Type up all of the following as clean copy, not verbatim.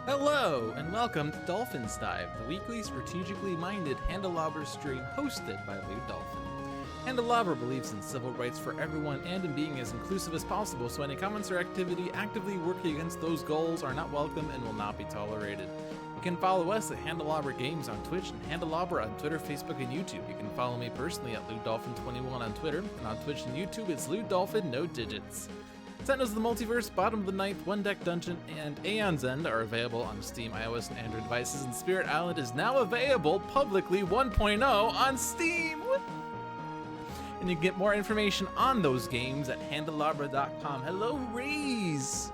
Hello, and welcome to Dolphin's Dive, the weekly strategically minded Handelabra stream hosted by Dolphin. Handelabra believes in civil rights for everyone and in being as inclusive as possible, so any comments or activity actively working against those goals are not welcome and will not be tolerated. You can follow us at Handelabra Games on Twitch and Handelabra on Twitter, Facebook, and YouTube. You can follow me personally at LewDolphin21 on Twitter, and on Twitch and YouTube it's LewDolphin, no digits. Sentinels of the Multiverse, Bottom of the Ninth, One Deck Dungeon, and Aeon's End are available on Steam, iOS, and Android devices, and Spirit Island is now available publicly 1.0 on Steam! And you can get more information on those games at handelabra.com. Hello, Reese!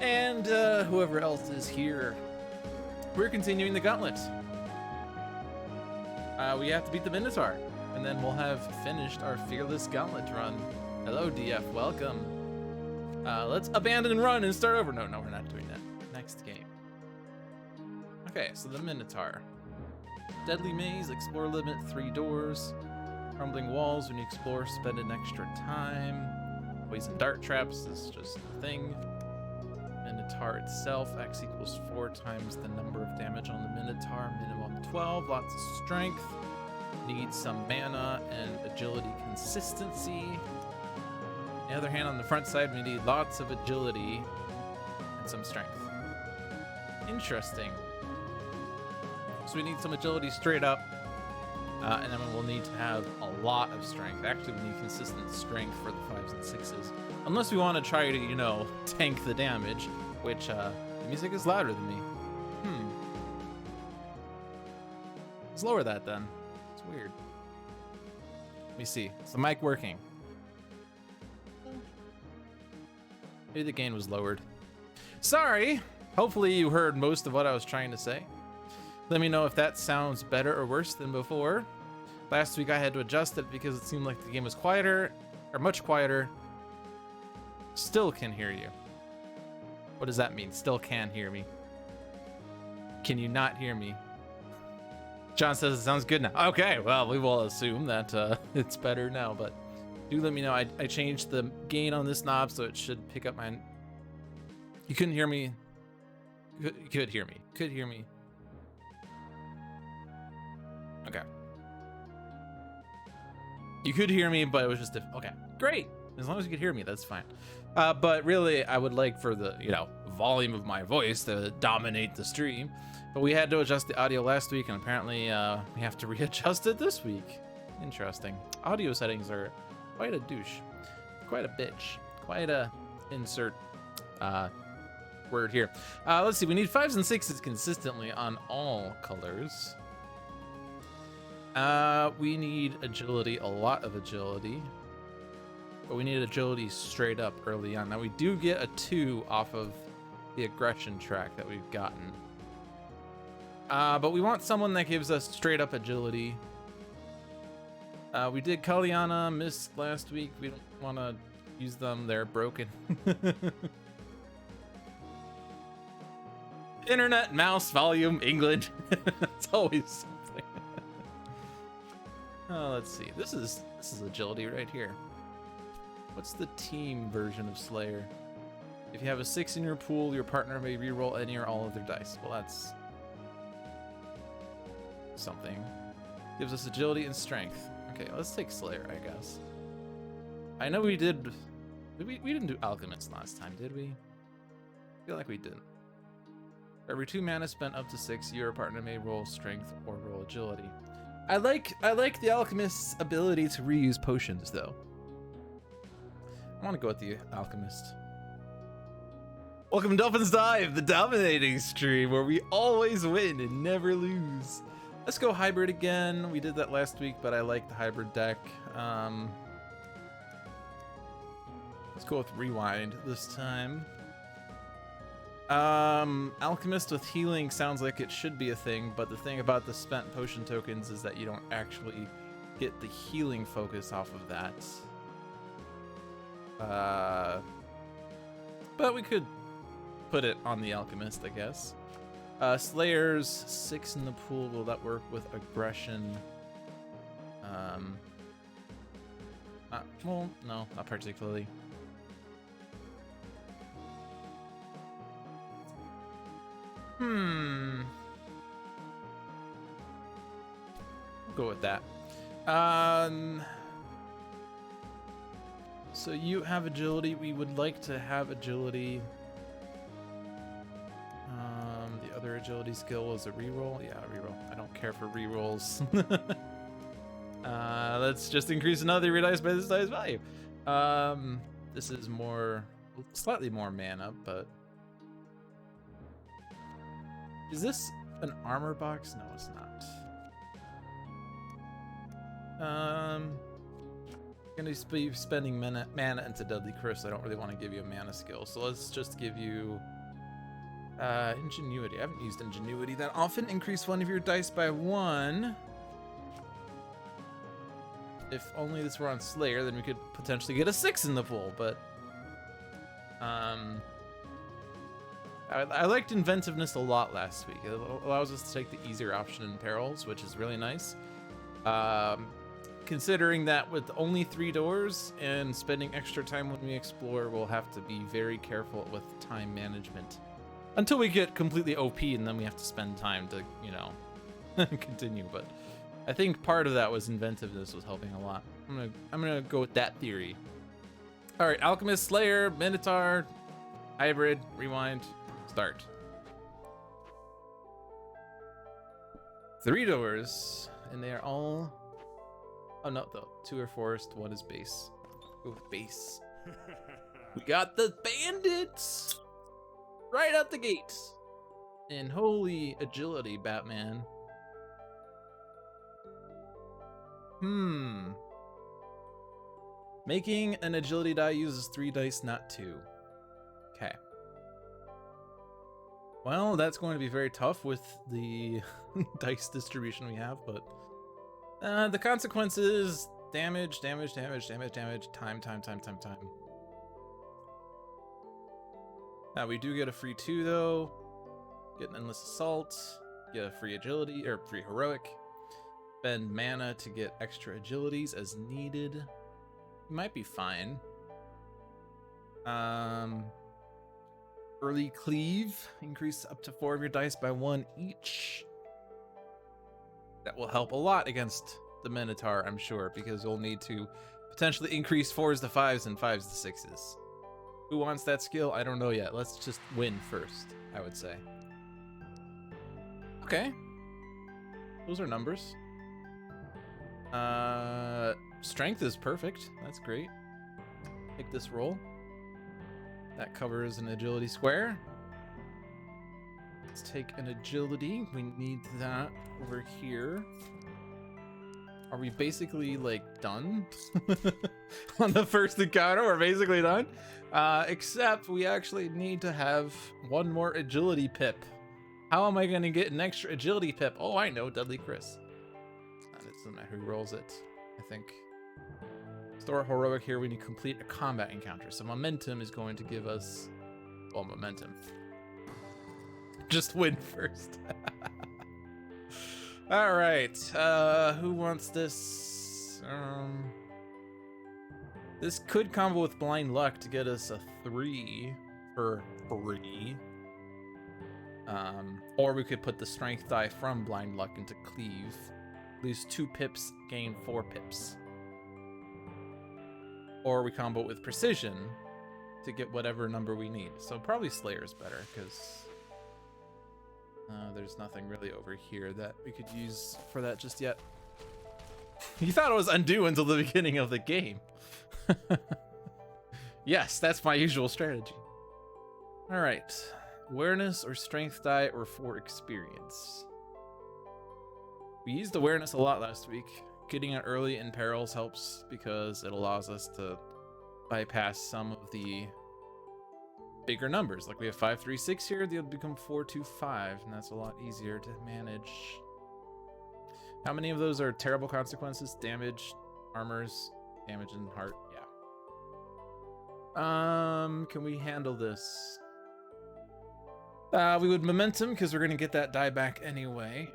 And whoever else is here. We're continuing the Gauntlet. We have to beat the Minotaur, and then we'll have finished our Fearless Gauntlet run. Hello, DF, welcome. Let's abandon and run and start over. No, we're not doing that. Next game. Okay, so the Minotaur. Deadly Maze, explore limit, 3 doors. Crumbling walls, when you explore, spend an extra time. Poison dart traps is just a thing. Minotaur itself, X equals 4 times the number of damage on the Minotaur, minimum 12, lots of strength. Need some mana and agility consistency. On the other hand, on the front side, we need lots of agility and some strength. Interesting. So we need some agility straight up, and then we'll need to have a lot of strength. Actually, we need consistent strength for the 5s and 6s. Unless we want to try to, tank the damage, which, the music is louder than me. Let's lower that then. It's weird. Let me see. Is the mic working? Maybe the gain was lowered. Sorry! Hopefully you heard most of what I was trying to say. Let me know if that sounds better or worse than before. Last week I had to adjust it because it seemed like the game was quieter, or much quieter. Still can hear you. What does that mean? Still can hear me. Can you not hear me? John says it sounds good now. Okay, well, we will assume that it's better now, but do let me know. I changed the gain on this knob, so it should pick up my... You couldn't hear me. You could hear me. Could hear me. Okay. You could hear me, but it was just... Okay, great. As long as you could hear me, that's fine. But really, I would like for the, volume of my voice to dominate the stream. But we had to adjust the audio last week, and apparently we have to readjust it this week. Interesting. Audio settings are quite a douche. Quite a bitch. Quite a insert word here. Let's see. We need 5s and 6s consistently on all colors. We need agility, a lot of agility. But we need agility straight up early on. Now we do get a 2 off of the aggression track that we've gotten. But we want someone that gives us straight up agility. We did Kalyana, missed last week. We don't want to use them. They're broken. Internet, mouse, volume, England. It's always something. Oh, let's see. This is agility right here. What's the team version of Slayer? If you have a 6 in your pool, your partner may reroll any or all of their dice. Well, that's something. Gives us agility and strength. Okay, let's take Slayer, I guess. I know we did... We didn't do Alchemist last time, did we? I feel like we didn't. For every 2 mana spent up to 6, your partner may roll strength or roll agility. I like the Alchemist's ability to reuse potions, though. I want to go with the Alchemist. Welcome to Dolphin's Dive, the dominating stream where we always win and never lose. Let's go hybrid again. We did that last week, but I like the hybrid deck. Let's go with Rewind this time. Alchemist with healing sounds like it should be a thing, but the thing about the spent potion tokens is that you don't actually get the healing focus off of that. But we could put it on the Alchemist, I guess. Slayers, 6 in the pool. Will that work with aggression? Well, no, not particularly. We'll go with that. So you have agility. We would like to have agility. The other agility skill was a reroll. Yeah, reroll. I don't care for rerolls. Let's just increase another dice by this dice value. This is slightly more mana, but is this an armor box? No, it's not. Gonna be spending mana into Deadly Chris. I don't really want to give you a mana skill, so let's just give you Ingenuity. I haven't used Ingenuity that often. Increase one of your dice by 1. If only this were on Slayer, then we could potentially get a 6 in the pool, but I liked Inventiveness a lot last week. It allows us to take the easier option in Perils, which is really nice. Considering that with only 3 doors and spending extra time when we explore, we'll have to be very careful with time management. Until we get completely OP, and then we have to spend time to, you know, continue. But I think part of that was Inventiveness was helping a lot. I'm gonna go with that theory. All right, Alchemist, Slayer, Minotaur, Hybrid, Rewind, start. 3 doors, and they are all... Oh no, though. 2 are forest, 1 is base. Go with base. We got the bandits right out the gates. And holy agility, Batman. Making an agility die uses 3 dice, not 2. Okay. Well, that's going to be very tough with the dice distribution we have, but the consequences: damage, damage, damage, damage, damage, time. We do get a free 2 though. Get an endless assault. Get a free agility or free heroic. Spend mana to get extra agilities as needed. Might be fine. Early cleave, increase up to 4 of your dice by 1 each. That will help a lot against the Minotaur, I'm sure, because you'll need to potentially increase 4s to 5s and 5s to 6s. Who wants that skill? I don't know yet. Let's just win first, I would say. Okay. Those are numbers. Strength is perfect. That's great. Take this roll. That covers an agility square. Let's take an agility. We need that over here. Are we basically like done? On the first encounter, we're basically done. Except we actually need to have 1 more agility pip. How am I going to get an extra agility pip? Oh, I know, Deadly Chris. It doesn't matter who rolls it, I think. Store heroic here, we need to complete a combat encounter. So momentum is going to give us, well, momentum. Just win first. All right, who wants this? This could combo with blind luck to get us a 3 for free. Or we could put the strength die from blind luck into cleave. Lose 2 pips, gain 4 pips. Or we combo it with precision to get whatever number we need. So probably Slayer's better, because there's nothing really over here that we could use for that just yet. You thought it was undo until the beginning of the game. Yes, that's my usual strategy. All right. Awareness or strength die or for experience. We used awareness a lot last week. Getting it early in Perils helps because it allows us to bypass some of the bigger numbers. Like we have 5, 3, 6 here, they'll become 4, 2, 5, and that's a lot easier to manage. How many of those are terrible consequences? Damage, armors, damage, and heart. Yeah. Can we handle this? We would momentum because we're gonna get that die back anyway.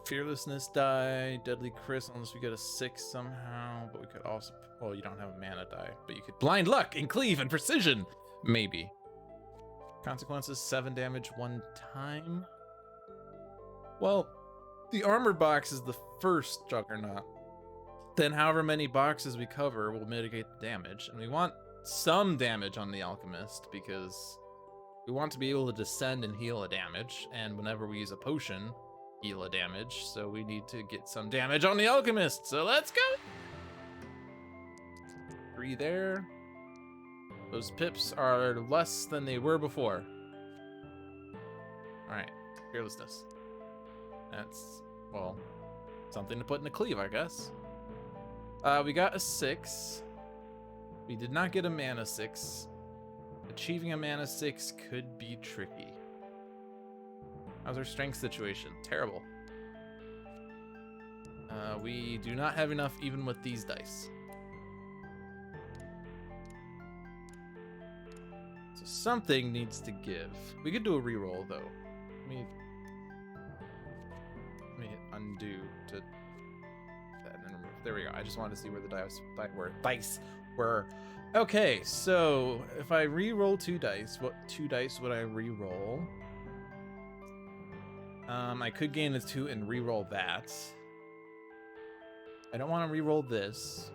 Fearlessness die, Deadly Chris, unless we get a 6 somehow, but we could also, well, you don't have a mana die, but you could blind luck and cleave and precision, maybe. Consequences, 7 damage 1 time. Well, the armor box is the first Juggernaut. Then however many boxes we cover will mitigate the damage. And we want some damage on the Alchemist because we want to be able to descend and heal a damage. And whenever we use a potion, heal a damage. So we need to get some damage on the Alchemist. So let's go! 3 there. Those pips are less than they were before. Alright, fearlessness. That's, well, something to put in a cleave, I guess. We got a 6. We did not get a mana 6. Achieving a mana 6 could be tricky. How's our strength situation? Terrible. We do not have enough even with these dice. So something needs to give. We could do a reroll though. Let me undo to that and remove. There we go. I just wanted to see where the dice were. Okay, so if I re-roll 2 dice, what 2 dice would I re-roll? I could gain a 2 and re-roll that. I don't want to re-roll this.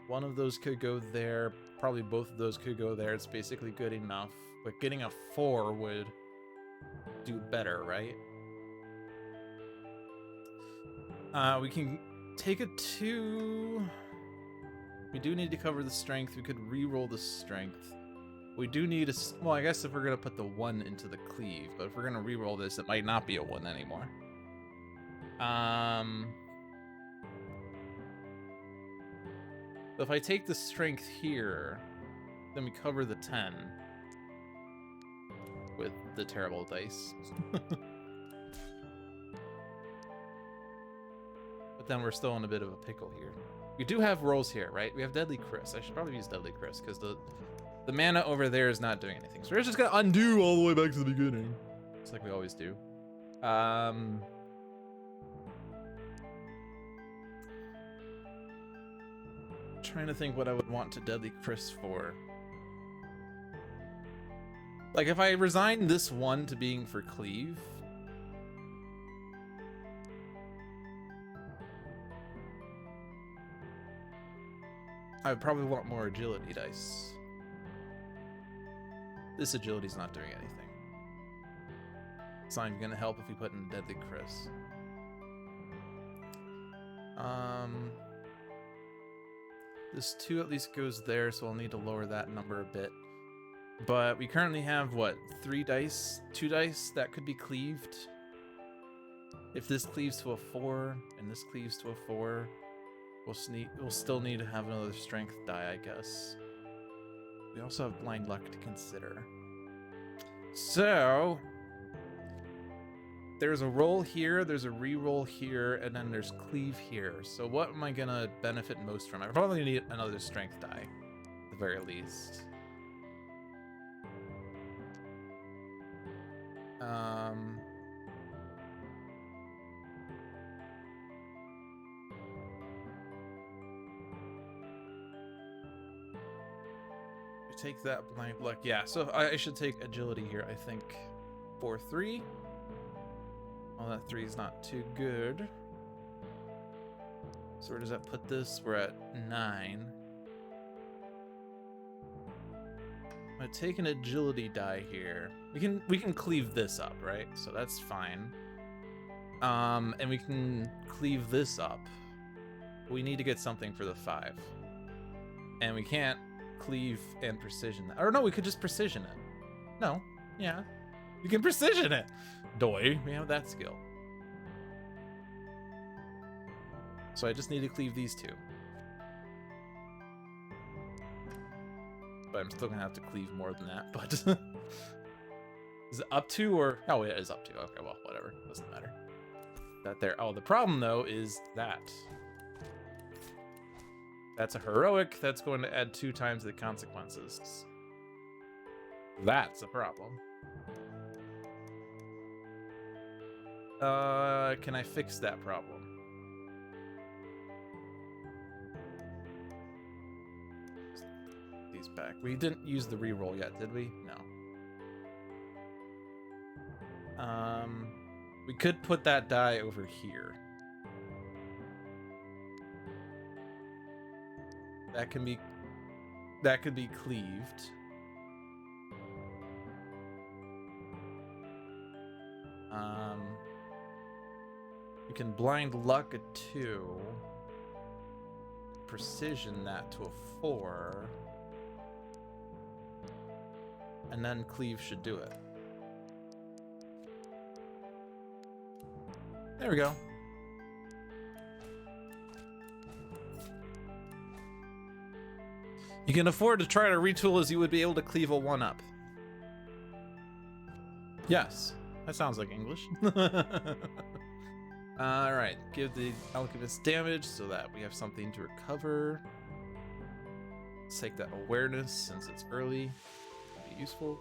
One of those could go there. Probably both of those could go there. It's basically good enough. But getting a 4 would do better, right? We can take a 2. We do need to cover the strength. We could re-roll the strength. We do need a... Well, I guess if we're going to put the 1 into the cleave. But if we're going to re-roll this, it might not be a 1 anymore. If I take the strength here, then we cover the 10 with the terrible dice. But then we're still in a bit of a pickle here. We do have rolls here, right? We have Deadly Chris. I should probably use Deadly Chris because the mana over there is not doing anything. So we're just gonna undo all the way back to the beginning. Just like we always do. Trying to think what I would want to Deadly Chris for. Like if I resign this 1 to being for cleave, I would probably want more agility dice. This agility's not doing anything. It's not even gonna help if we put in Deadly Chris. This 2 at least goes there, so I'll need to lower that number a bit. But we currently have, what, 3 dice? 2 dice that could be cleaved. If this cleaves to a 4, and this cleaves to a 4, we'll still need to have another strength die, I guess. We also have blind luck to consider. So... there's a roll here, there's a re-roll here, and then there's cleave here. So what am I gonna benefit most from? I probably need another strength die, at the very least. Take that blind luck. Yeah, so I should take agility here, I think. 4-3. Well, that 3 is not too good. So where does that put this? We're at 9. I'm gonna take an agility die here. We can cleave this up, right? So that's fine. And we can cleave this up. We need to get something for the 5. And we can't cleave and precision that. Or no, we could just precision it. No, yeah. You can precision it. Doi, we have that skill. So I just need to cleave these 2. But I'm still gonna have to cleave more than that, but... is it up to or... Oh, it is up to. Okay, well, whatever. Doesn't matter. That there. Oh, the problem, though, is that. That's a heroic. That's going to add 2 times the consequences. That's a problem. Can I fix that problem? these back. We didn't use the reroll yet, did we? No. We could put that die over here. That could be cleaved. We can blind luck a 2. Precision that to a 4. And then cleave should do it. There we go. You can afford to try to retool as you would be able to cleave a 1-up. Yes, that sounds like English. Alright, give the alchemist damage so that we have something to recover. Let's take that awareness since it's early. That'd be useful.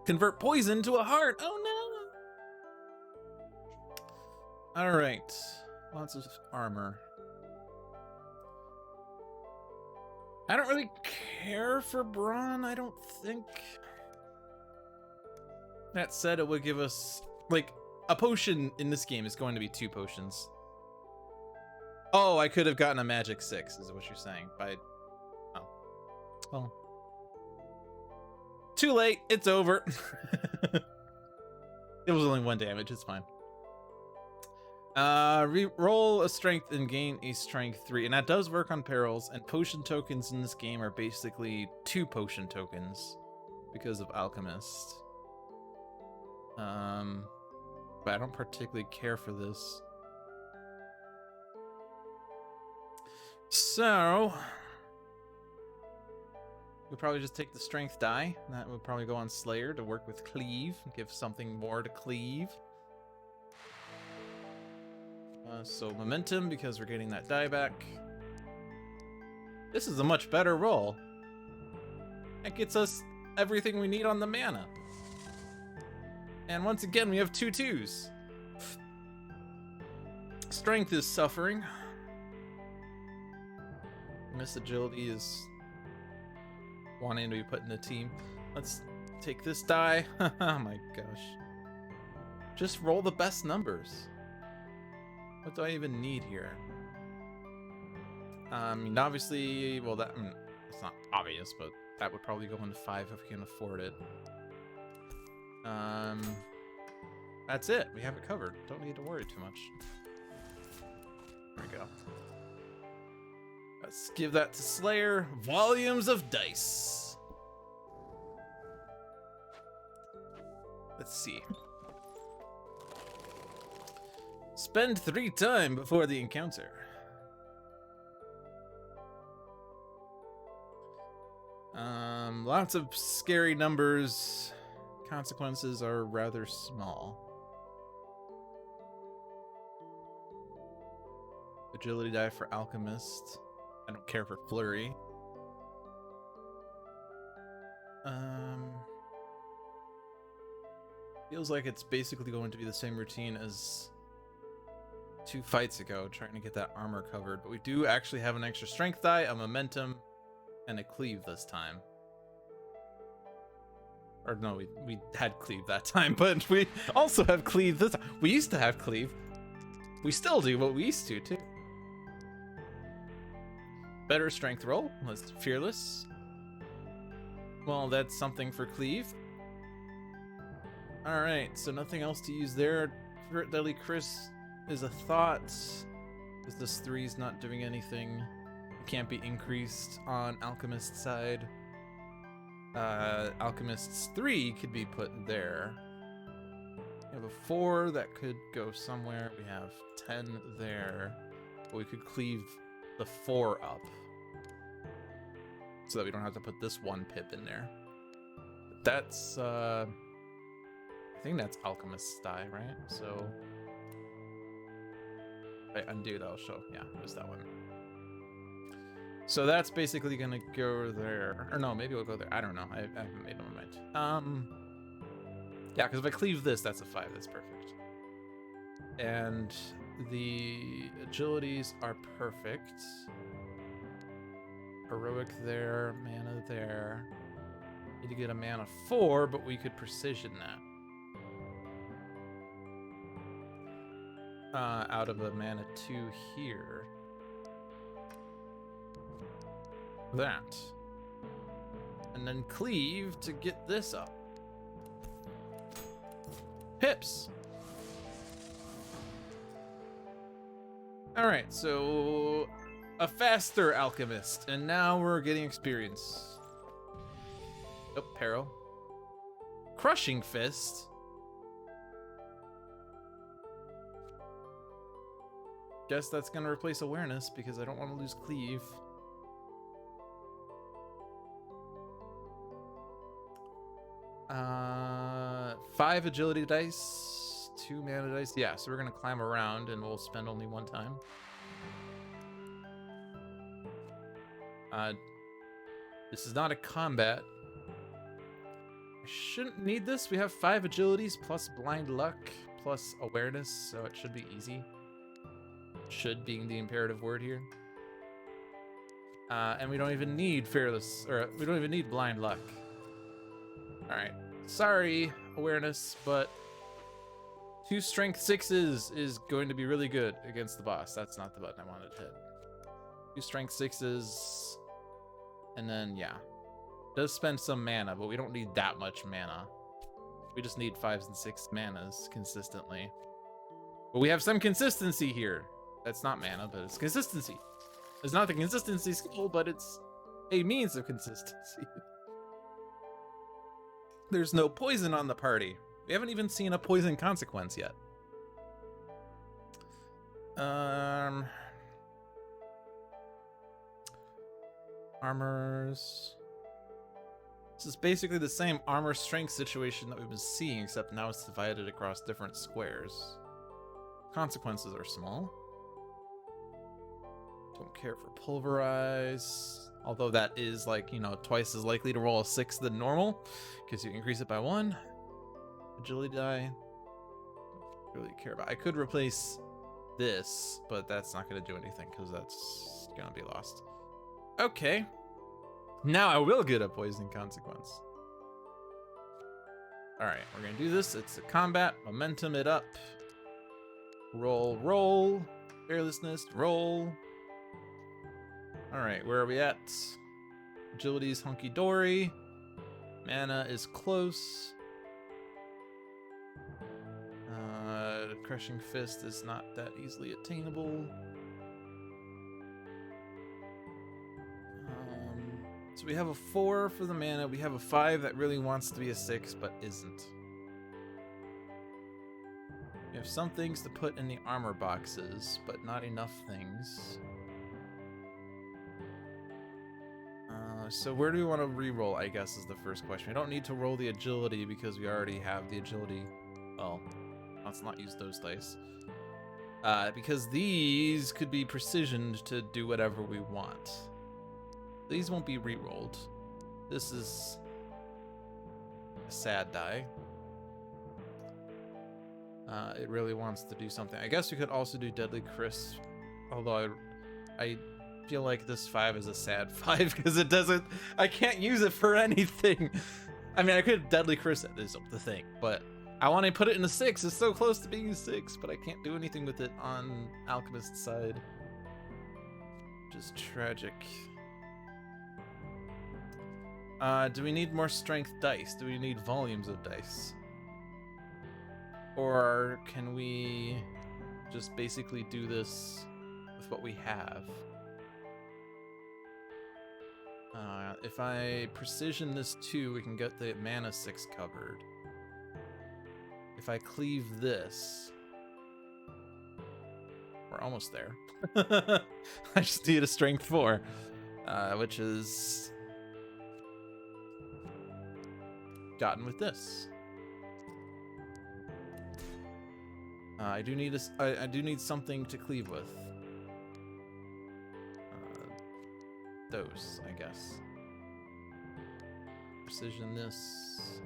Convert poison to a heart! Oh no! Alright, lots of armor. I don't really care for brawn, I don't think. That said, it would give us, like, a potion in this game is going to be 2 potions. Oh, I could have gotten a magic 6, is what you're saying. Oh. Well. Too late, it's over. It was only 1 damage, it's fine. Roll a strength and gain a strength 3, and that does work on perils, and potion tokens in this game are basically 2 potion tokens because of alchemist. But I don't particularly care for this. So we'll probably just take the strength die. That would probably go on Slayer to work with cleave, give something more to cleave. So momentum, because we're getting that die back. This is a much better roll. That gets us everything we need on the mana. And once again, we have 2 2s. Strength is suffering. Miss agility is wanting to be put in the team. Let's take this die. Oh my gosh. Just roll the best numbers. What do I even need here? I mean, obviously, well, it's not obvious, but that would probably go into 5 if we can afford it. That's it. We have it covered. Don't need to worry too much. There we go. Let's give that to Slayer. Volumes of dice. Let's see. Spend 3 time before the encounter. Lots of scary numbers. Consequences are rather small. Agility die for Alchemist. I don't care for Flurry. Feels like it's basically going to be the same routine as 2 fights ago, trying to get that armor covered. But we do actually have an extra strength die, a momentum, and a cleave this time. Or no, we had cleave that time, but we also have cleave this time. We used to have cleave. We still do, but we used to too. Better strength roll. Let's fearless. Well, that's something for cleave. All right, so nothing else to use there. Deadly Chris is a thought. Because this 3's not doing anything. It can't be increased on Alchemist's side. Alchemist's 3 could be put there. We have a 4 that could go somewhere. We have 10 there. But we could cleave the 4 up. So that we don't have to put this 1 pip in there. That's, I think that's Alchemist's die, right? So, if I undo, that'll show. Yeah, it was that one. So that's basically gonna go there. Or no, maybe we'll go there. I don't know. I haven't made up my mind. Yeah, because if I cleave this, that's a 5. That's perfect. And the agilities are perfect. Heroic there, mana there. Need to get a mana 4, but we could precision that. Out of a mana 2 here. That. And then cleave to get this up. Pips! Alright, so a faster alchemist, and now we're getting experience. Oh, peril. Crushing fist. Guess that's gonna replace awareness because I don't want to lose cleave. Uh, 5 agility dice, 2 mana dice. Yeah, so we're gonna climb around and we'll spend only 1 time. This is not a combat. I shouldn't need this. We have 5 agilities plus blind luck plus awareness, so it should be easy. Should being the imperative word here. And we don't even need fearless, or we don't even need blind luck. All right, sorry awareness, but 2 strength 6s is going to be really good against the boss. That's not the button I wanted to hit. 2 strength 6s, and then yeah, does spend some mana, but we don't need that much mana. We just need 5s and 6 manas consistently. But we have some consistency here. That's not mana, but it's consistency. It's not the consistency skill, but it's a means of consistency. There's no poison on the party. We haven't even seen a poison consequence yet. Armors. This is basically the same armor strength situation that we've been seeing, except now it's divided across different squares. Consequences are small. Don't care for pulverize. Although that is like, you know, twice as likely to roll a 6 than normal, because you increase it by 1. Agility die. Don't really care about. I could replace this, but that's not going to do anything because that's going to be lost. Okay. Now I will get a poison consequence. All right, we're going to do this. It's a combat. Momentum it up. Roll, roll. Fearlessness, roll. All right, where are we at? Agility's hunky-dory. Mana is close. Crushing Fist is not that easily attainable. So we have a 4 for the mana. We have a 5 that really wants to be a 6, but isn't. We have some things to put in the armor boxes, but not enough things. So where do we want to re-roll, I guess, is the first question. We don't need to roll the agility because we already have the agility. Well, let's not use those dice. Because these could be precisioned to do whatever we want. These won't be re-rolled. This is a sad die. It really wants to do something. I guess we could also do Deadly Crisp, although I feel like this 5 is a sad 5 because it doesn't. I can't use it for anything. I mean, I could Deadly Crisp. Is the thing, but I want to put it in a 6. It's so close to being a 6, but I can't do anything with it on Alchemist's side. Just tragic. Do we need more strength dice? Do we need volumes of dice? Or can we just basically do this with what we have? If I precision this 2, we can get the mana 6 covered. If I cleave this, we're almost there. I just need a strength 4, which is gotten with this. I do need I do need something to cleave with. Those, I guess. Precision this.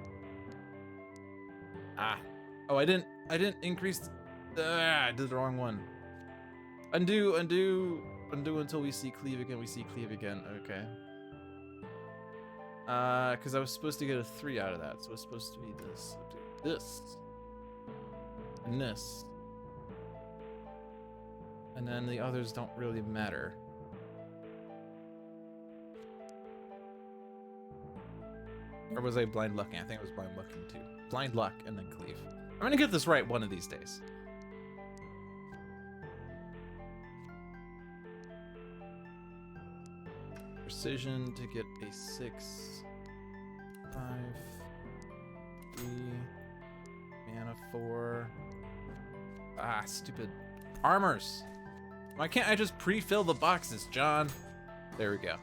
Oh, I didn't increase. I did the wrong one. Undo. Undo until we see cleave again. We see cleave again. Okay. Because I was supposed to get a 3 out of that, so it's supposed to be this. This. And this. And then the others don't really matter. Or was I blind lucking? I think I was blind lucking too. Blind luck and then cleave. I'm gonna get this right one of these days. Precision to get a 6, 5, 3, mana 4. Ah, stupid armors. Why can't I just pre-fill the boxes, John? There we go.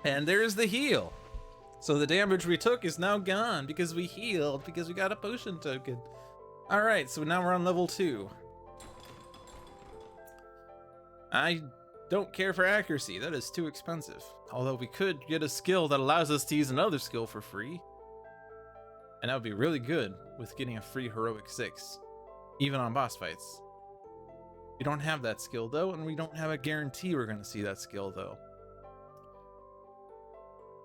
And there's the heal. So the damage we took is now gone because we healed, because we got a potion token. All right, so now we're on level 2. I don't care for accuracy. That is too expensive. Although we could get a skill that allows us to use another skill for free. And that would be really good with getting a free heroic 6, even on boss fights. We don't have that skill though, and we don't have a guarantee we're gonna see that skill though.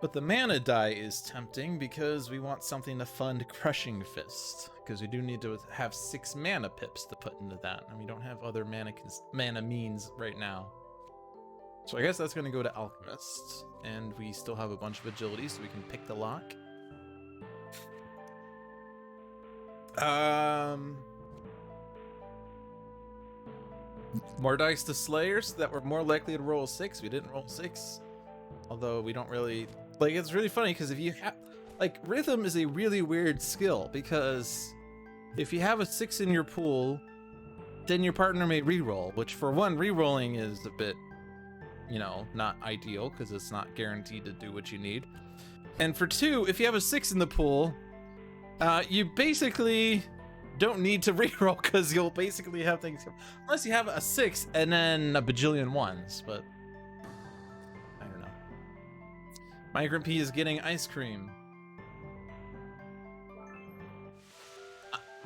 But the mana die is tempting because we want something to fund Crushing Fist, because we do need to have 6 mana pips to put into that, and we don't have other mana means right now. So I guess that's going to go to Alchemist, and we still have a bunch of agility, so we can pick the lock. More dice to Slayers that were more likely to roll 6. We didn't roll 6, although we don't really... Like, it's really funny because if you have, like, Rhythm is a really weird skill because if you have a 6 in your pool, then your partner may reroll, which for one, rerolling is a bit, you know, not ideal because it's not guaranteed to do what you need. And for 2, if you have a 6 in the pool, you basically don't need to reroll because you'll basically have things, unless you have a 6 and then a bajillion 1s, but Migrant P is getting ice cream.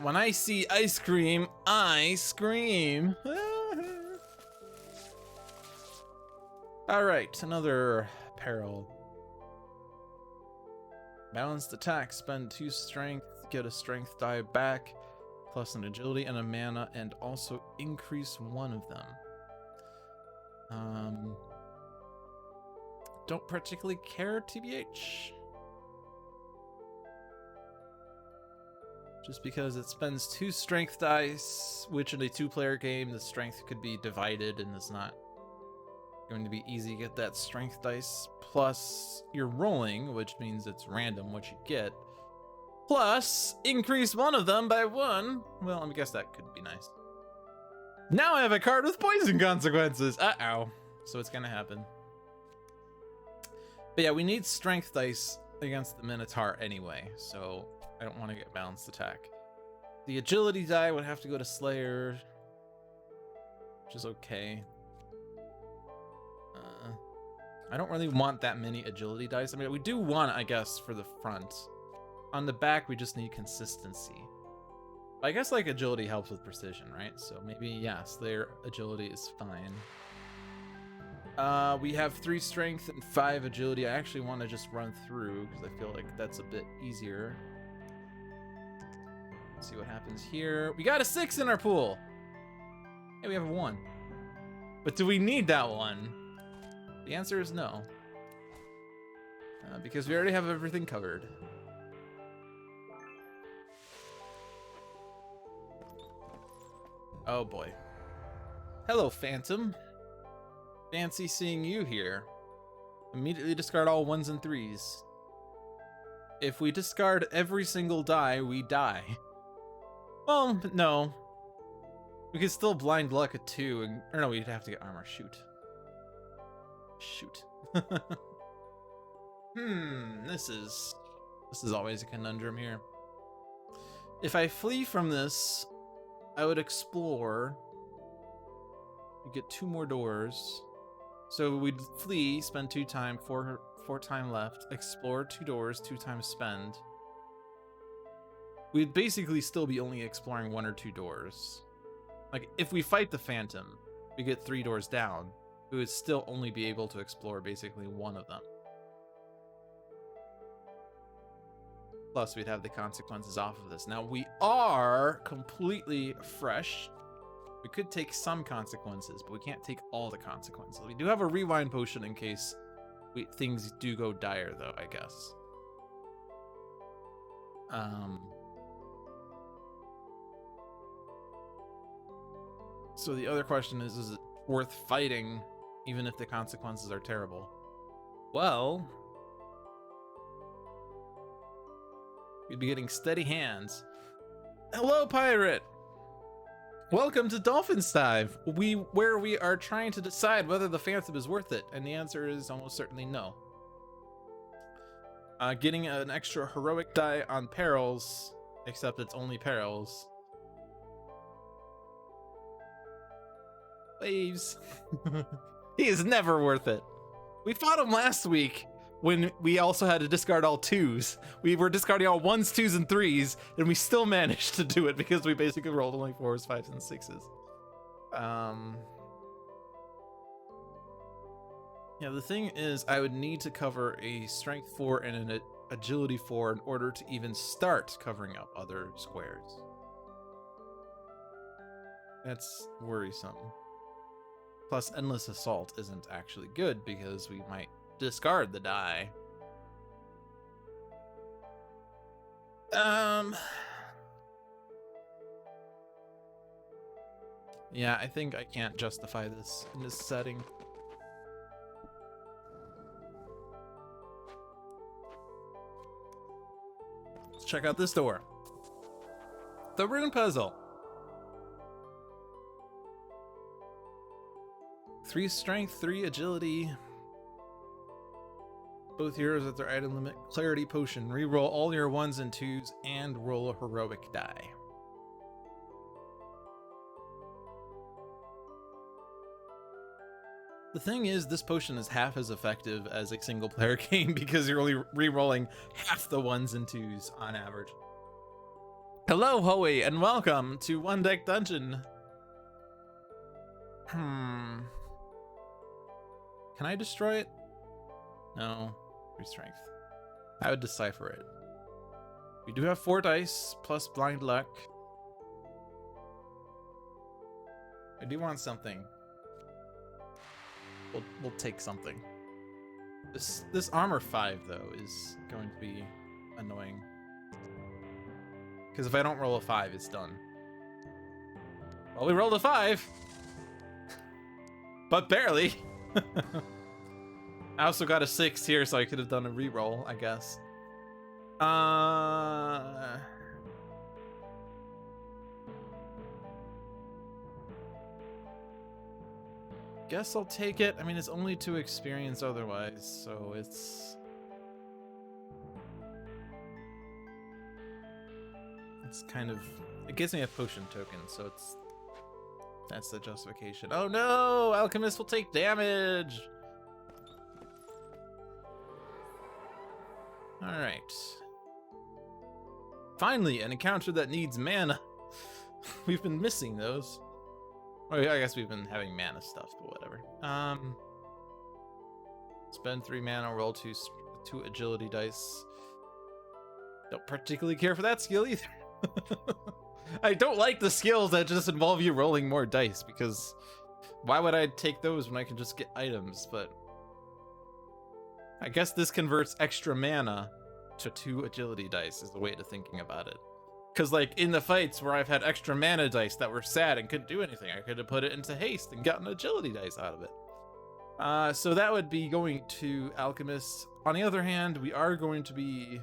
When I see ice cream, I scream. All right, another peril. Balanced attack, spend 2 strength, get a strength die back, plus an agility and a mana, and also increase 1 of them. Don't particularly care, TBH. Just because it spends 2 strength dice, which in a 2-player game, the strength could be divided and it's not going to be easy to get that strength dice. Plus, you're rolling, which means it's random what you get. Plus, increase 1 of them by 1. Well, I guess that could be nice. Now I have a card with poison consequences. Uh-oh. So it's gonna happen. But yeah, we need strength dice against the Minotaur anyway, so I don't want to get balanced attack. The agility die would have to go to Slayer, which is okay. I don't really want that many agility dice. I mean, we do want, I guess, for the front. On the back, we just need consistency. I guess, like, agility helps with precision, right? So maybe, yeah, Slayer agility is fine. We have 3 strength and 5 agility. I actually want to just run through because I feel like that's a bit easier. Let's see what happens here. We got a 6 in our pool. Hey, we have a 1. But do we need that 1? The answer is no. Because we already have everything covered. Oh boy. Hello, Phantom. Fancy seeing you here. Immediately discard all 1s and 3s. If we discard every single die, we die. Well, no. We could still blind luck a 2, and, or no, we'd have to get armor. Shoot. This is always a conundrum here. If I flee from this, I would explore. We get 2 more doors. So we'd flee, spend 2 time, 4 time left, explore 2 doors, 2 times spend. We'd basically still be only exploring 1 or 2 doors. Like, if we fight the Phantom, we get 3 doors down. We would still only be able to explore basically one of them. Plus, we'd have the consequences off of this. Now, we are completely fresh. We could take some consequences, but we can't take all the consequences. We do have a rewind potion in case things do go dire, though, I guess. So the other question is it worth fighting, even if the consequences are terrible? Well, we'd be getting steady hands. Hello, pirate! Welcome to Dolphin's Dive, where we are trying to decide whether the Phantom is worth it, and the answer is almost certainly no. Getting an extra heroic die on perils, except it's only perils. Waves. He is never worth it. We fought him last week when we also had to discard all 2s. We were discarding all 1s, 2s, and 3s, and we still managed to do it because we basically rolled only 4s, 5s, and 6s. Yeah, the thing is, I would need to cover a Strength 4 and an Agility 4 in order to even start covering up other squares. That's worrisome. Plus, Endless Assault isn't actually good because we might discard the die. Yeah, I think I can't justify this in this setting. Let's check out this door. The rune puzzle. 3 strength, 3 agility. Both heroes at their item limit. Clarity potion. Reroll all your 1s and 2s and roll a heroic die. The thing is, this potion is half as effective as a single player game because you're only re-rolling half the 1s and 2s on average. Hello, Hoey, and welcome to One Deck Dungeon. Can I destroy it? No. 3 strength. I would decipher it. We do have 4 dice plus blind luck. I do want something. We'll take something. This armor 5 though is going to be annoying. Because if I don't roll a 5, it's done. Well, we rolled a 5, but barely. I also got a 6 here, so I could have done a reroll, I guess. Guess I'll take it. I mean, it's only 2 experience otherwise, so it's kind of, it gives me a potion token, so that's the justification. Oh no, Alchemist will take damage. All right. Finally, an encounter that needs mana. We've been missing those. Oh, I guess we've been having mana stuff, but whatever. Spend 3 mana, roll 2 agility dice. Don't particularly care for that skill either. I don't like the skills that just involve you rolling more dice, because why would I take those when I can just get items? But I guess this converts extra mana to 2 agility dice is the way to thinking about it. Because like in the fights where I've had extra mana dice that were sad and couldn't do anything, I could have put it into haste and gotten agility dice out of it. So that would be going to Alchemist. On the other hand, we are going to be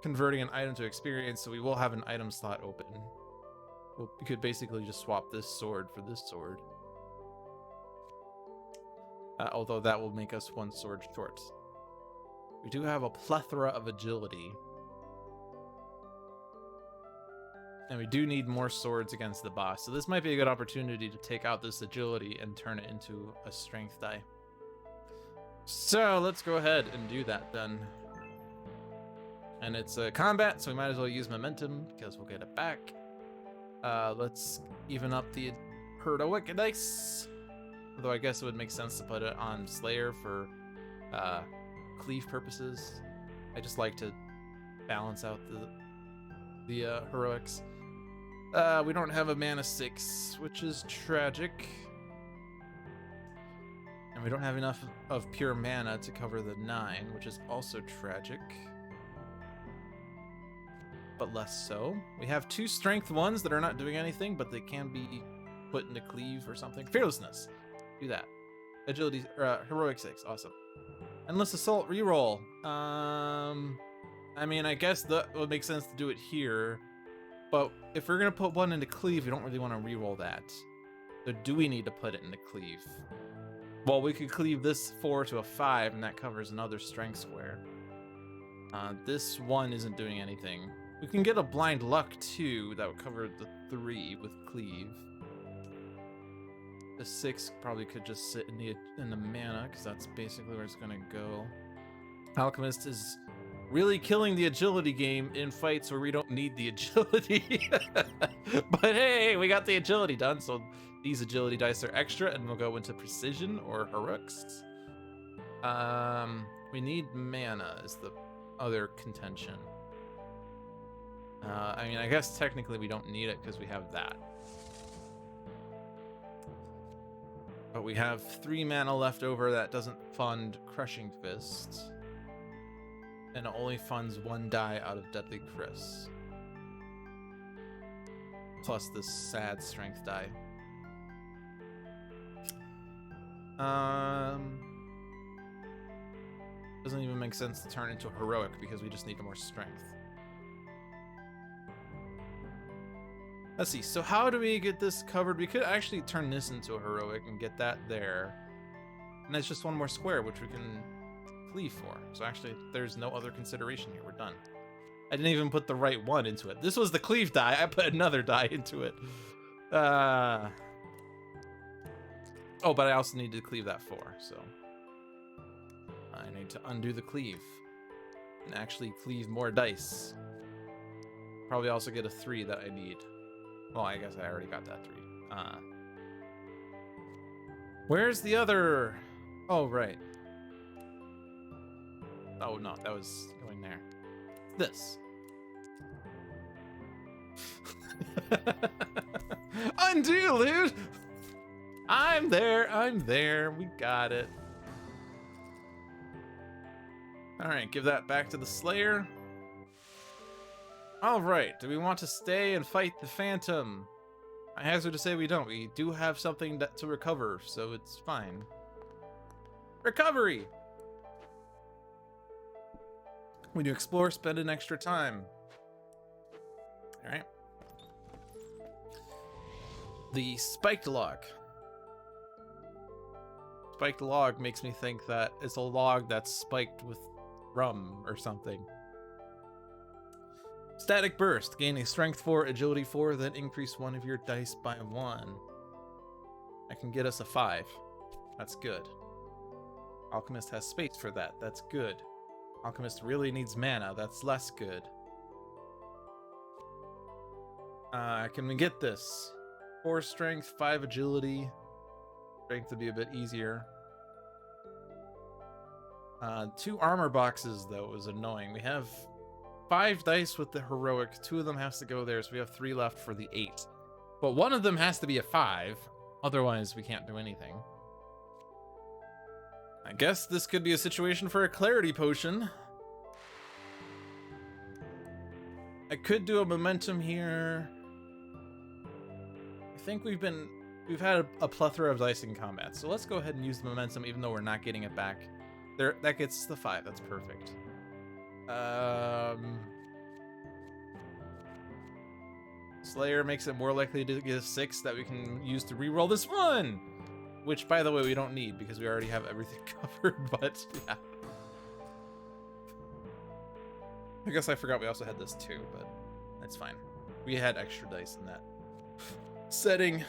converting an item to experience, so we will have an item slot open. We could basically just swap this sword for this sword. Although that will make us 1 sword short. We do have a plethora of agility. And we do need more swords against the boss, so this might be a good opportunity to take out this agility and turn it into a strength die. So let's go ahead and do that then. And it's a combat, so we might as well use momentum because we'll get it back. Let's even up the heroic dice. Although I guess it would make sense to put it on Slayer for cleave purposes. I just like to balance out the heroics. We don't have a mana 6, which is tragic. And we don't have enough of pure mana to cover the 9, which is also tragic. But less so. We have 2 strength 1s that are not doing anything, but they can be put into cleave or something. Fearlessness. Do that. Agility, heroic 6. Awesome. Endless assault reroll. I mean, I guess that would make sense to do it here. But if we're gonna put 1 into cleave, we don't really want to reroll that. So do we need to put it into cleave? Well, we could cleave this 4 to a 5, and that covers another strength square. This 1 isn't doing anything. We can get a blind luck too. That would cover the 3 with cleave. The 6 probably could just sit in the mana, because that's basically where it's gonna go. Alchemist is really killing the agility game in fights where we don't need the agility. But hey, we got the agility done, so these agility dice are extra, and we'll go into precision or heroics. We need mana is the other contention. I mean, I guess technically we don't need it because we have that. But we have 3 mana left over that doesn't fund Crushing Fist. And it only funds 1 die out of Deadly Chris. Plus this sad strength die. Doesn't even make sense to turn into heroic because we just need more strength. Let's see, so how do we get this covered? We could actually turn this into a heroic and get that there. And that's just 1 more square, which we can cleave for. So actually, there's no other consideration here. We're done. I didn't even put the right 1 into it. This was the cleave die. I put another die into it. Oh, but I also need to cleave that 4, so I need to undo the cleave and actually cleave more dice. Probably also get a 3 that I need. Well, I guess I already got that 3. Where's the other? Oh, right. Oh, no, that was going there. This. Undo, dude! I'm there. We got it. All right, give that back to the Slayer. All right, do we want to stay and fight the Phantom? I hazard to say we don't. We do have something to recover, so it's fine. Recovery! When you explore, spend an extra time. All right. The spiked log. Spiked log makes me think that it's a log that's spiked with rum or something. Static burst, gaining strength 4, agility 4, then increase 1 of your dice by 1. I can get us a 5. That's good. Alchemist has space for that. That's good. Alchemist really needs mana. That's less good. Can we get this? 4 strength, 5 agility. Strength would be a bit easier. 2 armor boxes, though, is annoying. We have 5 dice with the heroic. 2 of them has to go there, so we have 3 left for the 8. But 1 of them has to be a 5. Otherwise, we can't do anything. I guess this could be a situation for a clarity potion. I could do a momentum here. I think we've had a plethora of dice in combat, so let's go ahead and use the momentum even though we're not getting it back. There, that gets the 5, that's perfect. Slayer makes it more likely to get a 6 that we can use to reroll this 1! Which, by the way, we don't need because we already have everything covered, but yeah. I guess I forgot we also had this too, but that's fine. We had extra dice in that setting.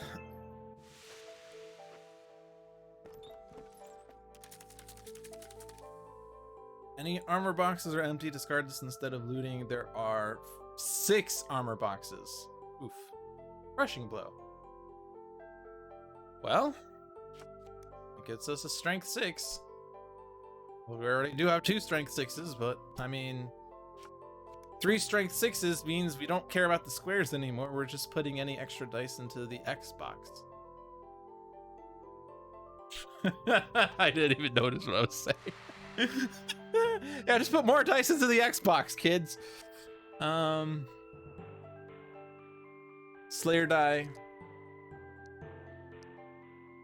Any armor boxes are empty. Discard this instead of looting. There are 6 armor boxes. Oof. Crushing Blow. Well, it gets us a strength 6. Well, we already do have 2 strength 6s, but I mean, 3 strength 6s means we don't care about the squares anymore. We're just putting any extra dice into the Xbox. I didn't even notice what I was saying. Yeah, just put more dice into the Xbox, kids. Slayer die.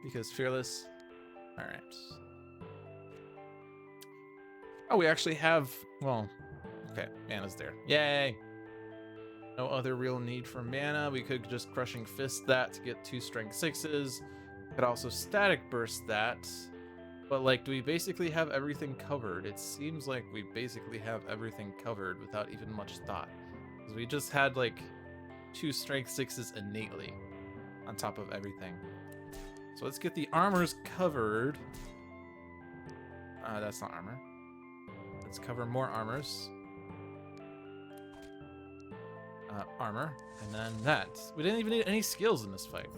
Because fearless. Alright. Oh, we actually have, well, okay, mana's there. Yay! No other real need for mana. We could just Crushing Fist that to get 2 strength 6s. Could also Static Burst that. But like, do we basically have everything covered? It seems like we basically have everything covered without even much thought. Because we just had like 2 strength 6s innately on top of everything. So let's get the armors covered. That's not armor. Let's cover more armors. Armor, and then that. We didn't even need any skills in this fight.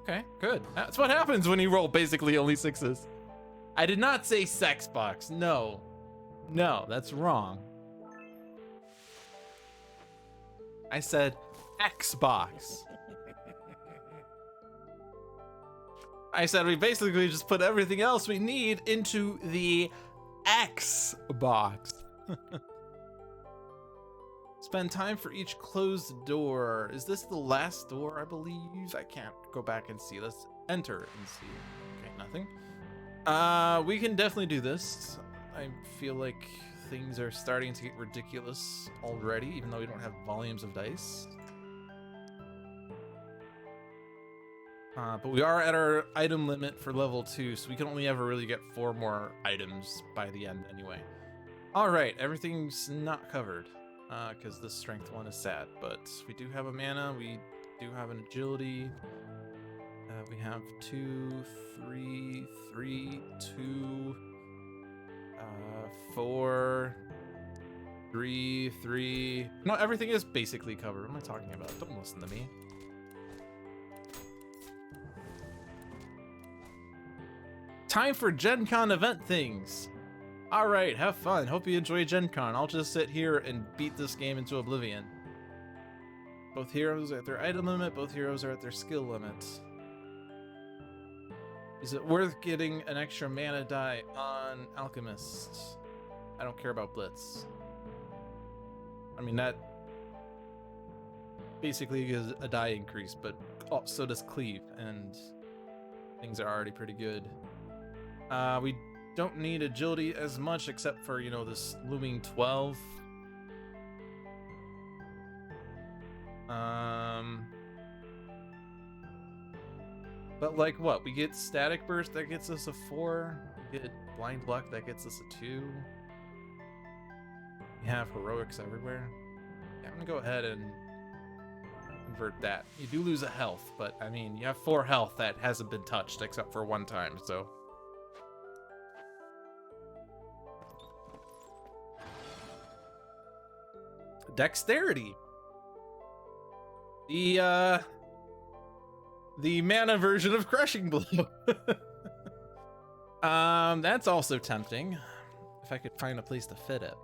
Okay, good. That's what happens when you roll basically only 6s. I did not say sex box. No. No, that's wrong. I said Xbox. I said we basically just put everything else we need into the Xbox. Spend time for each closed door. Is this the last door, I believe? I can't go back and see. Let's enter and see. Okay, nothing. We can definitely do this. I feel like things are starting to get ridiculous already, even though we don't have volumes of dice. But we are at our item limit for level 2, so we can only ever really get 4 more items by the end anyway. Alright, everything's not covered, because this strength one is sad, but we do have a mana, we do have an agility, we have 2, 3, 3, 2, 4, 3, 3. No, everything is basically covered. What am I talking about? Don't listen to me. Time for Gen Con event things. Alright, have fun. Hope you enjoy Gen Con. I'll just sit here and beat this game into oblivion. Both heroes are at their item limit, both heroes are at their skill limit. Is it worth getting an extra mana die on Alchemist? I don't care about Blitz. I mean, that basically is a die increase, but oh, so does Cleave, and things are already pretty good. We don't need agility as much, except for, you know, this looming 12. But like what? We get Static Burst, that gets us a 4. We get Blind Luck, that gets us a 2. We have Heroics everywhere. Yeah, I'm gonna go ahead and convert that. You do lose a health, but I mean, you have 4 health that hasn't been touched except for 1 time, so. Dexterity. The mana version of Crushing Blow. That's also tempting. If I could find a place to fit it.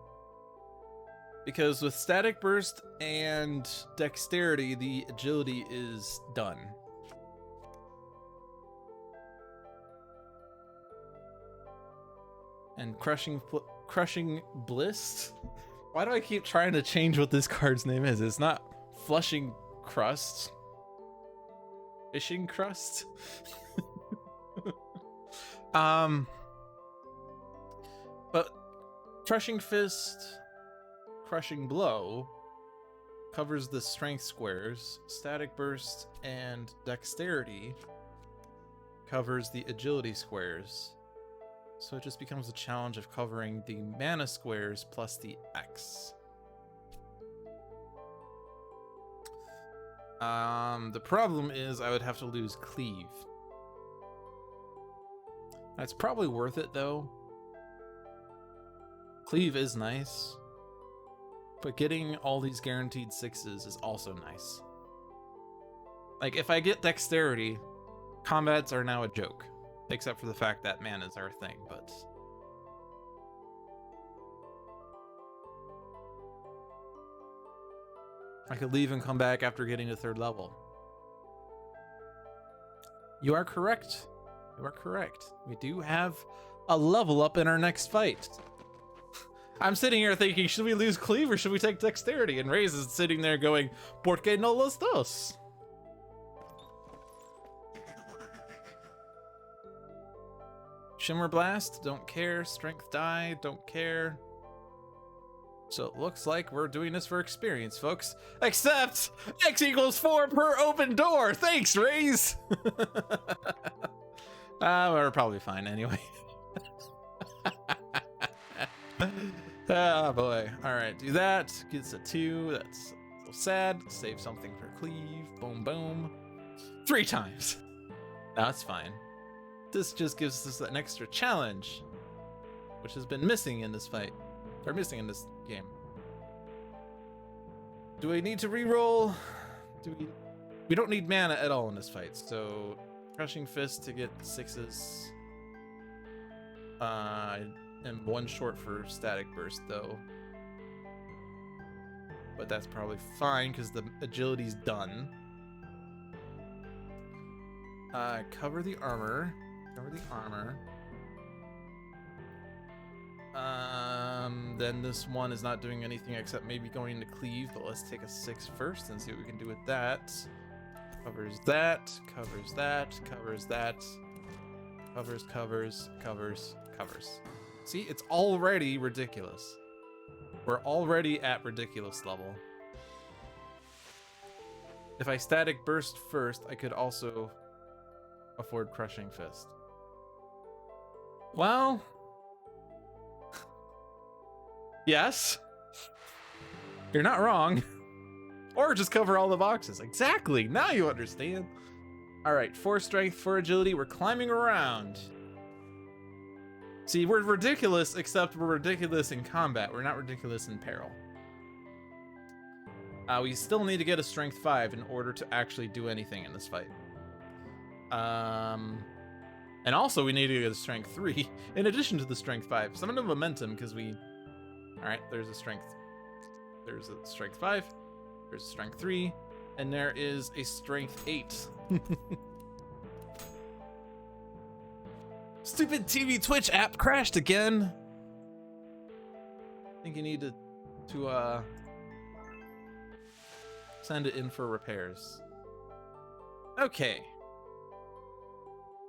Because with Static Burst and Dexterity, the agility is done. And Crushing Bliss? Why do I keep trying to change what this card's name is? It's not Flushing Crust. Fishing Crust? But Crushing Fist, Crushing Blow covers the strength squares. Static Burst and Dexterity covers the agility squares. So it just becomes a challenge of covering the mana squares plus the X. The problem is I would have to lose Cleave. That's probably worth it though. Cleave is nice, but getting all these guaranteed 6s is also nice. Like, if I get dexterity, combats are now a joke. Except for the fact that mana's our thing, but... I could leave and come back after getting to 3rd level. You are correct. You are correct. We do have a level up in our next fight. I'm sitting here thinking, should we lose cleave or should we take dexterity? And Reyes is sitting there going, ¿Por qué no los dos? Shimmer Blast, don't care. Strength Die, don't care. So it looks like we're doing this for experience, folks. Except X equals 4 per open door. Thanks, Reyes. We're probably fine anyway. Oh boy. All right, do that. Gets a 2. That's so sad. Save something for cleave. Boom, boom. 3 times. That's fine. This just gives us an extra challenge, which has been missing in this fight, or missing in this game. Do we need to reroll? We don't need mana at all in this fight, so Crushing Fist to get 6s. And 1 short for Static Burst though. But that's probably fine because the agility's done. Cover the armor. Cover the armor. Then this one is not doing anything except maybe going to cleave, but let's take a 6 first and see what we can do with that. Covers that, covers that, covers that. Covers, covers, covers, covers. See, it's already ridiculous. We're already at ridiculous level. If I static burst first, I could also afford Crushing Fist. Well, yes, you're not wrong. Or just cover all the boxes. Exactly, now you understand. All right, 4 strength, 4 agility, we're climbing around. See, we're ridiculous, except we're ridiculous in combat. We're not ridiculous in peril. We still need to get a strength 5 in order to actually do anything in this fight. And also we need to get a strength 3 in addition to the strength 5. Summon a momentum because we... All right, there's a strength 5, there's a strength 3, and there is a strength 8. Stupid TV Twitch app crashed again. I think you need to send it in for repairs. Okay.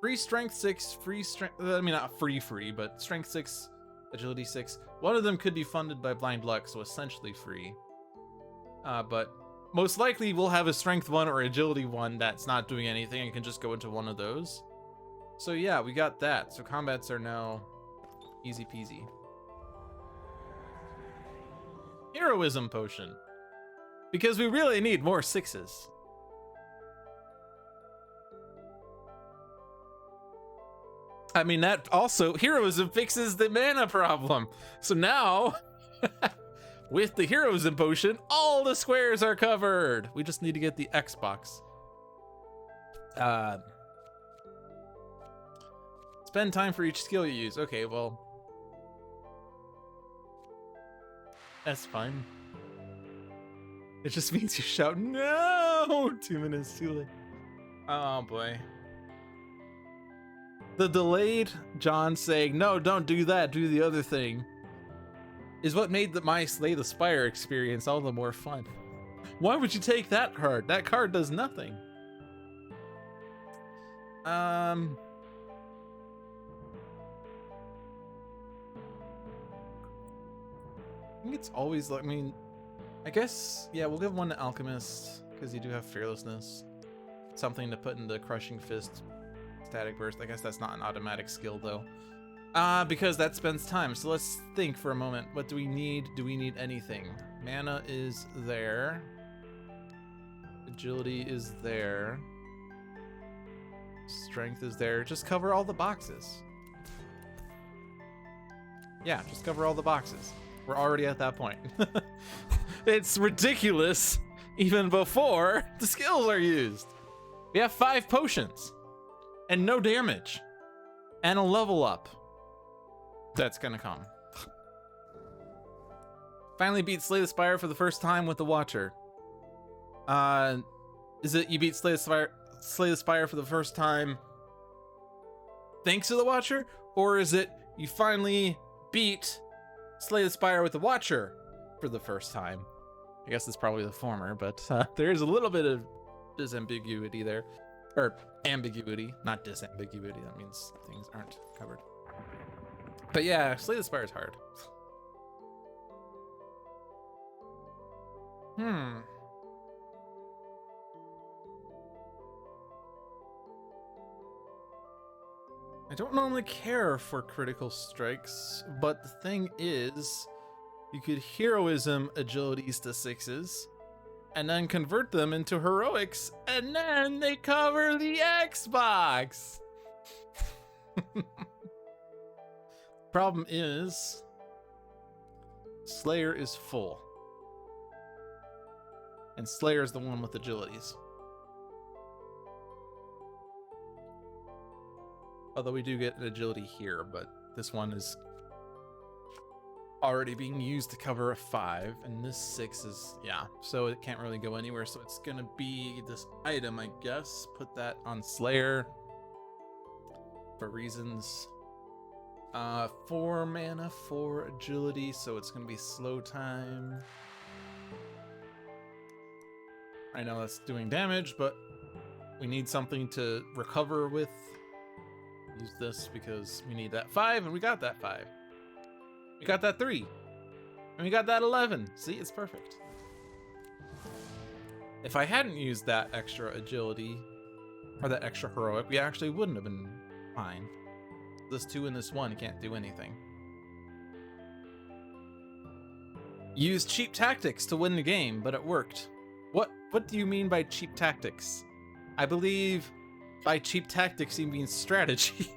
Free strength 6, free strength, I mean not free, but strength 6, agility 6. One of them could be funded by blind luck, so essentially free. But most likely we'll have a strength 1 or agility 1 that's not doing anything and can just go into one of those. So yeah, we got that. So combats are now easy peasy. Heroism potion. Because we really need more 6s. I mean, that also, heroism fixes the mana problem. So now, with the heroism potion, all the squares are covered. We just need to get the Xbox. Spend time for each skill you use. Okay, well, that's fine. It just means you shout, no! 2 minutes too late. Oh boy. The delayed John saying, no, don't do that, do the other thing, is what made my Slay the Spire experience all the more fun. Why would you take that card? That card does nothing. I think it's always like, I mean, I guess, yeah, we'll give one to Alchemist, because you do have Fearlessness. Something to put into Crushing Fist, Static Burst. I guess that's not an automatic skill, though. Because that spends time. So let's think for a moment. What do we need? Do we need anything? Mana is there. Agility is there. Strength is there. Just cover all the boxes. Yeah, just cover all the boxes. We're already at that point. It's ridiculous even before the skills are used. We have 5 potions and no damage and a level up. That's gonna come. Finally beat Slay the Spire for the first time with the Watcher. Is it you beat Slay the Spire for the first time thanks to the Watcher? Or is it you finally beat Slay the Spire with the Watcher for the first time? I guess it's probably the former, but there is a little bit of disambiguity there. Or ambiguity, not disambiguity. That means things aren't covered. But yeah, Slay the Spire is hard. I don't normally care for critical strikes, but the thing is, you could heroism agilities to 6s, and then convert them into heroics, and then they cover the Xbox! Problem is, Slayer is full. And Slayer is the one with agilities. Although we do get an agility here, but this one is already being used to cover a 5, and this 6 is, yeah, so it can't really go anywhere, so it's gonna be this item, I guess. Put that on Slayer for reasons. 4 mana, 4 agility, so it's gonna be slow time. I know that's doing damage, but we need something to recover with. Use this because we need that 5, and we got that 5. We got that 3. And we got that 11. See, it's perfect. If I hadn't used that extra agility, or that extra heroic, we actually wouldn't have been fine. This 2 and this 1 can't do anything. Use cheap tactics to win the game, but it worked. What do you mean by cheap tactics? I believe by cheap tactics you mean strategy.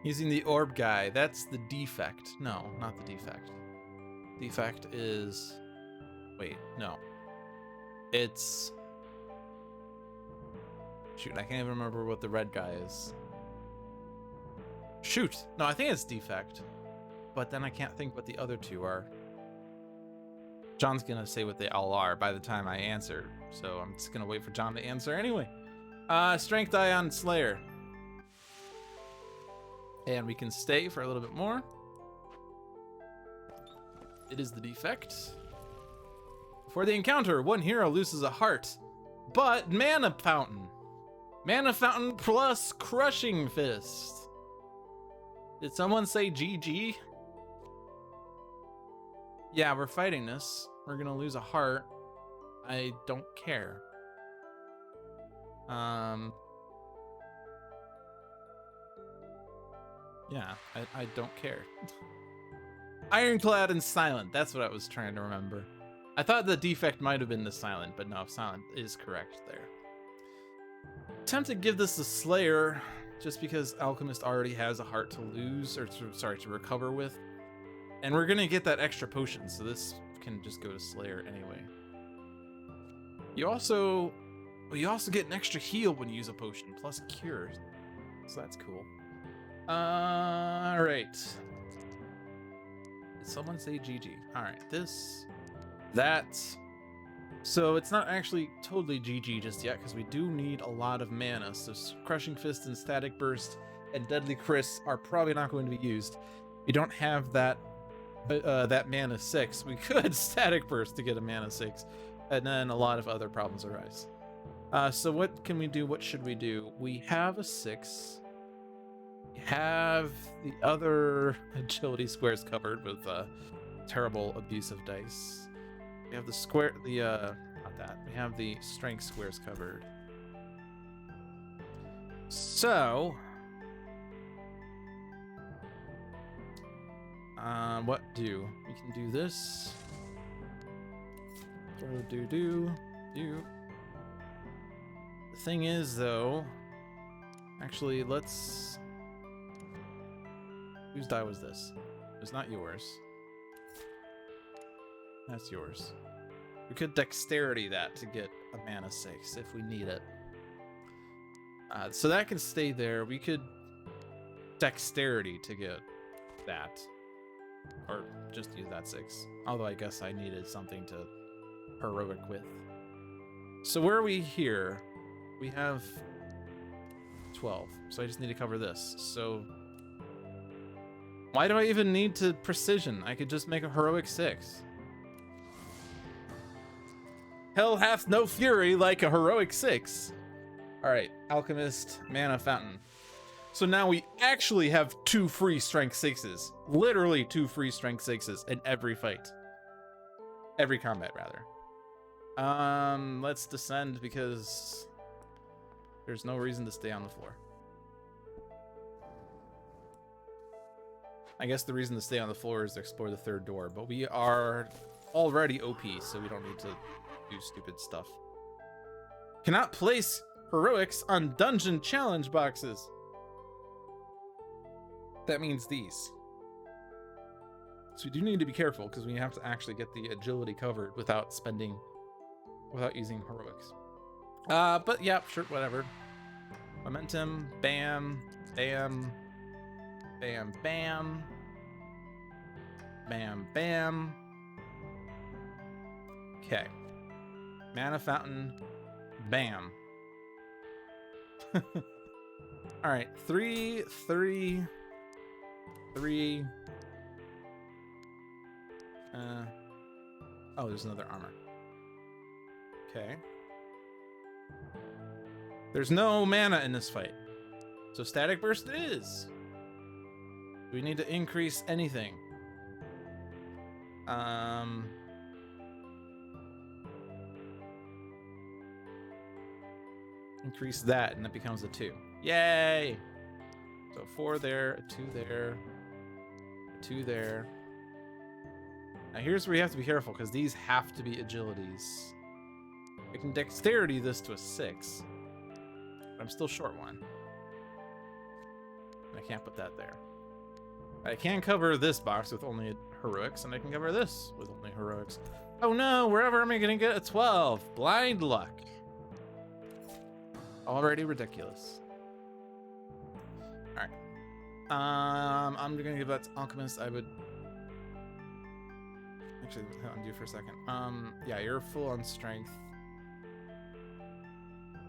Using the orb guy, that's the defect. No, not the defect. Defect is... Wait, no. It's... Shoot, I can't even remember what the red guy is. Shoot! No, I think it's defect. But then I can't think what the other 2 are. John's gonna say what they all are by the time I answer, so I'm just gonna wait for John to answer anyway. Strength die on Slayer. And we can stay for a little bit more. It is the defect. For the encounter, 1 hero loses a heart, but Mana Fountain. Mana Fountain plus Crushing Fist. Did someone say GG? Yeah, we're fighting this. We're gonna lose a heart. I don't care. Yeah, I don't care. Ironclad and Silent, that's what I was trying to remember. I thought the defect might have been the Silent, but no, Silent is correct there. Attempt to give this to Slayer, just because Alchemist already has a heart to lose, or to recover with. And we're gonna get that extra potion, so this can just go to Slayer anyway. You also get an extra heal when you use a potion, plus cure. So that's cool. Alright. Did someone say GG? Alright, that. So it's not actually totally GG just yet, because we do need a lot of mana. So Crushing Fist and Static Burst and Deadly Chris are probably not going to be used. We don't have that mana 6. We could Static Burst to get a mana 6, and then a lot of other problems arise. So what can we do? What should we do? We have a 6. We have the other agility squares covered with terrible abusive dice. We have the square, not that. We have the strength squares covered. So, what do? We can do this. Do. The thing is, though, actually, let's... Whose die was this? It's not yours. That's yours. We could dexterity that to get a mana 6 if we need it. So that can stay there. We could dexterity to get that. Or just use that 6. Although I guess I needed something to heroic with. So where are we here? We have 12. So I just need to cover this. So why do I even need to precision? I could just make a heroic 6. Hell hath no fury like a heroic 6. Alright, Alchemist, Mana Fountain. So now we actually have 2 free strength 6s. Literally 2 free strength 6s in every fight. Every combat, rather. Let's descend because there's no reason to stay on the floor. I guess the reason to stay on the floor is to explore the 3rd door, but we are already OP, so we don't need to do stupid stuff. Cannot place heroics on dungeon challenge boxes. That means these. So we do need to be careful because we have to actually get the agility covered without using heroics. But yeah, sure, whatever. Momentum, bam, bam, bam, bam, bam, bam. Okay. Mana Fountain, bam. All right, 3, 3, 3. Oh, there's another armor. Okay. There's no mana in this fight. So static burst it is. Do we need to increase anything? Increase that and it becomes a 2. Yay! So 4 there, a 2 there, a 2 there. Now here's where you have to be careful because these have to be agilities. I can dexterity this to a 6, but I'm still short 1. I can't put that there. I can cover this box with only heroics, and I can cover this with only heroics. Oh no, wherever am I gonna get a 12? Blind luck. Already ridiculous. Alright. I'm gonna give that to Alchemist. I would actually undo for a second. Yeah, you're full on strength.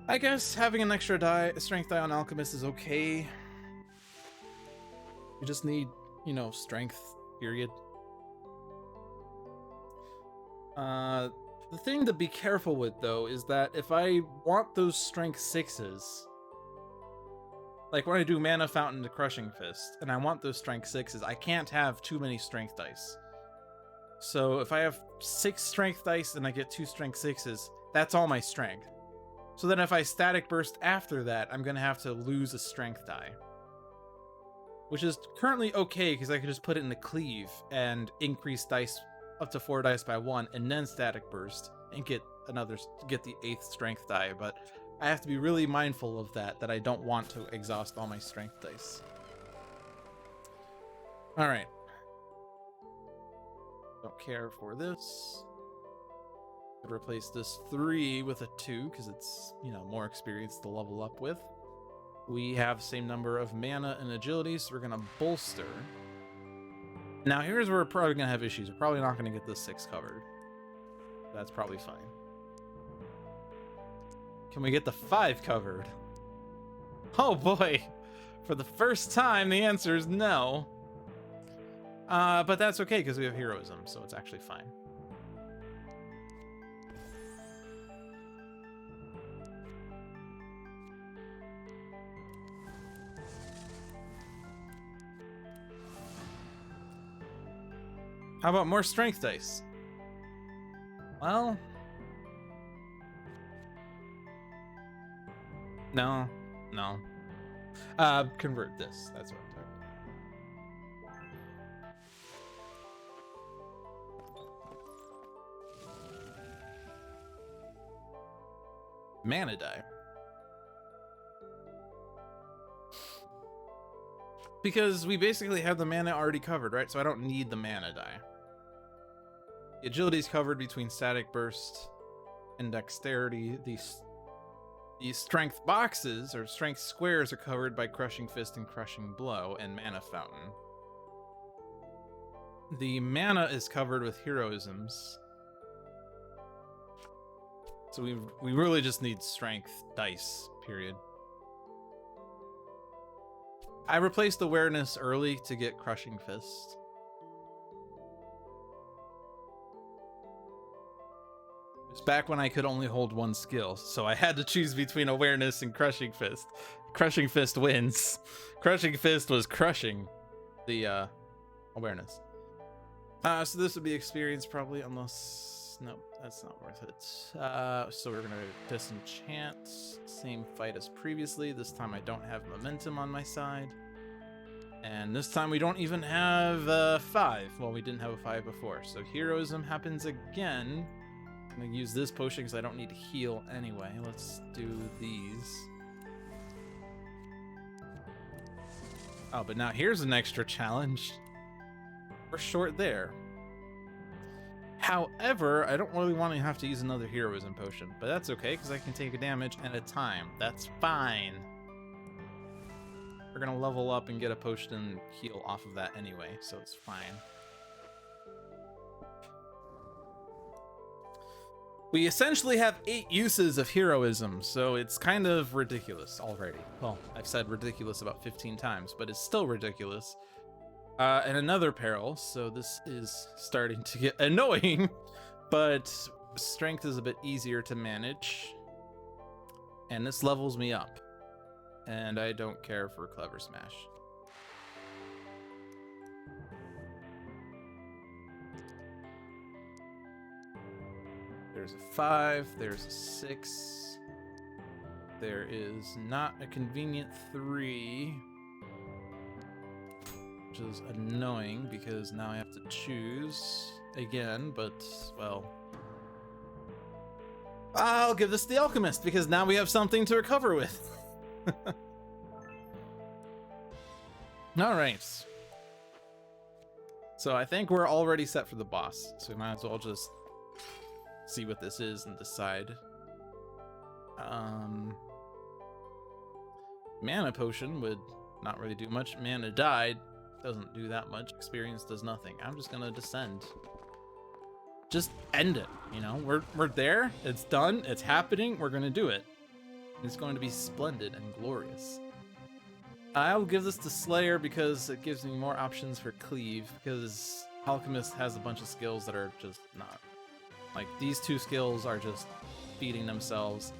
I guess having an extra strength die on Alchemist is okay. You just need, you know, strength, period. The thing to be careful with, though, is that if I want those strength 6s, like when I do Mana Fountain to Crushing Fist, and I want those strength 6s, I can't have too many strength dice. So if I have 6 strength dice and I get 2 strength 6s, that's all my strength. So then if I static burst after that, I'm gonna have to lose a strength die. Which is currently okay, because I can just put it in the cleave and increase dice up to 4 dice by 1, and then static burst and get the 8th strength die. But I have to be really mindful of that I don't want to exhaust all my strength dice. All right. Don't care for this. Could replace this 3 with a 2 because it's, you know, more experience to level up with. We have the same number of mana and agility, so we're gonna bolster. Now here's where we're probably gonna have issues. We're probably not gonna get this 6 covered. That's probably fine. Can we get the 5 covered? Oh boy! For the first time, the answer is no. But that's okay because we have heroism, so it's actually fine. How about more strength dice? Well, no. Convert this. That's what I'm talking about. Mana die. Because we basically have the mana already covered, right? So I don't need the mana die. The agility is covered between static burst and dexterity. These strength boxes or strength squares are covered by crushing fist and crushing blow and mana fountain. The mana is covered with heroisms. So we really just need strength dice, period. I replaced awareness early to get crushing fist. It was back when I could only hold one skill, so I had to choose between awareness and crushing fist. Crushing fist wins. Crushing fist was crushing the awareness. So this would be experience probably, unless... No, that's not worth it. So we're gonna disenchant. Same fight as previously. This time I don't have momentum on my side. And this time we don't even have 5. Well, we didn't have a 5 before. So heroism happens again. I'm gonna use this potion because I don't need to heal anyway. Let's do these. Oh, but now here's an extra challenge. We're short there. However, I don't really want to have to use another heroism potion, but that's okay because I can take a damage at a time. That's fine. We're gonna level up and get a potion and heal off of that anyway, so it's fine. We essentially have 8 uses of heroism, so it's kind of ridiculous already. Well, I've said ridiculous about 15 times, but it's still ridiculous. And another peril, so this is starting to get annoying, but strength is a bit easier to manage. And this levels me up. And I don't care for Clever Smash. There's a 5, there's a 6. There is not a convenient 3. Which is annoying because now I have to choose again, but, well, I'll give this to the Alchemist because now we have something to recover with. All right. So I think we're already set for the boss, so we might as well just see what this is and decide. Mana potion would not really do much. Mana died. Doesn't do that much. Experience does nothing. I'm just gonna descend. Just end it, you know? We're there. It's done. It's happening. We're gonna do it. It's going to be splendid and glorious. I'll give this to Slayer because it gives me more options for cleave, because Alchemist has a bunch of skills that are just not. Like, these 2 skills are just feeding themselves.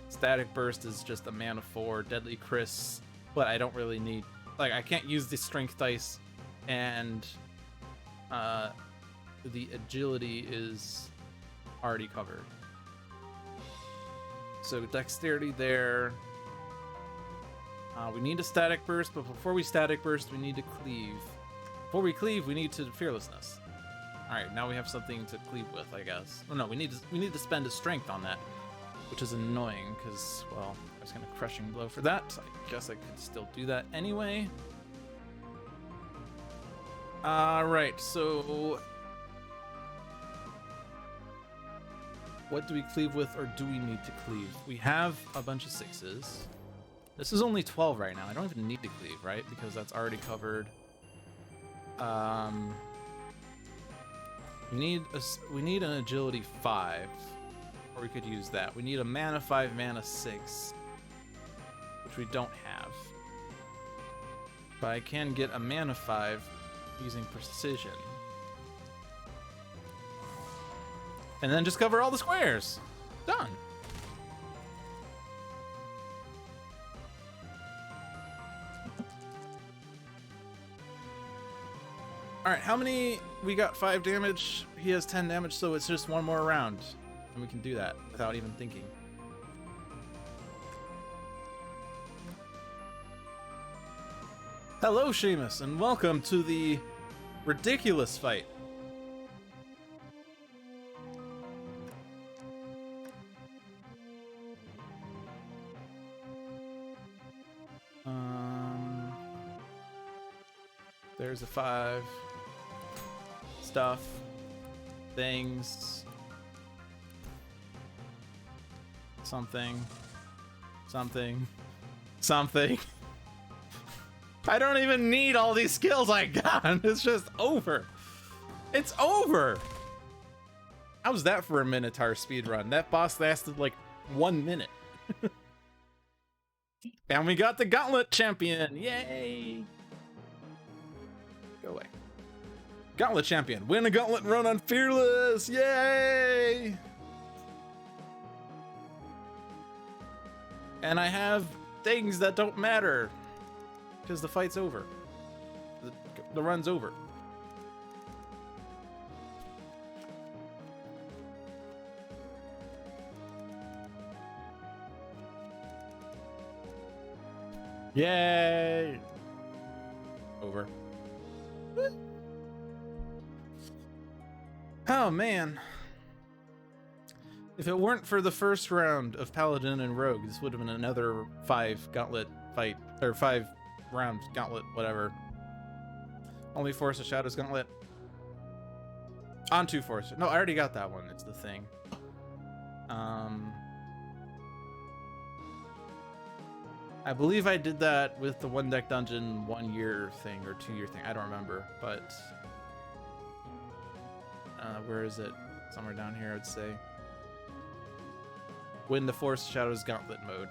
Static Burst is just a mana 4. Deadly Chris, but I don't really need... Like, I can't use the strength dice, and the agility is already covered. So dexterity there. We need a static burst, but before we static burst, we need to cleave. Before we cleave, we need to fearlessness. All right, now we have something to cleave with, I guess. Oh, no, we need to spend a strength on that, which is annoying because, well, I was gonna crushing blow for that. I guess I could still do that anyway. Right, so what do we cleave with, or do we need to cleave? We have a bunch of 6s. This is only 12 right now. I don't even need to cleave, right? Because that's already covered. We need an agility 5. Or we could use that. We need a mana 5, mana 6, which we don't have. But I can get a mana 5 using precision. And then just cover all the squares. Done. All right, how many? We got 5 damage. He has 10 damage, so it's just one more round. And we can do that without even thinking. Hello, Seamus, and welcome to the ridiculous fight. There's a 5. Stuff. things. Something. I don't even need all these skills I got. It's just over. It's over. How's that for a Minotaur speedrun? That boss lasted like 1 minute. And we got the Gauntlet Champion. Yay. Go away. Gauntlet Champion. Win a Gauntlet run on Fearless. Yay. And I have things that don't matter because the fight's over. The run's over. Yay! Over. Oh man. If it weren't for the first round of Paladin and Rogue, this would have been another 5 gauntlet fight, or 5 round gauntlet, whatever. Only Force of Shadows gauntlet. On 2 Force. No, I already got that one. It's the thing. I believe I did that with the 1 deck dungeon 1 year thing or 2 year thing. I don't remember, but where is it? Somewhere down here, I'd say. Win the Force Shadows Gauntlet mode.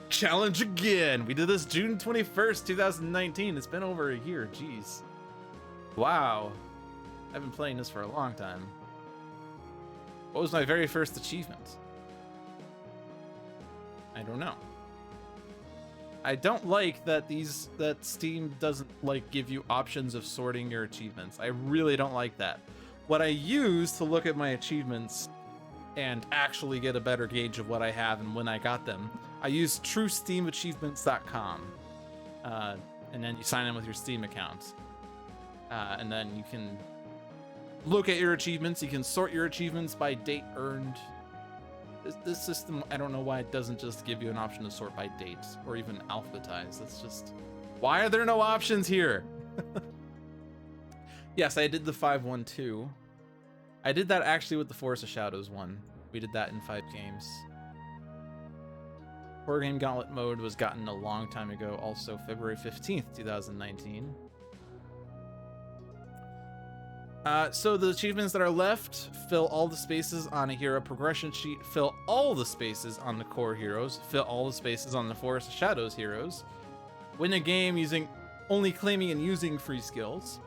Challenge again. We did this June 21st, 2019. It's been over a year. Jeez. Wow. I've been playing this for a long time. What was my very first achievement? I don't know. I don't like that that Steam doesn't like give you options of sorting your achievements. I really don't like that. What I use to look at my achievements and actually get a better gauge of what I have and when I got them, I use truesteamachievements.com. And then you sign in with your Steam account. And then you can look at your achievements. You can sort your achievements by date earned. This system, I don't know why it doesn't just give you an option to sort by dates or even alphabetize. That's just, why are there no options here? Yes, I did the 5-1-2. I did that actually with the Force of Shadows one. We did that in 5 games. 4-game Gauntlet mode was gotten a long time ago, also February 15th, 2019. So the achievements that are left: fill all the spaces on a hero progression sheet, fill all the spaces on the core heroes, fill all the spaces on the Forest of Shadows heroes, win a game using only claiming and using free skills,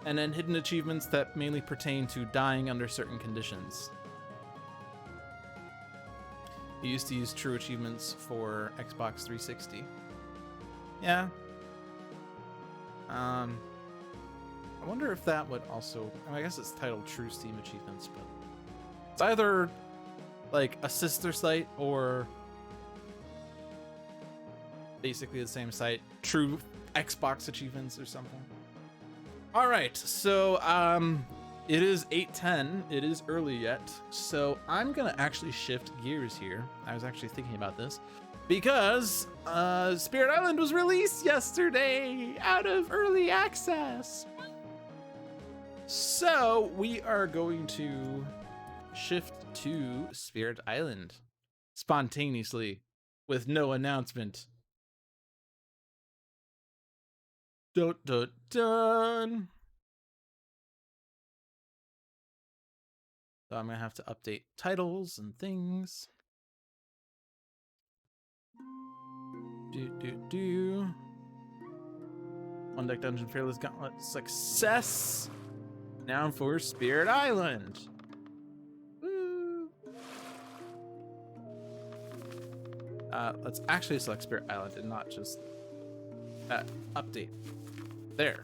and then hidden achievements that mainly pertain to dying under certain conditions. You used to use true achievements for Xbox 360. Yeah. I wonder if that would also, I mean, I guess it's titled True Steam Achievements, but it's either like a sister site or basically the same site, True Xbox Achievements or something. All right, so it is 8:10. It is early yet, so I'm gonna actually shift gears here. I was actually thinking about this because Spirit Island was released yesterday out of early access. So we are going to shift to Spirit Island spontaneously with no announcement. Dun, dun, dun. So I'm gonna have to update titles and things. One deck dungeon fearless gauntlet success. Now for Spirit Island. Woo. Let's actually select Spirit Island and not just update. There.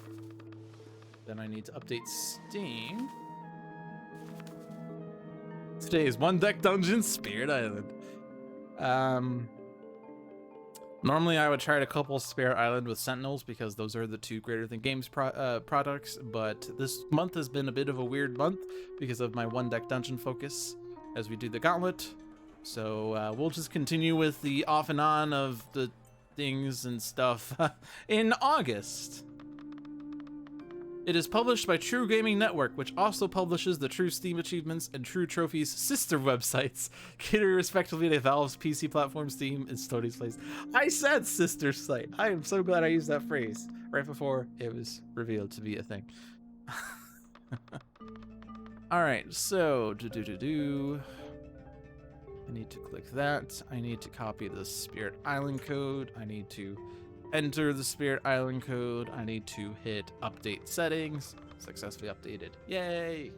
Then I need to update Steam. Today is one deck dungeon Spirit Island. Normally I would try to couple Spirit Island with Sentinels because those are the 2 Greater Than Games products, but this month has been a bit of a weird month because of my 1 deck dungeon focus as we do the Gauntlet. So we'll just continue with the off and on of the things and stuff in August. It is published by True Gaming Network, which also publishes the True Steam Achievements and True Trophies sister websites, catering respectively to Valve's PC platform, Steam, and Sony's Place. I said sister site. I am so glad I used that phrase right before it was revealed to be a thing. All right, so I need to click that. I need to copy the Spirit Island code. I need to enter the Spirit Island code. I need to hit update settings. Successfully updated. Yay!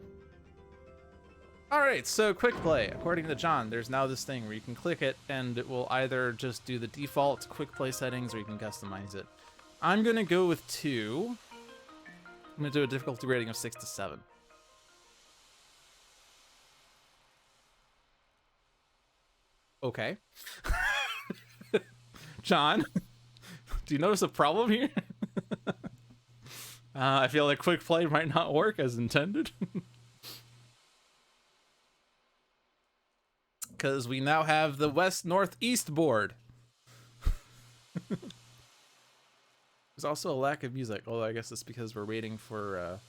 All right, so quick play. According to John, there's now this thing where you can click it and it will either just do the default quick play settings or you can customize it. I'm gonna go with 2. I'm gonna do a difficulty rating of 6 to 7. Okay. John, do you notice a problem here? I feel like quick play might not work as intended. Because we now have the west-northeast board. There's also a lack of music, although I guess it's because we're waiting for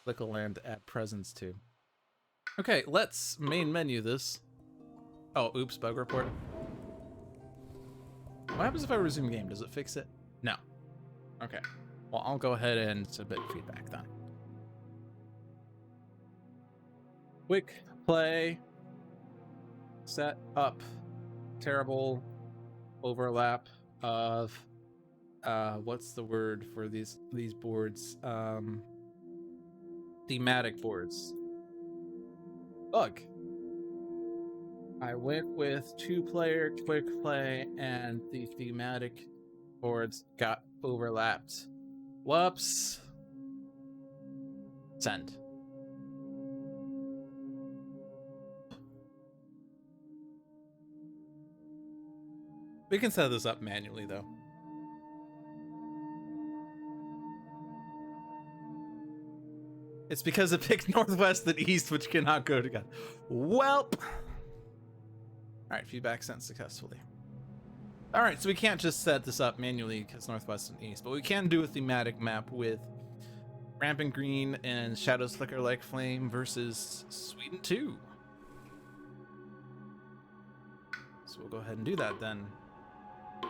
Lickleland to add presents too. Okay, let's main menu this. Oh, oops, bug report. What happens if I resume game? Does it fix it? No. Okay. Well, I'll go ahead and submit feedback then. Quick play. Set up. Terrible overlap of what's the word for these boards? Thematic boards. Bug. I went with 2-player quick play and the thematic boards got overlapped. Whoops. Send. We can set this up manually though. It's because it picked northwest and east, which cannot go together. Welp. All right, feedback sent successfully. All right, so we can't just set this up manually because northwest and east, but we can do a thematic map with Rampant Green and Shadows Flicker Like Flame versus Sweden 2. So we'll go ahead and do that then.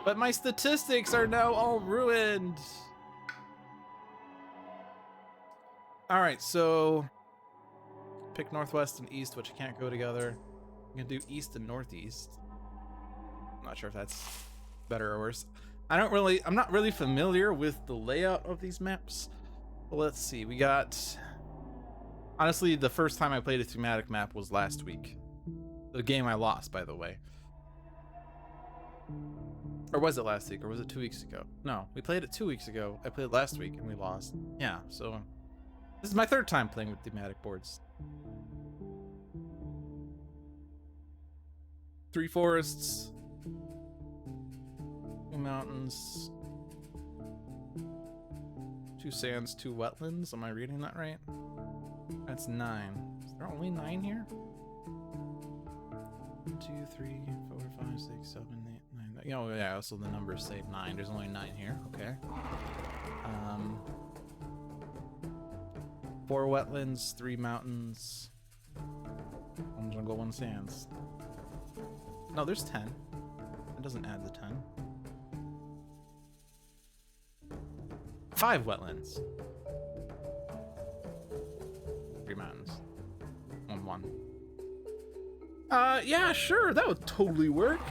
But my statistics are now all ruined. All right, so pick northwest and east, which can't go together. I'm gonna do east and northeast. I'm not sure if that's better or worse. I'm not really familiar with the layout of these maps. But let's see, we got, honestly, the first time I played a thematic map was last week. The game I lost, by the way. Or was it last week, or was it 2 weeks ago? No, we played it 2 weeks ago. I played it last week and we lost. Yeah, so this is my 3rd time playing with thematic boards. 3 forests, 2 mountains, 2 sands, 2 wetlands. Am I reading that right? That's 9. Is there only 9 here? 1, 2, 3, 4, 5, 6, 7, 8, 9. Oh yeah, also the numbers say 9. There's only 9 here. Okay. 4 wetlands, 3 mountains, 1 jungle, 1 sands. No, there's 10. It doesn't add the 10. 5 wetlands. 3 mountains. 1. Yeah, sure, that would totally work.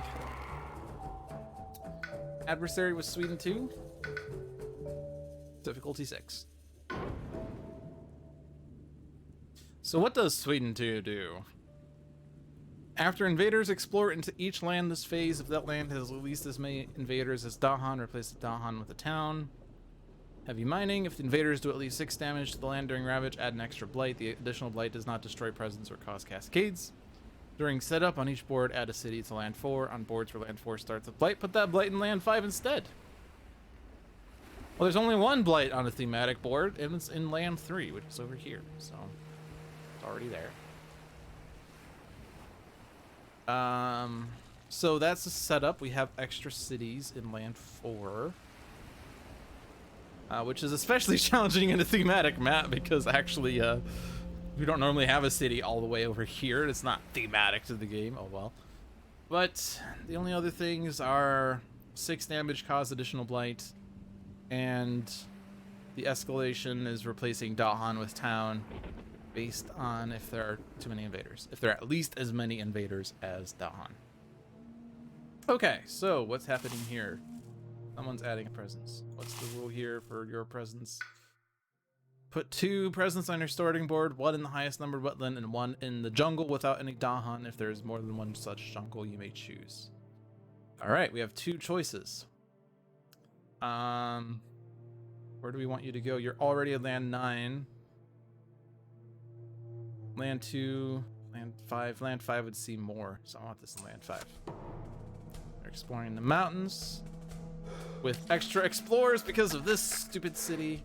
Adversary was Sweden 2. Difficulty 6. So what does Sweden 2 do? After invaders explore into each land this phase, if that land has at least as many invaders as Dahan, replace the Dahan with a town. Heavy mining. If the invaders do at least 6 damage to the land during Ravage, add an extra blight. The additional blight does not destroy presence or cause cascades. During setup, on each board, add a city to land 4. On boards where land 4 starts with blight, put that blight in land 5 instead. Well, there's only 1 blight on a thematic board, and it's in land 3, which is over here, so it's already there. So that's the setup. We have extra cities in land 4. which is especially challenging in a thematic map because actually we don't normally have a city all the way over here. It's not thematic to the game. Oh well. But the only other things are 6 damage cause additional blight, and the escalation is replacing Dahan with town based on if there are too many invaders. If there are at least as many invaders as Dahan. Okay, so what's happening here? Someone's adding a presence. What's the rule here for your presence? Put 2 presents on your starting board, 1 in the highest numbered wetland and 1 in the jungle without any Dahan. If there's more than 1 such jungle, you may choose. All right, we have 2 choices. Where do we want you to go? You're already at land 9. Land 2, land 5. Land 5 would see more, so I want this in land 5. We're exploring the mountains with extra explorers because of this stupid city.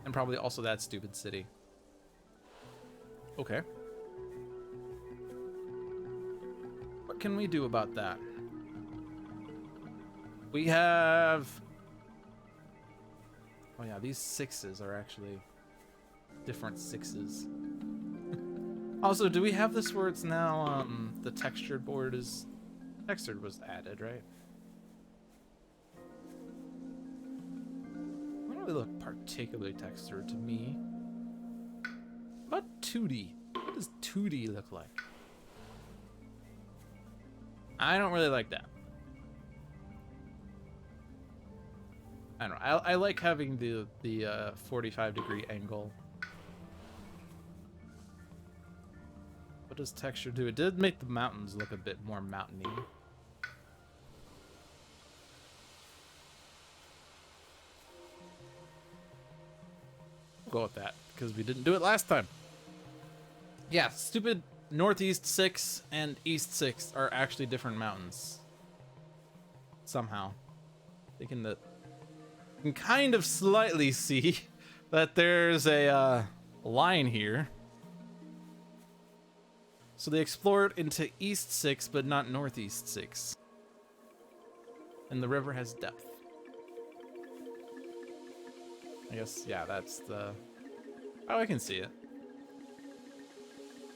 And probably also that stupid city. Okay. What can we do about that? We have... Oh yeah, these 6s are actually different 6s. Also, do we have this where it's now the textured board is... Textured was added, right? It don't really look particularly textured to me. What about 2D? What does 2D look like? I don't really like that. I don't know. I like having the 45-degree angle. What does texture do? It did make the mountains look a bit more mountainy. We'll go with that because we didn't do it last time. Yeah, stupid Northeast 6 and East 6 are actually different mountains. Somehow. Thinking that you can kind of slightly see that there's a line here. So they explored into East 6, but not Northeast 6. And the river has depth. I guess, yeah, that's the... Oh, I can see it.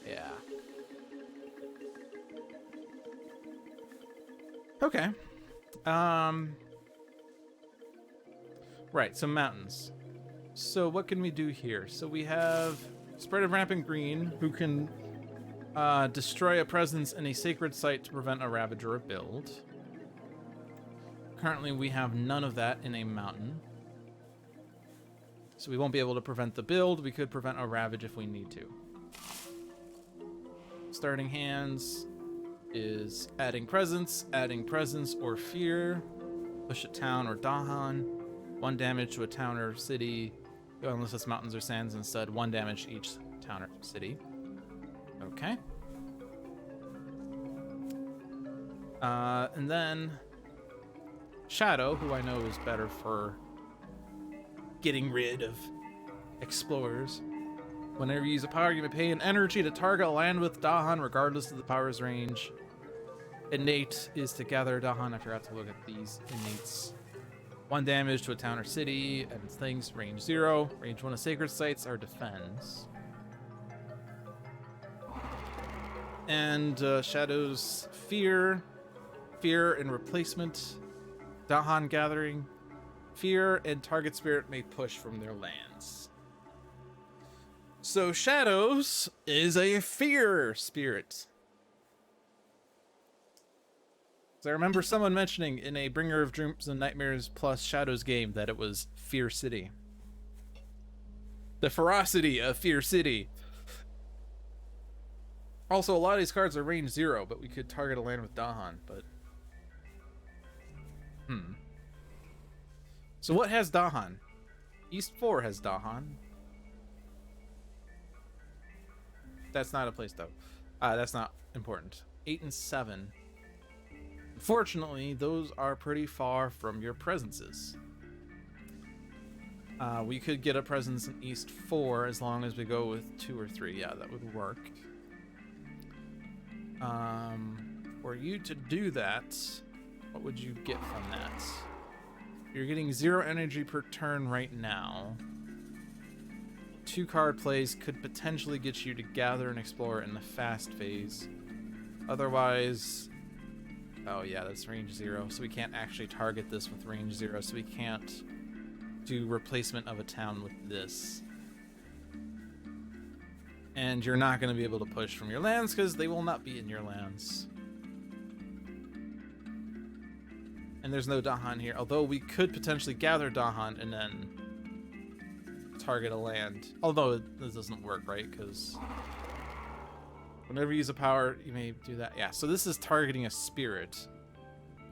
Yeah. Okay. Right, so mountains. So what can we do here? So we have Spread of Rampant Green, who can destroy a presence in a sacred site to prevent a ravage or a build. Currently, we have none of that in a mountain. So we won't be able to prevent the build. We could prevent a ravage if we need to. Starting hands is adding presence or fear. Push a town or Dahan. 1 damage to a town or city. Unless it's mountains or sands instead. 1 damage to each town or city. Okay. And then Shadow, who I know is better for getting rid of explorers. Whenever you use a power, you may pay an energy to target a land with Dahan, regardless of the power's range. Innate is to gather Dahan. I forgot to look at these innates. 1 damage to a town or city and things. Range 0. Range 1 of sacred sites are defense. And Shadow's fear and replacement. Dahan gathering. Fear and target spirit may push from their lands. So Shadows is a fear spirit. So I remember someone mentioning in a Bringer of Dreams and Nightmares plus Shadows game that it was Fear City. The ferocity of Fear City. Also, a lot of these cards are range 0, but we could target a land with Dahan, but... So what has Dahan? East 4 has Dahan. That's not a place, though. That's not important. 8 and 7. Unfortunately, those are pretty far from your presences. We could get a presence in East 4 as long as we go with 2 or 3. Yeah, that would work. For you to do that, what would you get from that? You're getting 0 energy per turn right now. 2 card plays could potentially get you to gather and explore in the fast phase. Otherwise, oh yeah, that's range 0, so we can't actually target this with range 0, so we can't do replacement of a town with this. And you're not going to be able to push from your lands because they will not be in your lands. And there's no Dahan here, although we could potentially gather Dahan and then target a land. Although this doesn't work, right? Because whenever you use a power, you may do that. Yeah, so this is targeting a spirit.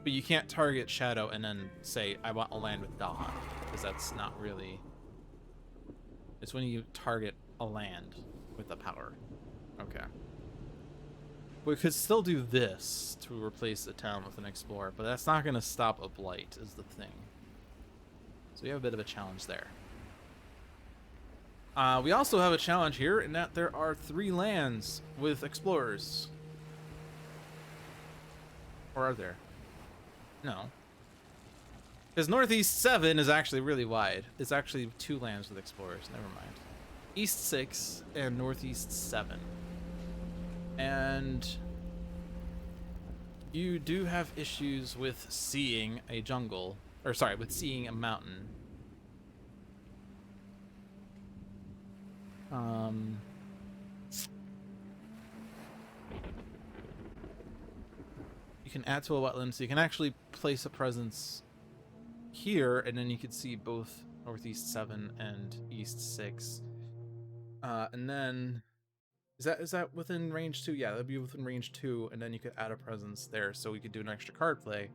But you can't target Shadow and then say, I want a land with Dahan. Because that's not really... It's when you target a land with a power. Okay. We could still do this to replace the town with an explorer, but that's not going to stop a blight, is the thing. So we have a bit of a challenge there. We also have a challenge here in that there are 3 lands with explorers. Or are there? No. Because Northeast 7 is actually really wide. It's actually 2 lands with explorers. Never mind. East 6 and Northeast 7. And you do have issues with seeing a jungle, or sorry, with seeing a mountain. You can add to a wetland, so you can actually place a presence here, and then you can see both Northeast 7 and East 6. And then is that within range 2? Yeah, that'd be within range 2, and then you could add a presence there, so we could do an extra card play.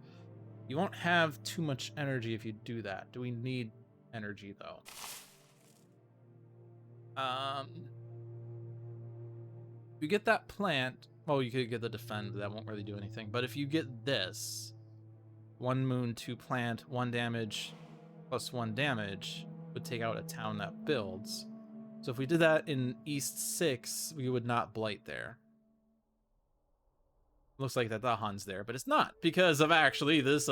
You won't have too much energy if you do that. Do we need energy though? If you get that plant, well, you could get the defend, but that won't really do anything. But if you get this, 1 moon, 2 plant, 1 damage, plus 1 damage, would take out a town that builds. So if we did that in East 6, we would not blight there. Looks like that Dahan's there, but it's not, because of actually this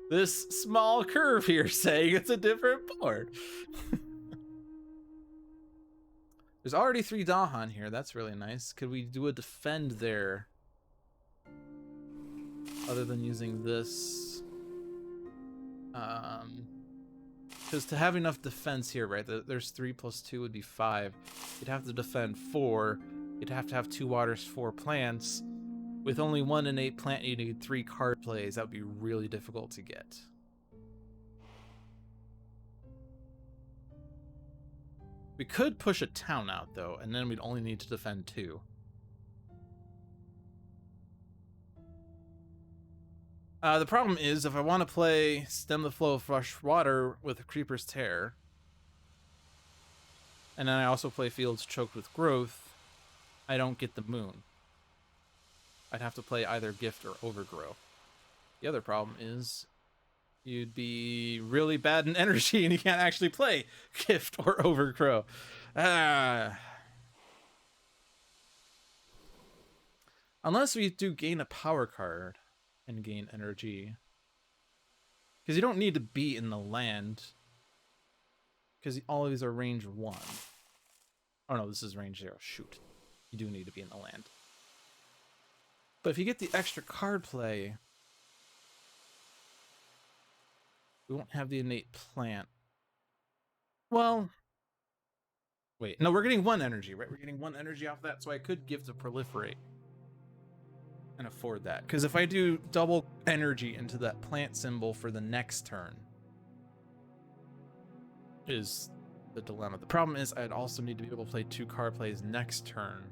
this small curve here saying it's a different board. There's already 3 Dahan here. That's really nice. Could we do a defend there? Other than using this? Because to have enough defense here, right? There's 3 plus 2 would be 5. You'd have to defend 4. You'd have to have 2 waters, 4 plants. With only 1 innate plant, you need 3 card plays. That would be really difficult to get. We could push a town out, though, and then we'd only need to defend 2. The problem is, if I want to play Stem the Flow of Fresh Water with Creeper's Tear, and then I also play Fields Choked with Growth, I don't get the moon. I'd have to play either Gift or Overgrow. The other problem is you'd be really bad in energy and you can't actually play Gift or Overgrow. Unless we do gain a power card and gain energy. Because you don't need to be in the land. Because all of these are range 1. Oh no, this is range 0. Shoot. You do need to be in the land. But if you get the extra card play, we won't have the innate plant. Well, wait. No, we're getting 1 energy, right? We're getting 1 energy off that, so I could give to Proliferate and afford that. Because if I do double energy into that plant symbol for the next turn, is the dilemma. The problem is I'd also need to be able to play 2 card plays next turn.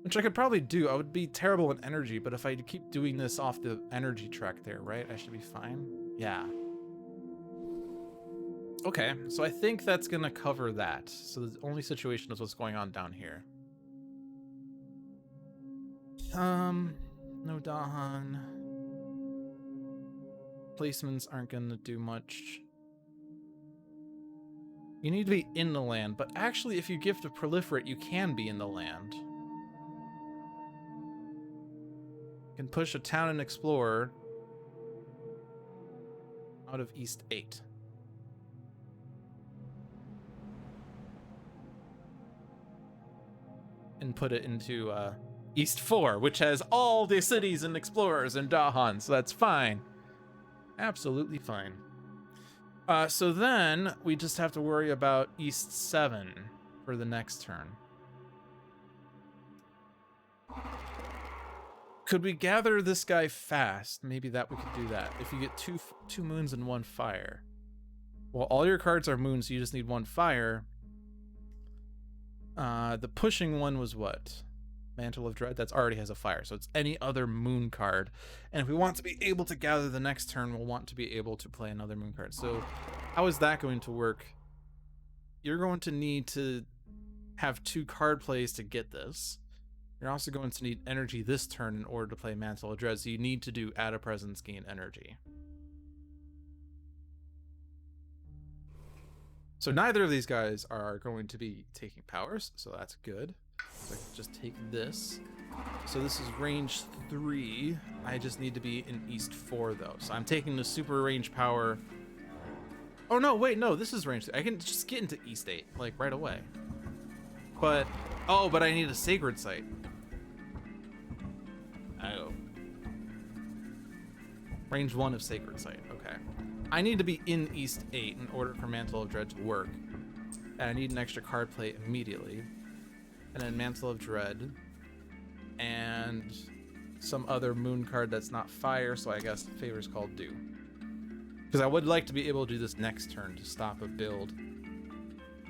Which I could probably do. I would be terrible in energy, but if I keep doing this off the energy track there, right? I should be fine. Yeah. Okay, so I think that's gonna cover that. So the only situation is what's going on down here. No Dahan. Placements aren't gonna do much. You need to be in the land, but actually if you gift a Proliferate, you can be in the land. can push a town and explorer out of East 8. And put it into East 4, which has all the cities and explorers and Dahan, so that's fine. Absolutely fine. So then we just have to worry about East 7 for the next turn. Could we gather this guy fast? Maybe that we could do that. If you get two moons and 1 fire. Well, all your cards are moons, so you just need 1 fire. The pushing one was what? Mantle of Dread? That's already has a fire, so it's any other moon card. And if we want to be able to gather the next turn, we'll want to be able to play another moon card. So how is that going to work? You're going to need to have 2 card plays to get this. You're also going to need energy this turn in order to play Mantle of Dread, so you need to do add a presence, gain energy. So neither of these guys are going to be taking powers, so that's good. So I can just take this. So this is range 3. I just need to be in East 4 though. So I'm taking the super range power. Oh no, wait, no, this is range 3. I can just get into East 8, like right away. But, oh, but I need a Sacred Site. Oh. Range 1 of Sacred Site, okay. I need to be in East 8 in order for Mantle of Dread to work. And I need an extra card play immediately. And then Mantle of Dread. And some other moon card that's not fire, so I guess Favor's Called Dew. Because I would like to be able to do this next turn to stop a build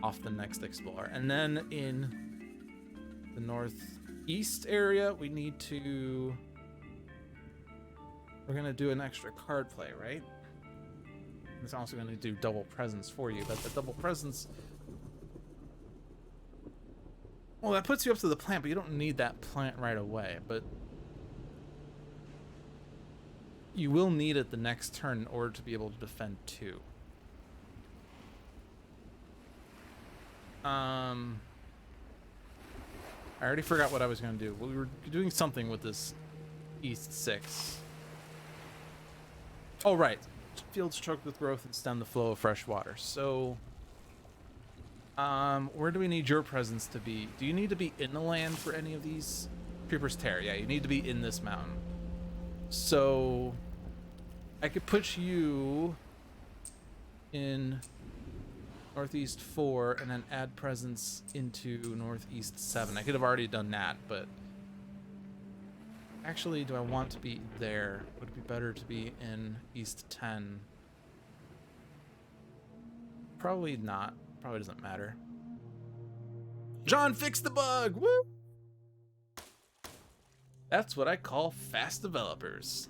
off the next Explorer. And then in the northeast area, we need to... We're going to do an extra card play, right? It's also going to do double presence for you, but the double presence... Well, that puts you up to the plant, but you don't need that plant right away, but... You will need it the next turn in order to be able to defend 2. I already forgot what I was going to do. We were doing something with this East 6. Oh, right. Fields choked with growth and stem the flow of fresh water. So, where do we need your presence to be? Do you need to be in the land for any of these? Creeper's Tear. Yeah, you need to be in this mountain. So, I could put you in Northeast 4 and then add presence into Northeast 7. I could have already done that, but actually, do I want to be there? Would it be better to be in East 10? Probably not. Probably doesn't matter. John fixed the bug! Woo! That's what I call fast developers.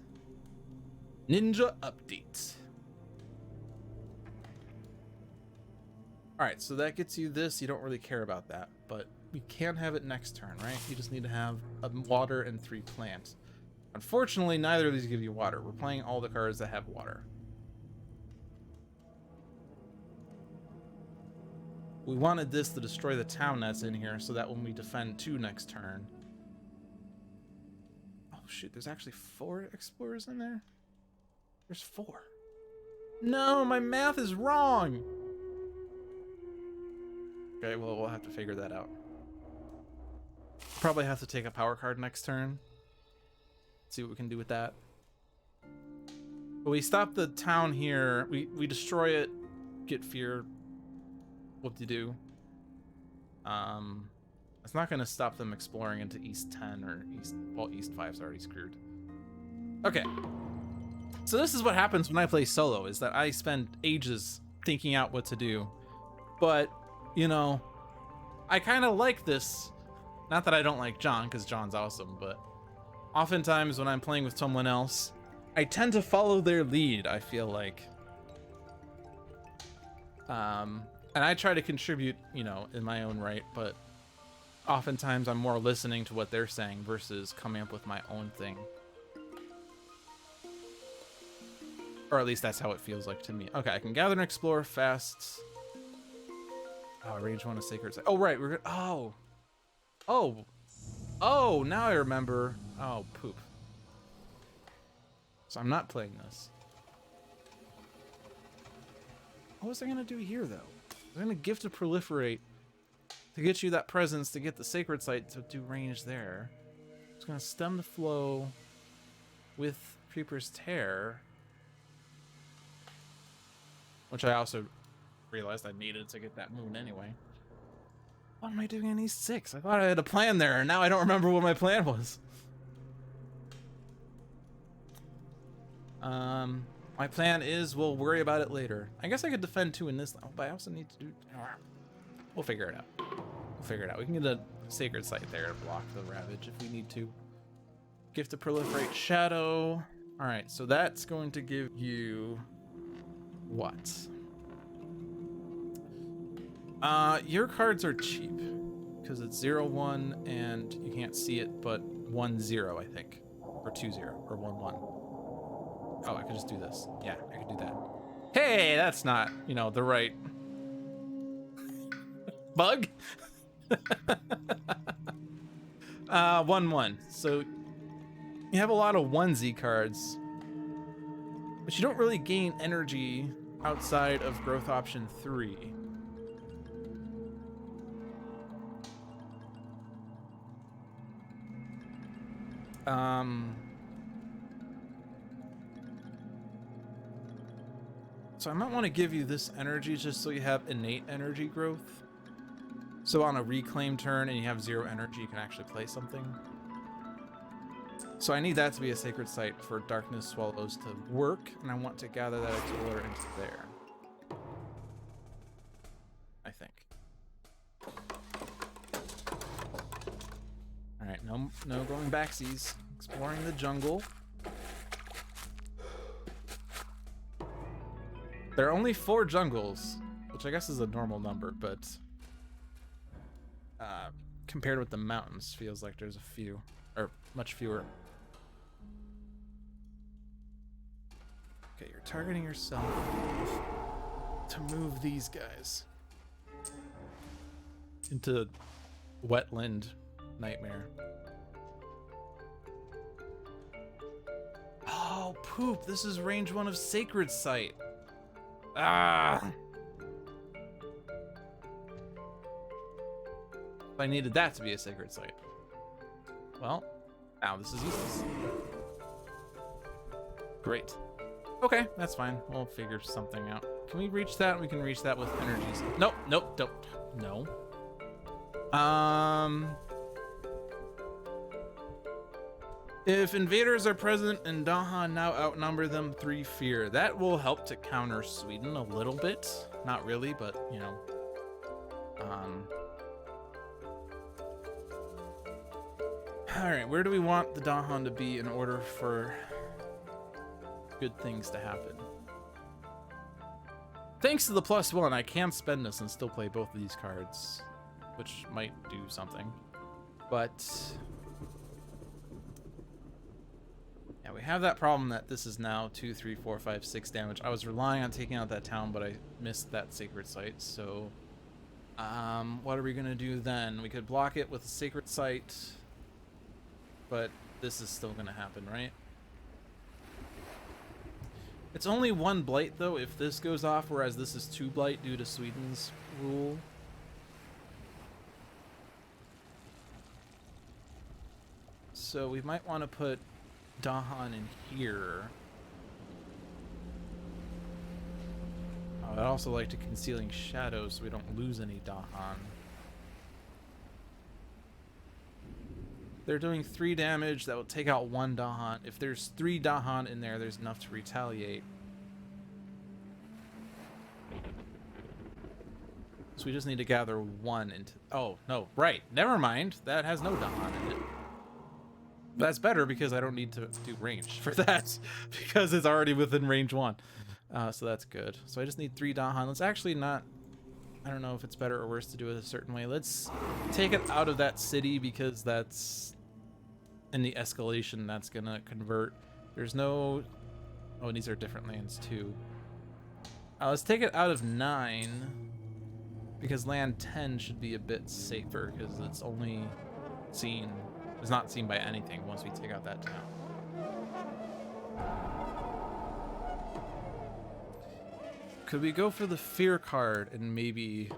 Ninja update. Alright, so that gets you this. You don't really care about that, but we can have it next turn, right? You just need to have a water and 3 plants. Unfortunately, neither of these give you water. We're playing all the cards that have water. We wanted this to destroy the town that's in here so that when we defend 2 next turn... Oh shoot, there's actually 4 explorers in there? There's 4. No, my math is wrong! Okay, well, we'll have to figure that out. Probably have to take a power card next turn. See what we can do with that. But we stop the town here. We destroy it. Get fear. Whoop-de-doo. It's not going to stop them exploring into East 10 or East... Well, East 5's already screwed. Okay. So this is what happens when I play solo, is that I spend ages thinking out what to do. But, you know, I kind of like this. Not that I don't like John, because John's awesome, but oftentimes when I'm playing with someone else, I tend to follow their lead, I feel like. And I try to contribute, you know, in my own right, but oftentimes I'm more listening to what they're saying versus coming up with my own thing. Or at least that's how it feels like to me. Okay, I can gather and explore fast. Oh, range 1 of Sacred Site. Oh, right, we're gonna... Oh! Oh! Oh, now I remember. Oh, poop. So I'm not playing this. What was I gonna do here though? I'm gonna gift to proliferate to get you that presence to get the sacred site to do range there. It's gonna stem the flow with Creeper's Tear, which I also realized I needed to get that moon anyway. What am I doing in East 6? I thought I had a plan there, and now I don't remember what my plan was. My plan is we'll worry about it later. I guess I could defend 2 in this level, but I also need to do... We'll figure it out. We'll figure it out. We can get a sacred site there to block the Ravage if we need to. Gift to proliferate Shadow. Alright, so that's going to give you... what? Your cards are cheap. Because it's 0-1 and you can't see it, but 1-0, I think. Or 2-0, or 1-1. Oh, I could just do this. Yeah, I could do that. Hey, that's not, you know, the right bug. 1-1. So you have a lot of onesie cards, but you don't really gain energy outside of growth option 3. So I might want to give you this energy just so you have innate energy growth. So on a reclaim turn and you have 0 energy, you can actually play something. So I need that to be a sacred site for Darkness Swallows to work, and I want to gather that Explorer into there. I think. Alright, no going backsies. Exploring the jungle. There are only 4 jungles, which I guess is a normal number, but compared with the mountains, feels like there's a few, or much fewer. Okay, you're targeting yourself to move these guys into wetland nightmare. Oh, poop! This is range 1 of Sacred Site. Ah! I needed that to be a sacred site. Well, now this is useless. Great. Okay, that's fine. We'll figure something out. Can we reach that? We can reach that with energies. Nope, nope, don't. No. If invaders are present and Dahan now outnumber them 3 fear, that will help to counter Sweden a little bit. Not really, but you know. Alright, where do we want the Dahan to be in order for good things to happen? Thanks to the +1, I can spend this and still play both of these cards, which might do something. But yeah, we have that problem that this is now 2, 3, 4, 5, 6 damage. I was relying on taking out that town, but I missed that sacred site. So, what are we gonna do then? We could block it with a sacred site, but this is still gonna happen, right? It's only 1 blight though if this goes off, whereas this is 2 blight due to Sweden's rule. So we might want to put Dahan in here. I'd also like to Concealing Shadows so we don't lose any Dahan. They're doing 3 damage. That will take out 1 Dahan. If there's 3 Dahan in there, there's enough to retaliate. So we just need to gather 1 into... Oh, no. Right. Never mind. That has no Dahan in it. That's better because I don't need to do range for that. Because it's already within range 1. So that's good. So I just need 3 Dahan. Let's actually not... I don't know if it's better or worse to do it a certain way. Let's take it out of that city because that's in the escalation that's gonna convert. There's no... Oh, and these are different lands too. Let's take it out of 9 because land 10 should be a bit safer because it's only seen... It's not seen by anything once we take out that town. could we go for the fear card and maybe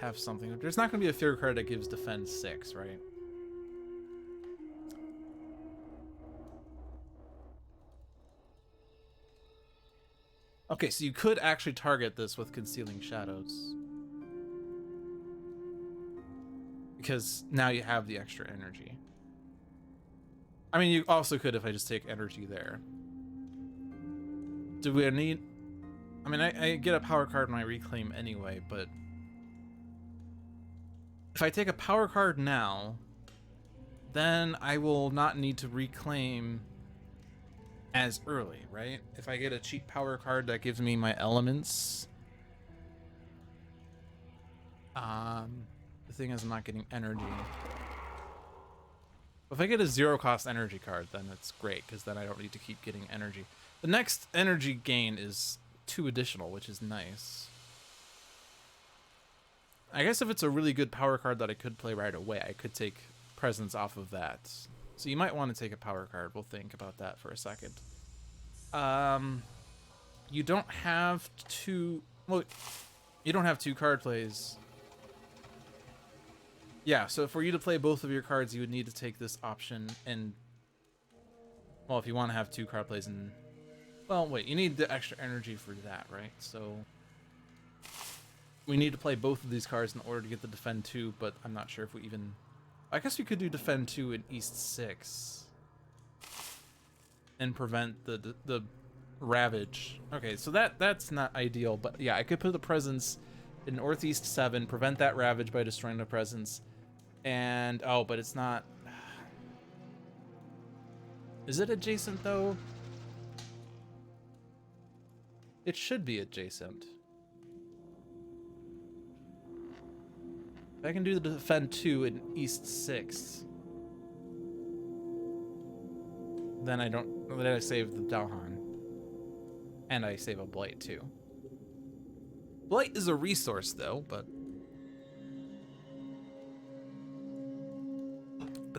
have something? There's not going to be a fear card that gives defense 6, right? Okay, so you could actually target this with Concealing Shadows. Because now you have the extra energy. I mean, you also could if I just take energy there. Do we need... I mean, I get a power card when I reclaim anyway, but... if I take a power card now, then I will not need to reclaim as early, right? If I get a cheap power card that gives me my elements... the thing is I'm not getting energy. If I get a 0-cost energy card, then it's great, because then I don't need to keep getting energy. The next energy gain is 2 additional, which is nice. I guess if it's a really good power card that I could play right away, I could take presence off of that. So you might want to take a power card. We'll think about that for a second. You don't have 2... well, you don't have 2 card plays. Yeah, so for you to play both of your cards, you would need to take this option and... well, if you want to have 2 card plays and... well, wait, you need the extra energy for that, right? So... we need to play both of these cards in order to get the Defend 2, but I'm not sure if we even... I guess we could do Defend 2 in East 6. And prevent the Ravage. Okay, so that's not ideal, but yeah, I could put the Presence in Northeast 7, prevent that Ravage by destroying the Presence. And, oh, but it's not... is it adjacent, though? It should be adjacent. If I can do the Defend 2 in East 6, then I save the Dalhan. And I save a Blight, too. Blight is a resource, though, but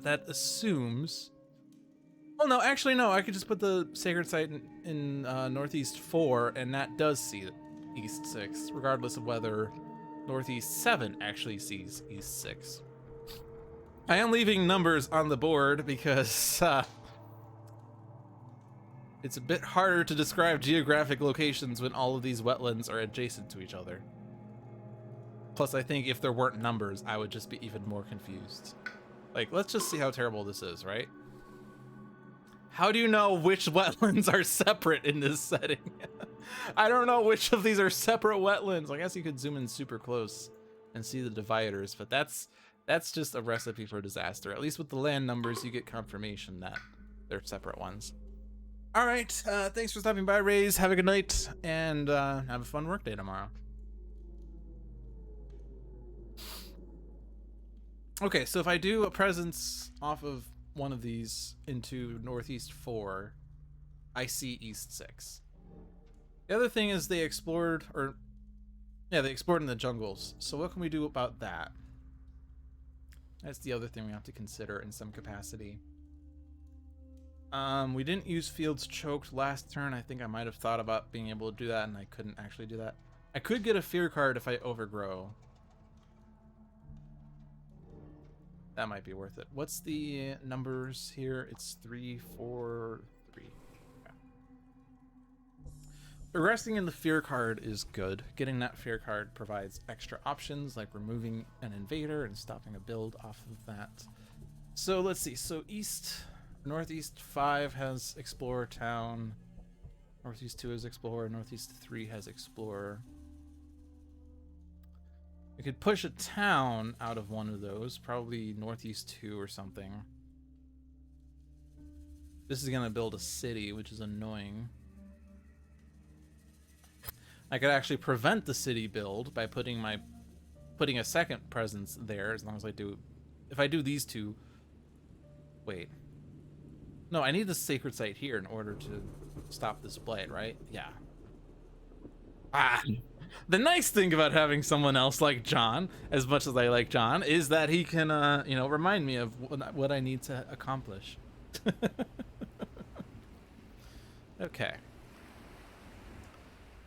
that assumes... well, no, actually, no. I could just put the Sacred Site in Northeast 4, and that does see East 6, regardless of whether Northeast 7 actually sees East 6. I am leaving numbers on the board because it's a bit harder to describe geographic locations when all of these wetlands are adjacent to each other. Plus, I think if there weren't numbers, I would just be even more confused. Like, let's just see how terrible this is, right? How do you know which wetlands are separate in this setting? I don't know which of these are separate wetlands. I guess you could zoom in super close and see the dividers, but that's just a recipe for disaster. At least with the land numbers, you get confirmation that they're separate ones. All right, thanks for stopping by, Raze. Have a good night, and have a fun workday tomorrow. Okay, so if I do a presence off of one of these into Northeast 4, I see East 6. The other thing is they explored in the jungles. So what can we do about that? That's the other thing we have to consider in some capacity. We didn't use Fields Choked last turn. I think I might have thought about being able to do that, and I couldn't actually do that. I could get a Fear card if I overgrow. That might be worth it. What's the numbers here? It's 3, 4, 3. Okay. Resting in the Fear card is good. Getting that Fear card provides extra options, like removing an invader and stopping a build off of that. So let's see. So Northeast 5 has Explorer Town. Northeast 2 has Explorer. Northeast 3 has Explorer. I could push a town out of one of those, probably Northeast 2 or something. This is going to build a city, which is annoying. I could actually prevent the city build by putting a second presence there, as long as I do... if I do these two... wait. No, I need the Sacred Site here in order to stop this Blight, right? Yeah. Ah! The nice thing about having someone else like John, as much as I like John, is that he can, remind me of what I need to accomplish. Okay.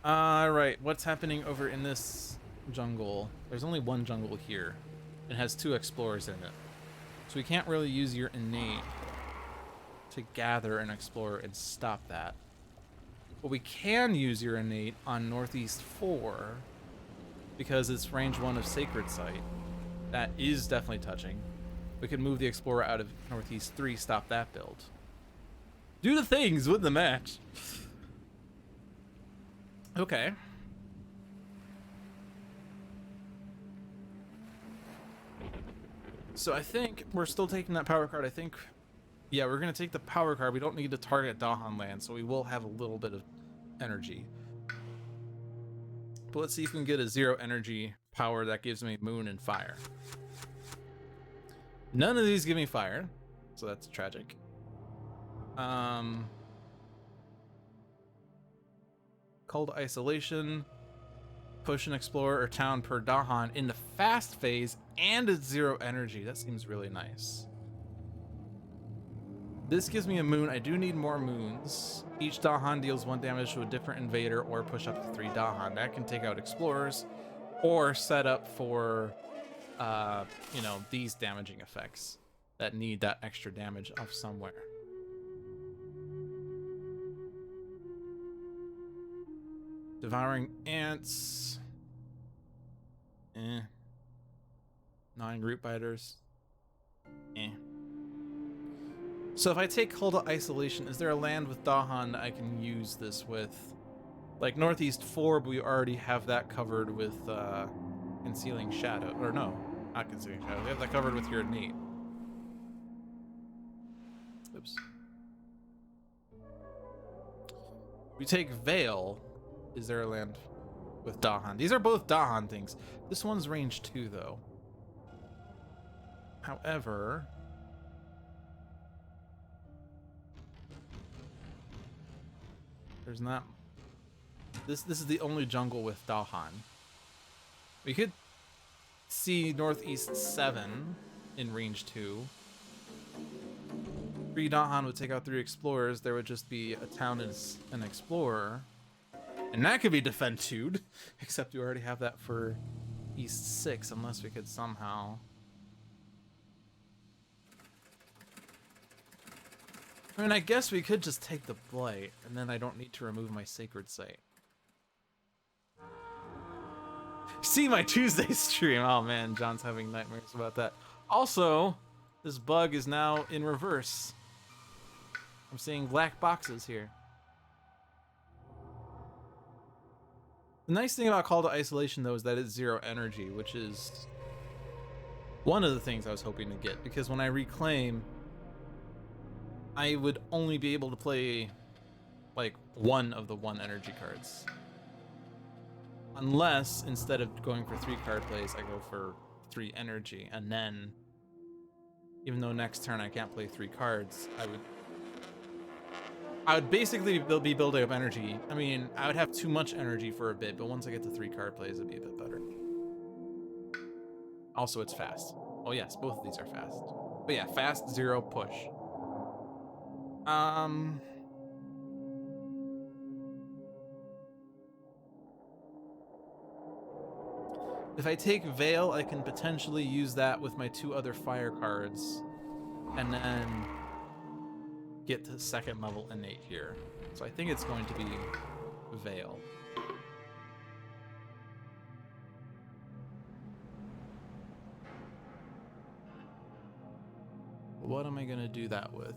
Right. What's happening over in this jungle? There's only one jungle here. It has 2 explorers in it. So we can't really use your innate to gather and explore and stop that. But we can use your innate on Northeast 4 because it's range 1 of Sacred Site. That is definitely touching. We could move the explorer out of Northeast 3, stop that build. Do the things, win the match. Okay. So I think we're still taking that power card. I think, yeah, we're going to take the power card. We don't need to target Dahan land, so we will have a little bit of energy. But let's see if we can get a 0 energy power that gives me moon and fire. None of these give me fire, so that's tragic. Call to isolation, push an explorer or town per Dahan in the fast phase, and it's 0 energy. That seems really nice. This gives me a moon. I do need more moons. Each Dahan deals 1 damage to a different invader or push up to 3 Dahan. That can take out explorers or set up for, you know, these damaging effects that need that extra damage off somewhere. Devouring ants. 9 root biters. So if I take Call to Isolation, is there a land with Dahan that I can use this with? Like Northeast 4, but we already have that covered with Concealing Shadow. Or no, not Concealing Shadow. We have that covered with your innate. Oops. We take Veil. Is there a land with Dahan? These are both Dahan things. This one's range 2, though. However, there's not. This is the only jungle with Dahan. We could see Northeast 7 in range 2. 3 Dahan would take out 3 explorers. There would just be a town and an explorer. And that could be defend 2'd, except you already have that for East 6, unless we could somehow. I mean, I guess we could just take the Blight, and then I don't need to remove my Sacred Site. See my Tuesday stream. Oh man, John's having nightmares about that. Also, this bug is now in reverse. I'm seeing black boxes here. The nice thing about Call to Isolation, though, is that it's 0 energy, which is one of the things I was hoping to get, because when I reclaim, I would only be able to play like 1 of the 1 energy cards. Unless, instead of going for 3 card plays, I go for 3 energy, and then, even though next turn I can't play 3 cards, I would basically be building up energy. I mean, I would have too much energy for a bit, but once I get to 3 card plays, it'd be a bit better. Also, it's fast. Oh yes, both of these are fast. But yeah, fast, 0, push. If I take Veil, I can potentially use that with my 2 other fire cards, and then get to 2nd level innate here. So I think it's going to be Veil. What am I gonna do that with?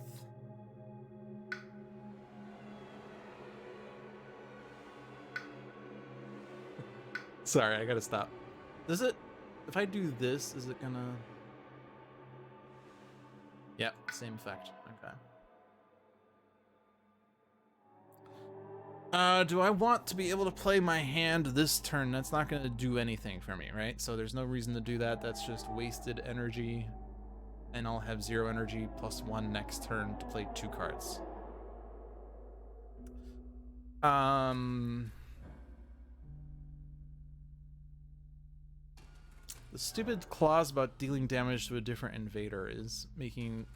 Sorry, I gotta stop. Does it, if I do this, is it gonna? Yep, same effect. Okay. Do I want to be able to play my hand this turn? That's not gonna do anything for me, right? So there's no reason to do that. That's just wasted energy. And I'll have 0 energy plus 1 next turn to play 2 cards. The stupid clause about dealing damage to a different invader is making...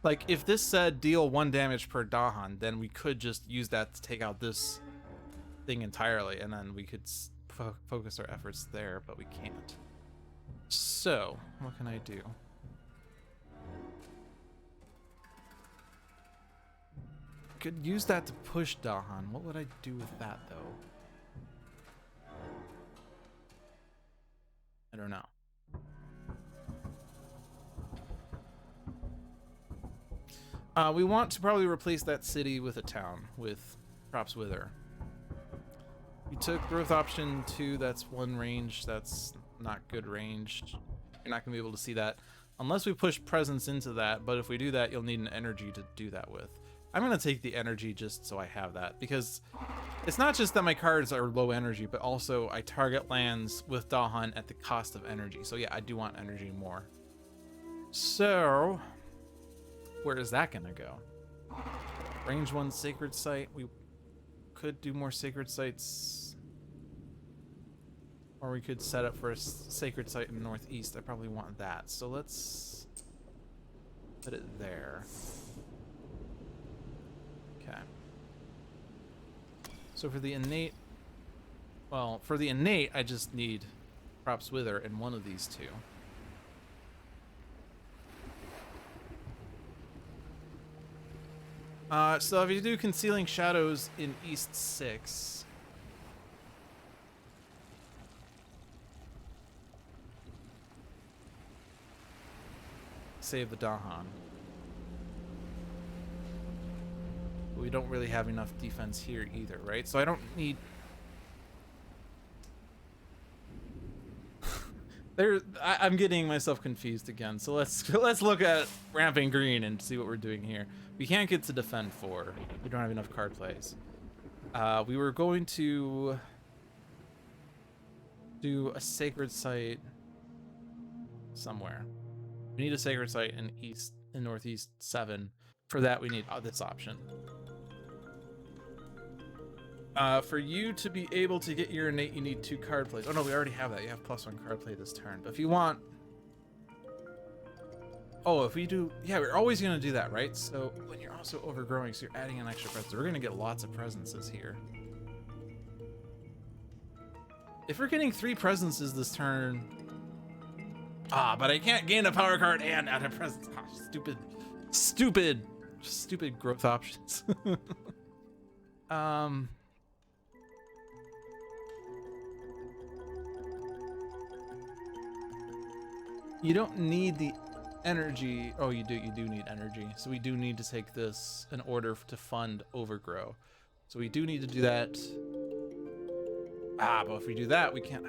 Like, if this said deal 1 damage per Dahan, then we could just use that to take out this thing entirely, and then we could focus our efforts there, but we can't. So, what can I do? Could use that to push Dahan. What would I do with that, though? I don't know. We want to probably replace that city with a town, with Crops Wither. We took growth option 2, that's 1 range, that's not good range. You're not going to be able to see that unless we push presence into that, but if we do that, you'll need an energy to do that with. I'm going to take the energy just so I have that, because it's not just that my cards are low energy, but also I target lands with Dahan at the cost of energy. So yeah, I do want energy more. So, where is that going to go? Range 1 Sacred Site. We could do more Sacred Sites. Or we could set up for a Sacred Site in Northeast. I probably want that. So let's put it there. Okay. So for the innate, well, for the innate, I just need Crops Wither in one of these two. So if you do Concealing Shadows in East 6, save the Dahan. We don't really have enough defense here either, right? So I don't need... I'm getting myself confused again. So let's look at ramping green and see what we're doing here. We can't get to defend 4. We don't have enough card plays. We were going to do a Sacred Site somewhere. We need a Sacred Site in Northeast 7. For that, we need this option. For you to be able to get your innate, you need 2 card plays. Oh no, we already have that. You have +1 card play this turn. But if you want... Oh, if we do... Yeah, we're always going to do that, right? So when you're also overgrowing, so you're adding an extra presence. We're going to get lots of presences here. If we're getting 3 presences this turn... Ah, but I can't gain a power card and add a presence. Ah, stupid growth options. You don't need the energy. Oh, you do need energy. So we do need to take this in order to fund overgrow. So we do need to do that. Ah, but if we do that, we can't.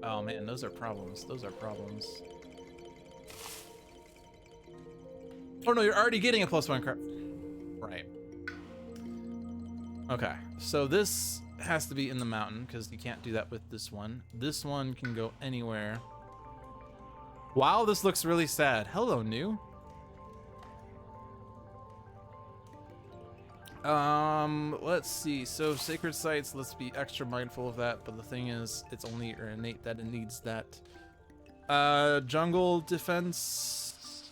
Oh man, those are problems. Those are problems. Oh no, you're already getting a +1 card. Right. Okay, so this has to be in the mountain because you can't do that with this one. This one can go anywhere. Wow, this looks really sad. Hello, new. Let's see. So Sacred Sites, let's be extra mindful of that. But the thing is, it's only your innate that it needs that. Jungle defense.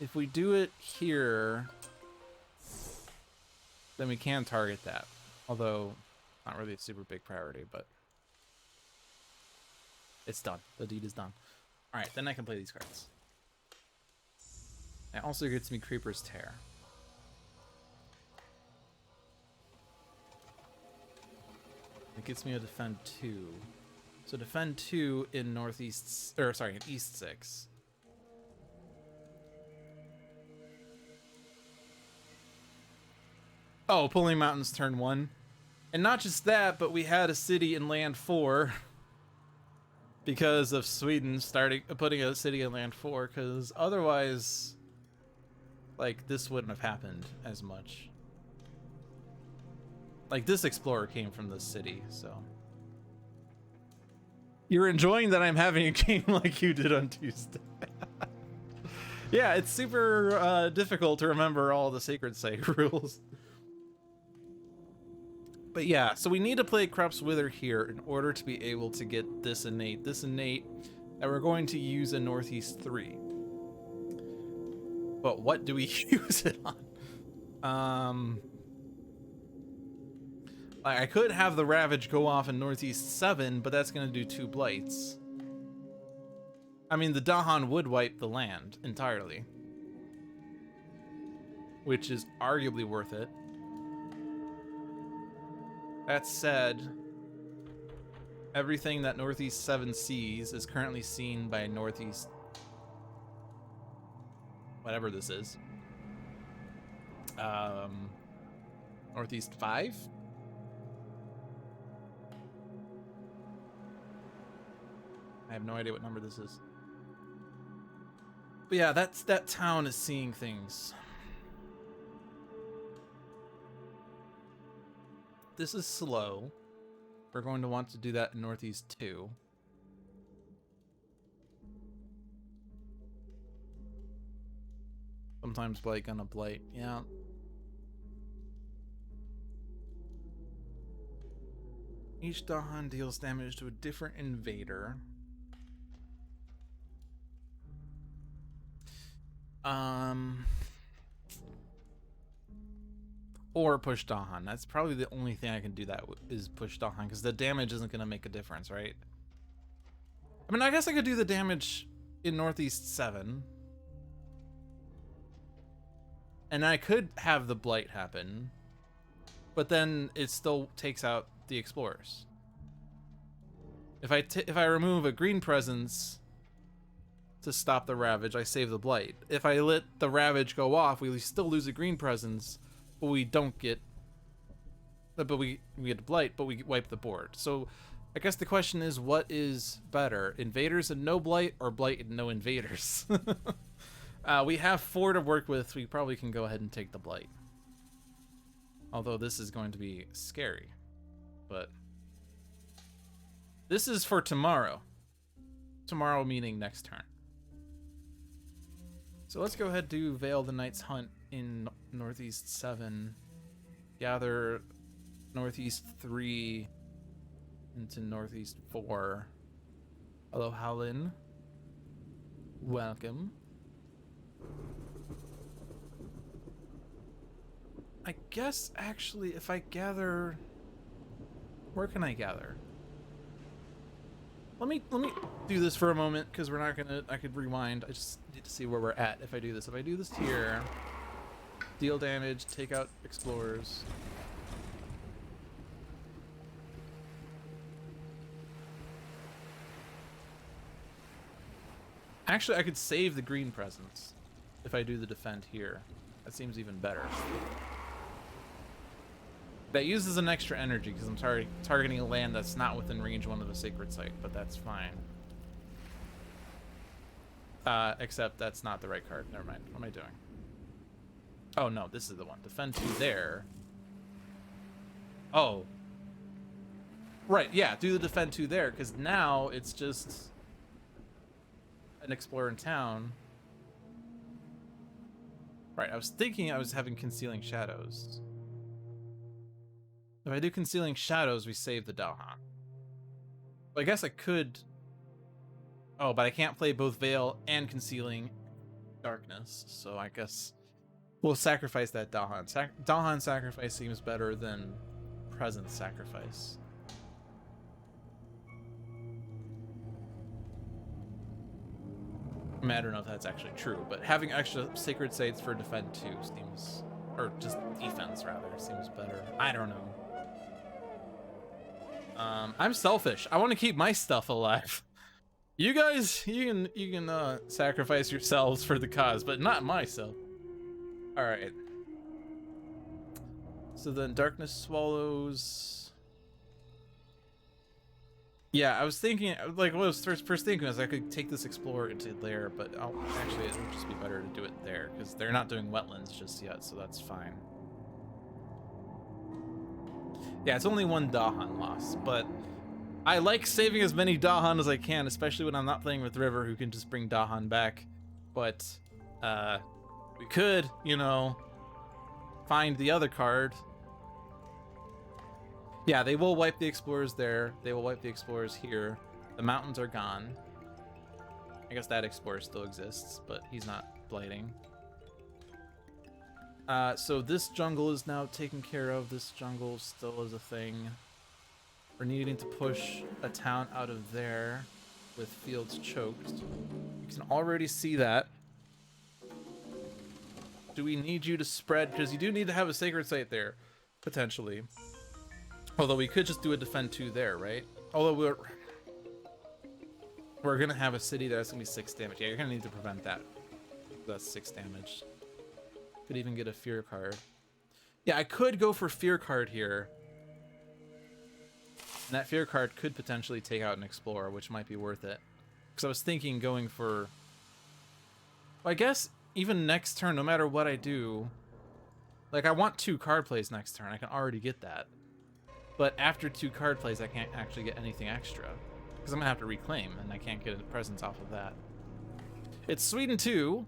If we do it here, then we can target that. Although, not really a super big priority, but it's done. The deed is done. All right, then I can play these cards. It also gets me Creeper's Tear. It gets me a defend 2. So defend 2 in Northeast, or sorry, in East 6. Oh, pulling mountains turn 1. And not just that, but we had a city in land 4 because of Sweden putting a city in land 4, because otherwise, like, this wouldn't have happened as much. Like, this explorer came from this city, so. You're enjoying that I'm having a game like you did on Tuesday. Yeah, it's super difficult to remember all the Sacred Site rules. But yeah, so we need to play Crops Wither here in order to be able to get this innate. This innate that we're going to use in Northeast 3. But what do we use it on? Like, I could have the Ravage go off in Northeast 7, but that's going to do 2 blights. I mean, the Dahan would wipe the land entirely, which is arguably worth it. That said, everything that Northeast 7 sees is currently seen by Northeast... whatever this is. Northeast 5? I have no idea what number this is. But yeah, that town is seeing things. This is slow. We're going to want to do that in Northeast 2. Sometimes blight gonna blight, yeah. Each Dahan deals damage to a different invader. Or push Dahan. That's probably the only thing I can do that is push Dahan, because the damage isn't going to make a difference, right? I mean, I guess I could do the damage in Northeast 7. And I could have the blight happen, but then it still takes out the explorers. If I remove a green presence to stop the Ravage, I save the blight. If I let the Ravage go off, we still lose a green presence, but we don't get... But we get the blight, but we wipe the board. So I guess the question is, what is better? Invaders and no blight, or blight and no invaders? We have 4 to work with. We probably can go ahead and take the blight. Although this is going to be scary. But this is for tomorrow. Tomorrow meaning next turn. So let's go ahead and do Veil the Night's Hunt in Northeast 7. Gather Northeast 3 into Northeast 4. Hello, Howlin. Welcome. I guess, actually, if I gather... Where can I gather? Let me do this for a moment, because we're not gonna... I could rewind. I just need to see where we're at if I do this. If I do this here... Deal damage, take out explorers. Actually, I could save the green presence if I do the defend here. That seems even better. That uses an extra energy because I'm targeting a land that's not within range 1 of a sacred site, but that's fine. Except that's not the right card. Never mind. What am I doing? Oh no, this is the one. Defend 2 there. Oh. Right, yeah, do the defend 2 there, because now it's just an explorer in town. Right, I was thinking I was having Concealing Shadows. If I do Concealing Shadows, we save the Dahan. Well, I guess I could... Oh, but I can't play both Veil and Concealing Darkness, so I guess we'll sacrifice that Dahan. Dahan sacrifice seems better than Presence sacrifice. I mean, I don't know if that's actually true, but having extra Sacred Sites for Defend 2 seems... Or just defense, rather, seems better. I don't know. I'm selfish. I want to keep my stuff alive. You guys, you can sacrifice yourselves for the cause, but not myself. All right. So then Darkness Swallows. Yeah, I was thinking, like, what I was first thinking was I could take this Explorer into there, but actually it would just be better to do it there because they're not doing wetlands just yet, so that's fine. Yeah, it's only 1 Dahan loss, but I like saving as many Dahan as I can, especially when I'm not playing with River, who can just bring Dahan back. But we could, you know, find the other card. Yeah, they will wipe the Explorers there. They will wipe the Explorers here. The mountains are gone. I guess that Explorer still exists, but he's not blighting. So this jungle is now taken care of. This jungle still is a thing. We're needing to push a town out of there with fields choked. You can already see that. Do we need you to spread? Because you do need to have a sacred site there, potentially. Although we could just do a defend 2 there, right? Although we're gonna have a city that's gonna be 6 damage. Yeah, you're gonna need to prevent that. That's 6 damage. Could even get a fear card. Yeah, I could go for fear card here. And that fear card could potentially take out an explorer, which might be worth it. Because I was thinking going for... Well, I guess even next turn, no matter what I do... Like, I want 2 card plays next turn. I can already get that. But after 2 card plays, I can't actually get anything extra. Because I'm going to have to reclaim, and I can't get a presence off of that. It's Sweden 2.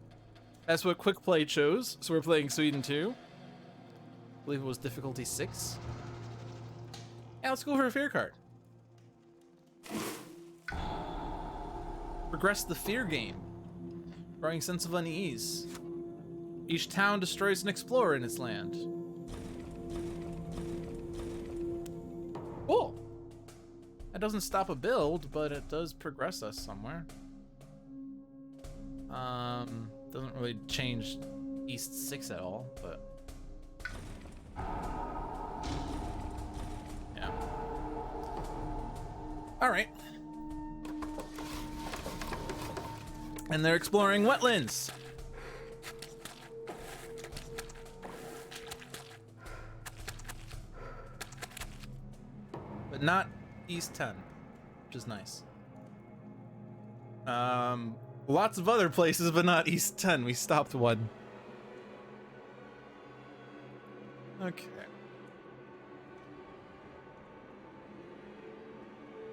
That's what Quick Play chose. So we're playing Sweden 2. I believe it was difficulty 6. Yeah, let's go for a fear card. Progress the fear game. Growing sense of unease. Each town destroys an explorer in its land. Cool. That doesn't stop a build, but it does progress us somewhere. Doesn't really change East 6 at all, but... Yeah. Alright. And they're exploring wetlands. But not East 10, which is nice. Lots of other places, but not East 10. We stopped one. Okay.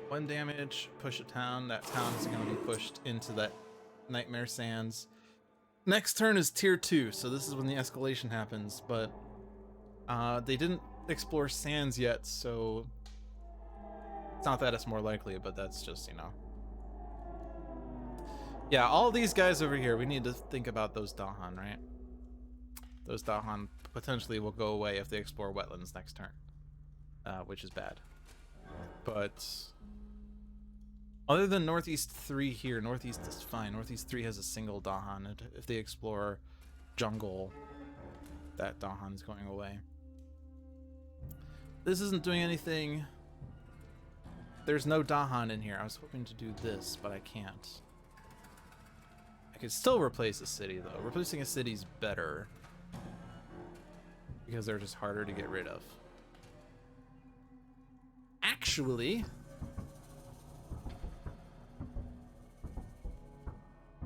1 damage, push a town. That town is going to be pushed into that Nightmare Sands. Next turn is tier 2, so this is when the escalation happens, but they didn't explore sands yet, so it's not that it's more likely, but that's just, you know. Yeah, all these guys over here, we need to think about those Dahan, right? Those Dahan potentially will go away if they explore wetlands next turn, which is bad. But other than Northeast 3 here, Northeast is fine. Northeast 3 has a single Dahan, and if they explore jungle, that Dahan is going away. This isn't doing anything. There's no Dahan in here. I was hoping to do this, but I can't. I could still replace a city, though. Replacing a city's better, because they're just harder to get rid of. Actually,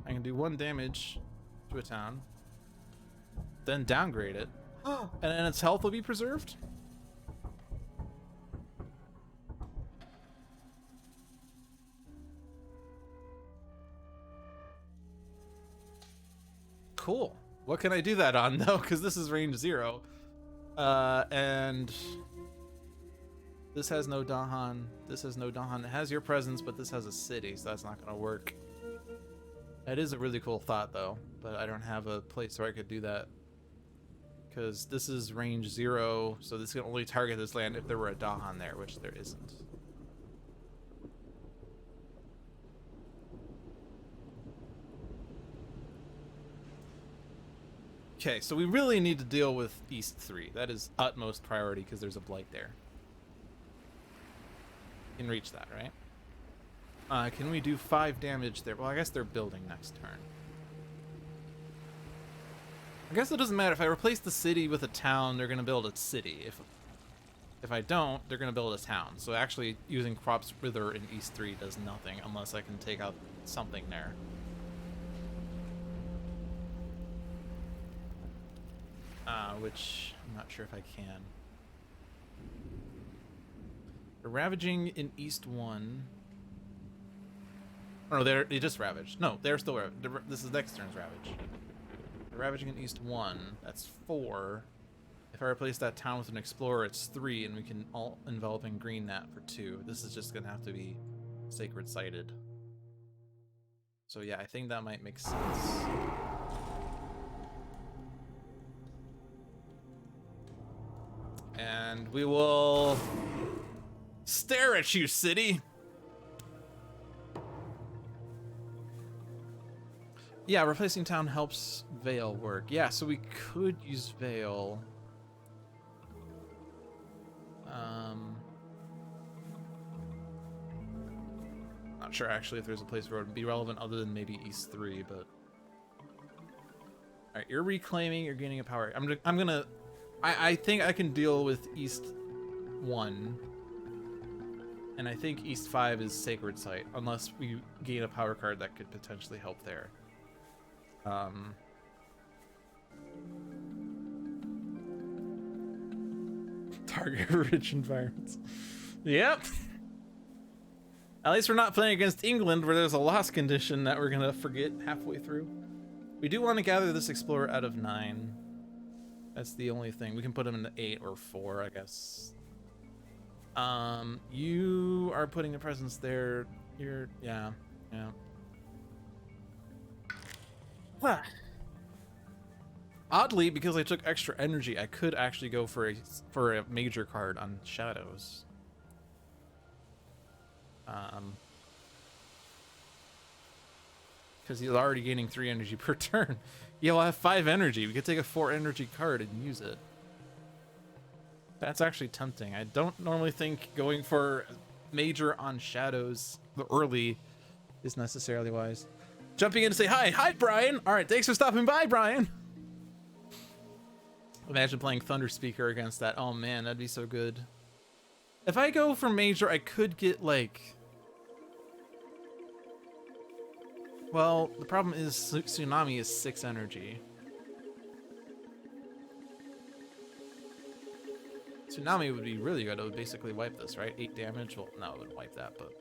I can do 1 damage to a town, then downgrade it, and then its health will be preserved. Cool. What can I do that on, though? Because this is range 0. And this has no Dahan. This has no Dahan. It has your presence, but this has a city, so that's not going to work. That is a really cool thought, though, but I don't have a place where I could do that. Because this is range 0, so this can only target this land if there were a Dahan there, which there isn't. Okay, so we really need to deal with East 3. That is utmost priority because there's a blight there. Can reach that, right? Can we do 5 damage there? Well, I guess they're building next turn. I guess it doesn't matter. If I replace the city with a town, they're going to build a city. If I don't, they're going to build a town. So actually using Crops Wither in East 3 does nothing unless I can take out something there. Which I'm not sure if I can. They're ravaging in East 1. Oh, no, they just ravaged. No, they're still ravaged. This is next turn's ravage. They're ravaging in East 1. That's 4. If I replace that town with an explorer, it's 3, and we can all envelop in green that for 2. This is just gonna have to be sacred sighted. So yeah, I think that might make sense. And we will stare at you, city. Yeah, replacing town helps Veil work. Yeah, so we could use Veil. Not sure actually if there's a place where it would be relevant other than maybe East 3, but... Alright, you're reclaiming, you're gaining a power. I think I can deal with East 1. And I think East 5 is Sacred Site, unless we gain a power card that could potentially help there. Target rich environments. Yep. At least we're not playing against England, where there's a loss condition that we're gonna forget halfway through. We do want to gather this explorer out of 9. That's the only thing. We can put him into 8 or 4, I guess. You are putting a presence there. Yeah. What? Oddly, because I took extra energy, I could actually go for a major card on Shadows. Because he's already gaining 3 energy per turn. He'll have 5 energy. We could take a 4 energy card and use it. That's actually tempting. I don't normally think going for major on Shadows early is necessarily wise. Jumping in to say hi. Hi, Brian. All right, thanks for stopping by, Brian. Imagine playing Thunder Speaker against that. Oh, man, that'd be so good. If I go for major, I could get, like... Well, the problem is Tsunami is 6 energy. Tsunami would be really good. It would basically wipe this, right? 8 damage? Well, no, it wouldn't wipe that, but...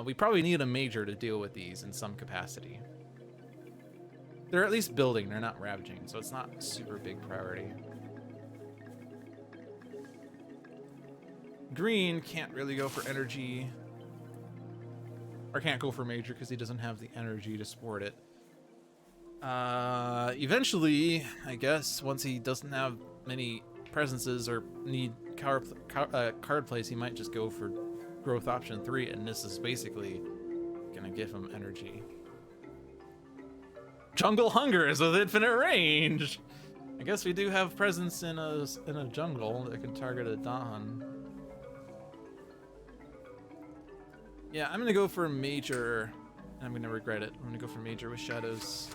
we probably need a major to deal with these in some capacity. They're at least building, they're not ravaging, so it's not super big priority. Green can't really go for energy. Or can't go for major because he doesn't have the energy to support it. Eventually, I guess, once he doesn't have many presences or need card plays, he might just go for growth option 3, and this is basically gonna give him energy. Jungle Hunger is with infinite range. I guess we do have presence in a jungle that can target a Dahan. Yeah, I'm gonna go for a major, and I'm gonna regret it. I'm gonna go for major with Shadows.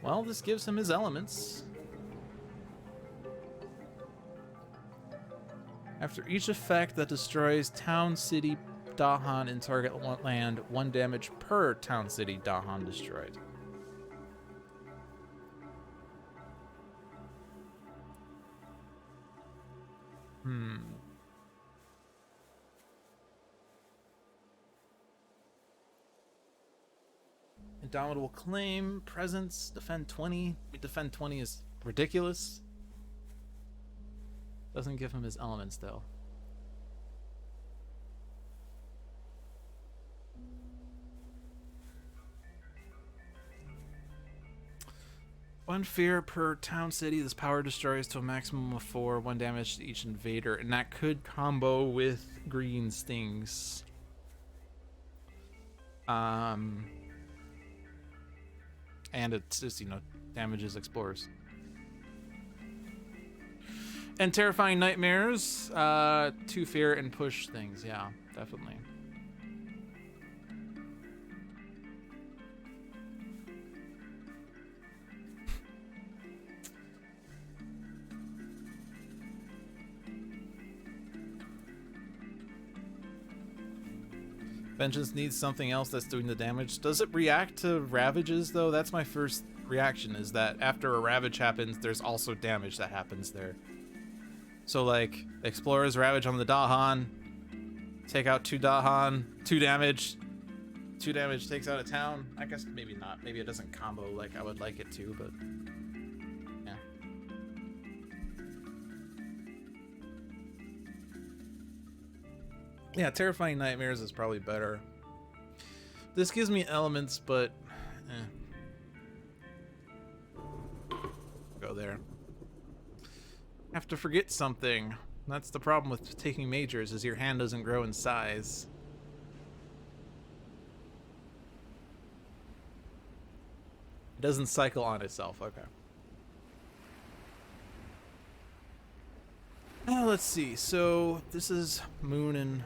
Well, this gives him his elements. After each effect that destroys town, city, Dahan, and target land, 1 damage per town, city, Dahan destroyed. Indomitable Claim, Presence, Defend 20. Defend 20 is ridiculous. Doesn't give him his elements, though. One fear per town, city. This power destroys to a maximum of 4. 1 damage to each invader. And that could combo with green stings. And it's just, you know, damages explorers. And Terrifying Nightmares, 2 fear and push things. Yeah, definitely. Vengeance needs something else that's doing the damage. Does it react to ravages, though? That's my first reaction, is that after a ravage happens, there's also damage that happens there. So, like, Explorer's Ravage on the Dahan, take out 2 Dahan, 2 damage. 2 damage takes out a town. I guess maybe not. Maybe it doesn't combo like I would like it to, but... yeah. Yeah, Terrifying Nightmares is probably better. This gives me elements, but go there. Have to forget something. That's the problem with taking majors, is your hand doesn't grow in size. It doesn't cycle on itself. Okay. Let's see. So this is Moon and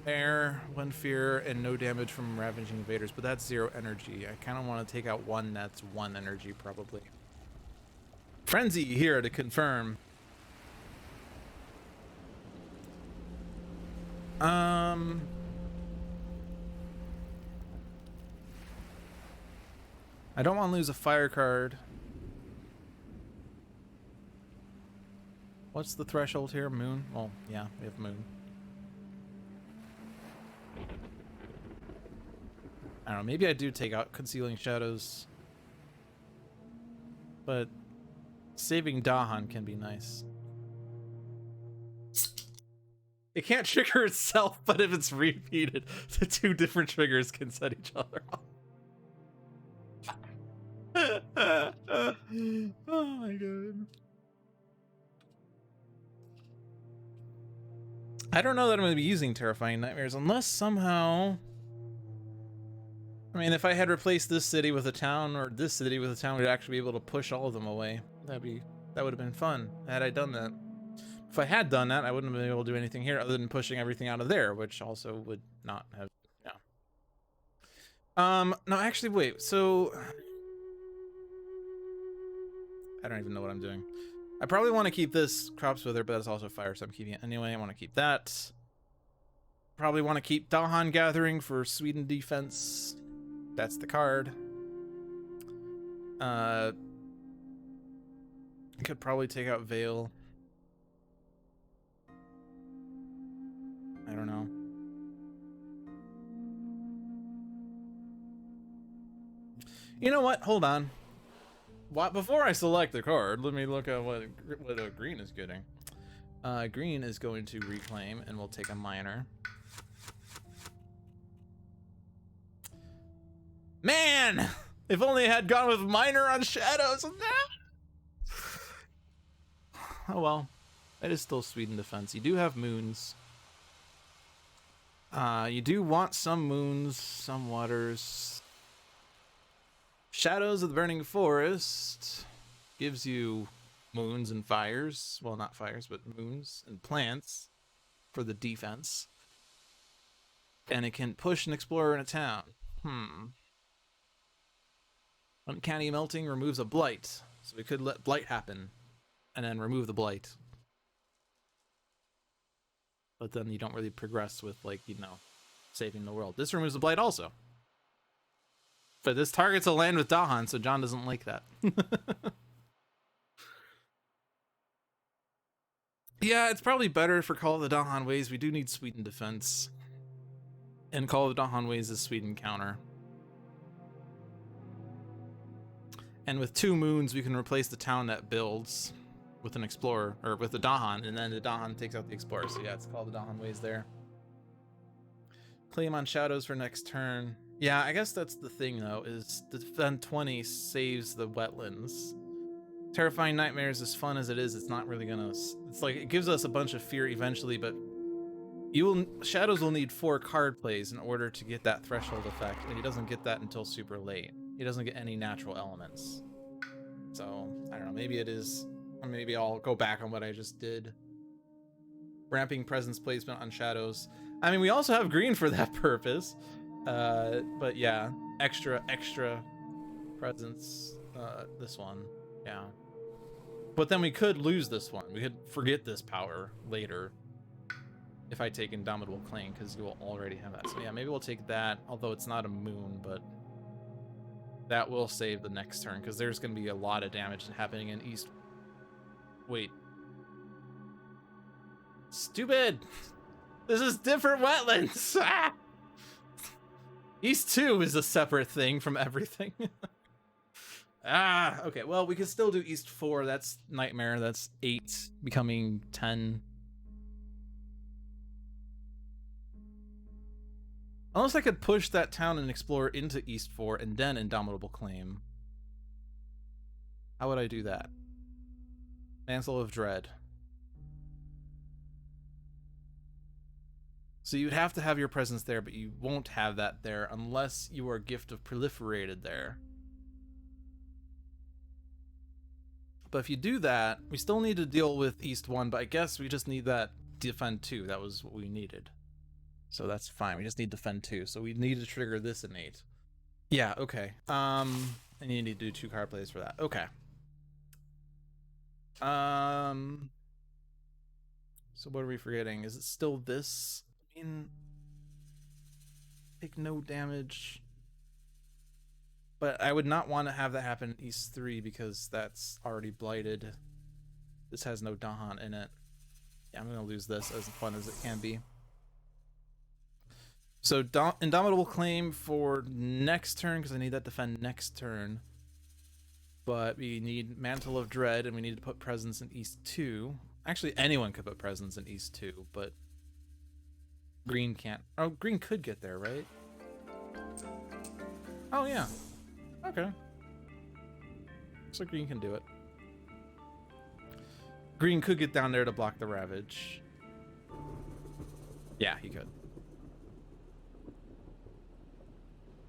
Air, 1 fear, and no damage from ravaging invaders, but that's 0 energy. I kind of want to take out one that's 1 energy, probably. Frenzy here to confirm. I don't want to lose a fire card. What's the threshold here? Moon? Well, yeah, we have Moon. I don't know, maybe I do take out Concealing Shadows. But saving Dahan can be nice. It can't trigger itself, but if it's repeated, the 2 different triggers can set each other off. Oh my god. I don't know that I'm going to be using Terrifying Nightmares unless somehow... I mean, if I had replaced this city with a town, or this city with a town, we'd actually be able to push all of them away. That would have been fun, had I done that. If I had done that, I wouldn't have been able to do anything here other than pushing everything out of there, which also would not have... Yeah. No, actually, wait, so... I don't even know what I'm doing. I probably want to keep this Crops Wither, but that's also fire, so I'm keeping it anyway. I want to keep that. Probably want to keep Dahan Gathering for Sweden defense. That's the card. I could probably take out Veil. I don't know. You know what? Hold on. Before I select the card, let me look at what green is getting. Green is going to reclaim, and we'll take a minor. Man! If only I had gone with minor on Shadows. Oh well. It is still Sweden defense. You do have moons. You do want some moons, some waters. Shadows of the Burning Forest gives you moons and fires. Well, not fires, but moons and plants for the defense. And it can push an explorer in a town. Uncanny Melting removes a blight. So we could let blight happen and then remove the blight. But then you don't really progress with, like, you know, saving the world. This removes the blight also. But this targets a land with Dahan, so John doesn't like that. Yeah, it's probably better for Call of the Dahan Ways. We do need Sweden defense. And Call of the Dahan Ways is Sweden counter. And with 2 moons, we can replace the town that builds with an explorer, or with the Dahan, and then the Dahan takes out the explorer. So yeah, it's Call of the Dahan Ways there. Claim on Shadows for next turn. Yeah, I guess that's the thing, though, is Defend 20 saves the wetlands. Terrifying Nightmares, as fun as it is, it's not really gonna... It's like, it gives us a bunch of fear eventually, but Shadows will need 4 card plays in order to get that threshold effect, and he doesn't get that until super late. He doesn't get any natural elements. So, I don't know, maybe it is... Or maybe I'll go back on what I just did. Ramping Presence placement on Shadows. I mean, we also have green for that purpose. But yeah, extra presence, this one, yeah. But then we could lose this one. We could forget this power later if I take Indomitable Claim, because you will already have that. So yeah, maybe we'll take that, although it's not a moon, but that will save the next turn, because there's going to be a lot of damage happening in East. Wait. Stupid! This is different wetlands! Ah! East 2 is a separate thing from everything. Okay, well, we can still do East 4. That's Nightmare. That's 8 becoming 10. Unless I could push that town and explore into East 4 and then Indomitable Claim. How would I do that? Mantle of Dread. So you'd have to have your presence there, but you won't have that there unless you are Gift of Proliferated there. But if you do that, we still need to deal with East 1, but I guess we just need that Defend 2. That was what we needed. So that's fine. We just need Defend 2. So we need to trigger this innate. Yeah, okay. And you need to do 2 card plays for that. Okay. So what are we forgetting? Is it still this? I mean, take no damage. But I would not want to have that happen in East 3 because that's already blighted. This has no Dahan in it. Yeah, I'm going to lose this as fun as it can be. So Indomitable Claim for next turn because I need that defend next turn. But we need Mantle of Dread and we need to put presence in East 2. Actually, anyone could put presence in East 2, but green can't. Oh, green could get there, right? Oh, yeah. Okay. So green can do it. Green could get down there to block the Ravage. Yeah, he could.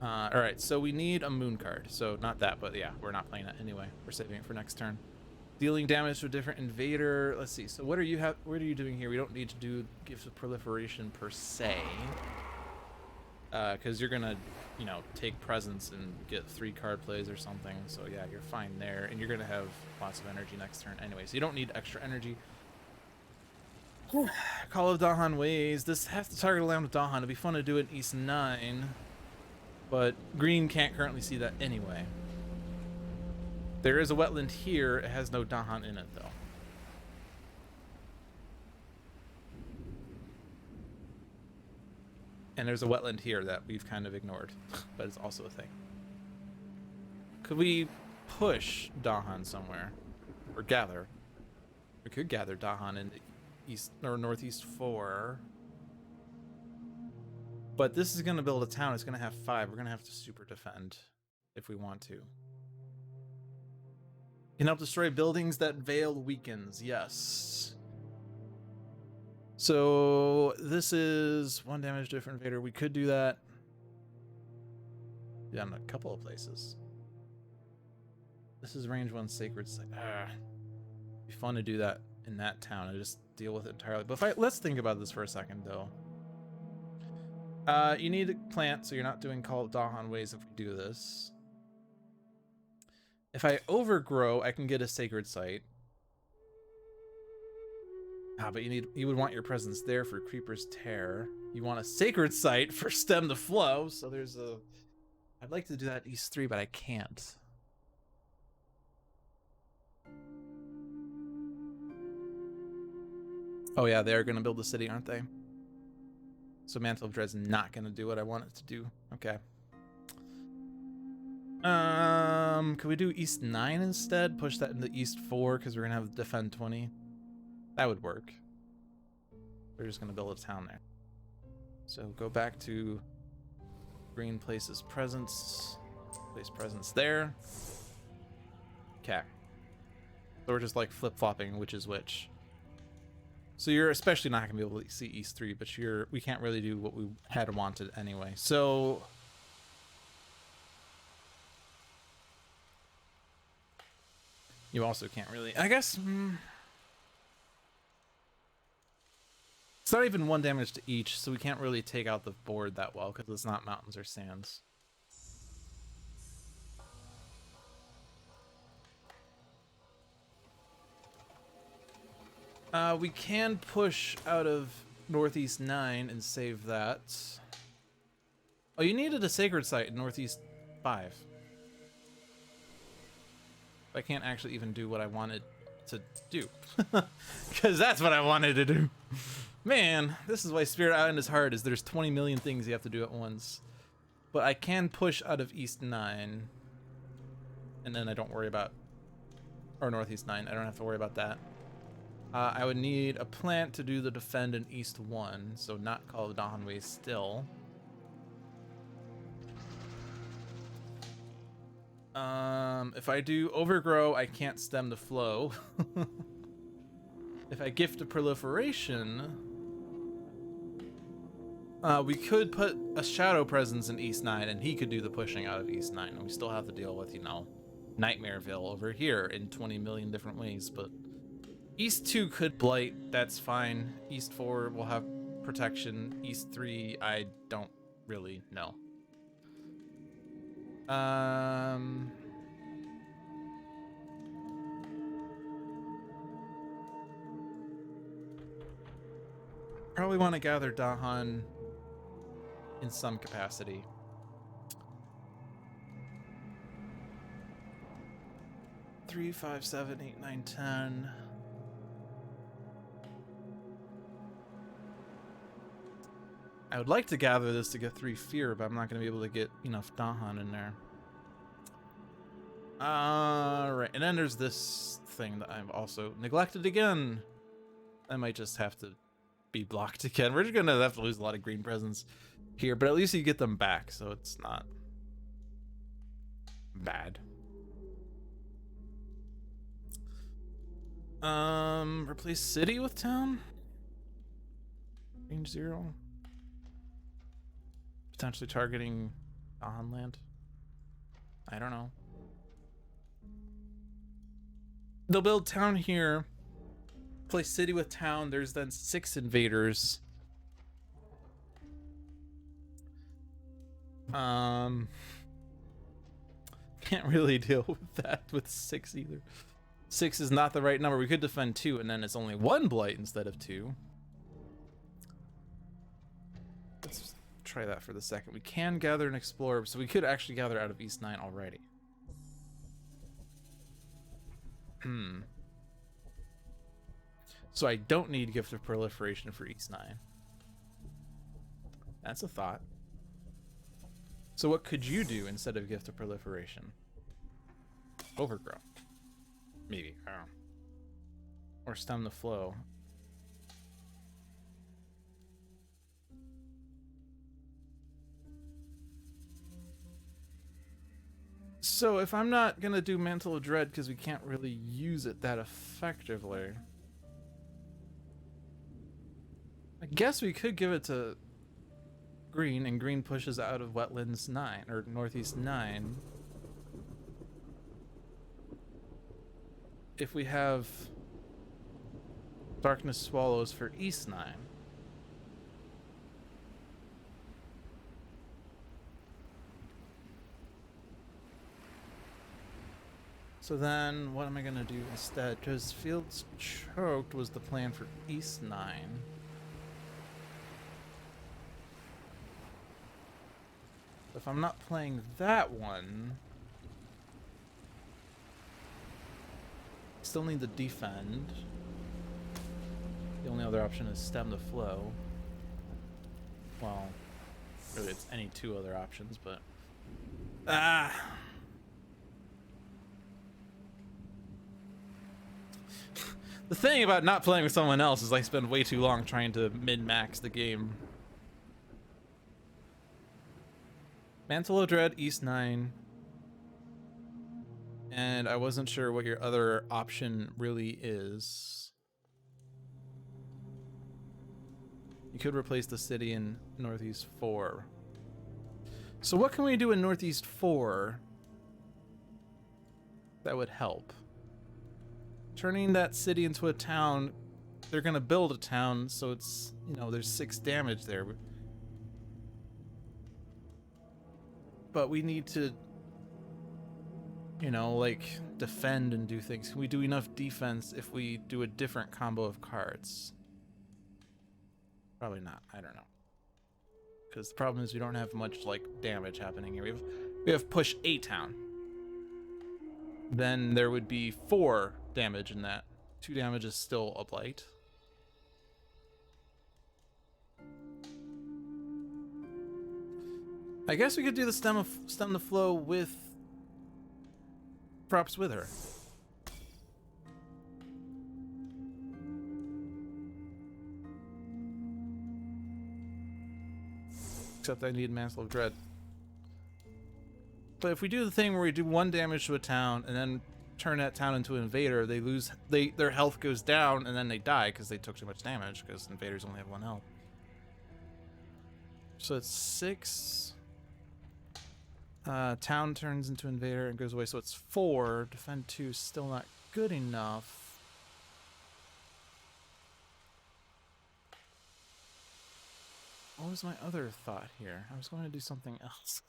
Alright, so we need a moon card. So not that, but yeah, we're not playing it anyway. We're saving it for next turn. Dealing damage to a different invader. Let's see. So what are you what are you doing here? We don't need to do Gifts of Proliferation per se. Because you're gonna, you know, take presence and get 3 card plays or something. So yeah, you're fine there. And you're gonna have lots of energy next turn anyway. So you don't need extra energy. Call of Dahan Ways. This has to target a land with Dahan. It'd be fun to do it in East 9. But green can't currently see that anyway. There is a wetland here. It has no Dahan in it, though. And there's a wetland here that we've kind of ignored, but it's also a thing. Could we push Dahan somewhere? Or gather? We could gather Dahan in East or Northeast 4. But this is going to build a town. It's going to have 5. We're going to have to super defend if we want to. Can help destroy buildings that Veil weakens. Yes. So this is 1 damage to different invader. We could do that. Yeah, in a couple of places. This is range 1 sacred site. It'd be fun to do that in that town and just deal with it entirely. But let's think about this for a second, though. You need to plant, so you're not doing Call of Dahan Ways if we do this. If I overgrow, I can get a sacred site. But you would want your presence there for Creeper's Tear. You want a sacred site for Stem to Flow, so there's a... I'd like to do that East 3, but I can't. Oh yeah, they're gonna build a city, aren't they? So Mantle of Dread's not gonna do what I want it to do. Okay. Could we do East 9 instead? Push that into East 4 because we're gonna have Defend 20. That would work. We're just gonna build a town there. So go back to green places presence. Place presence there. Okay. So we're just like flip-flopping which is which. So you're especially not gonna be able to see East 3, but we can't really do what we had wanted anyway. So you also can't really, I guess. It's not even 1 damage to each, so we can't really take out the board that well because it's not mountains or sands. We can push out of Northeast 9 and save that. Oh, you needed a sacred site in Northeast 5. I can't actually even do what I wanted to do. Because that's what I wanted to do. Man, this is why Spirit Island is hard, is there's 20 million things you have to do at once. But I can push out of East 9. And then I don't worry about... Or Northeast 9, I don't have to worry about that. I would need a plant to do the defend in East 1, so not Call of Dahan Ways still. If I do overgrow, I can't stem the flow. If I gift a proliferation, we could put a shadow presence in East 9 and he could do the pushing out of East 9, and we still have to deal with, you know, Nightmareville over here in 20 million different ways. But East 2 could blight, that's fine. East 4 will have protection. East 3, I don't really know. Probably want to gather Dahan in some capacity. Three, 5, 7, 8, 9, 10. I would like to gather this to get 3 fear, but I'm not going to be able to get enough Dahan in there. Right, and then there's this thing that I've also neglected again. I might just have to be blocked again. We're just going to have to lose a lot of green presence here, but at least you get them back, so it's not bad. Replace city with town? Range 0. Potentially targeting Dahan land. I don't know. They'll build town here. Place city with town. There's then 6 invaders. Can't really deal with that with 6 either. 6 is not the right number. We could defend 2, and then it's only 1 blight instead of 2. Let's try that for the second. We can gather and explore, so we could actually gather out of East 9 already. So I don't need Gift of Proliferation for East 9. That's a thought. So what could you do instead of Gift of Proliferation? Overgrow. Maybe. I don't know. Or stem the flow. So if I'm not going to do Mantle of Dread because we can't really use it that effectively, I guess we could give it to green, and green pushes out of Wetlands 9, or Northeast 9. If we have Darkness Swallows for East 9. So then, what am I gonna do instead? Because Fields Choked was the plan for East 9. If I'm not playing that one, still need to defend. The only other option is stem the flow. Well, really it's any 2 other options, but the thing about not playing with someone else is I spend way too long trying to min-max the game. Mantle of Dread, East 9. And I wasn't sure what your other option really is. You could replace the city in Northeast 4. So what can we do in Northeast 4 that would help? Turning that city into a town, they're gonna build a town, so it's, you know, there's 6 damage there. But we need to, you know, like, defend and do things. Can we do enough defense if we do a different combo of cards? Probably not. I don't know. Because the problem is we don't have much, like, damage happening here. We have push a town. Then there would be 4 damage in that. 2 damage is still a blight. I guess we could do the stem the flow with Props Wither. Except I need Mantle of Dread. But if we do the thing where we do 1 damage to a town and then turn that town into an invader, their health goes down and then they die because they took too much damage because invaders only have 1 health. So it's 6. Town turns into invader and goes away, so it's 4. Defend 2 is still not good enough. What was my other thought here? I was going to do something else.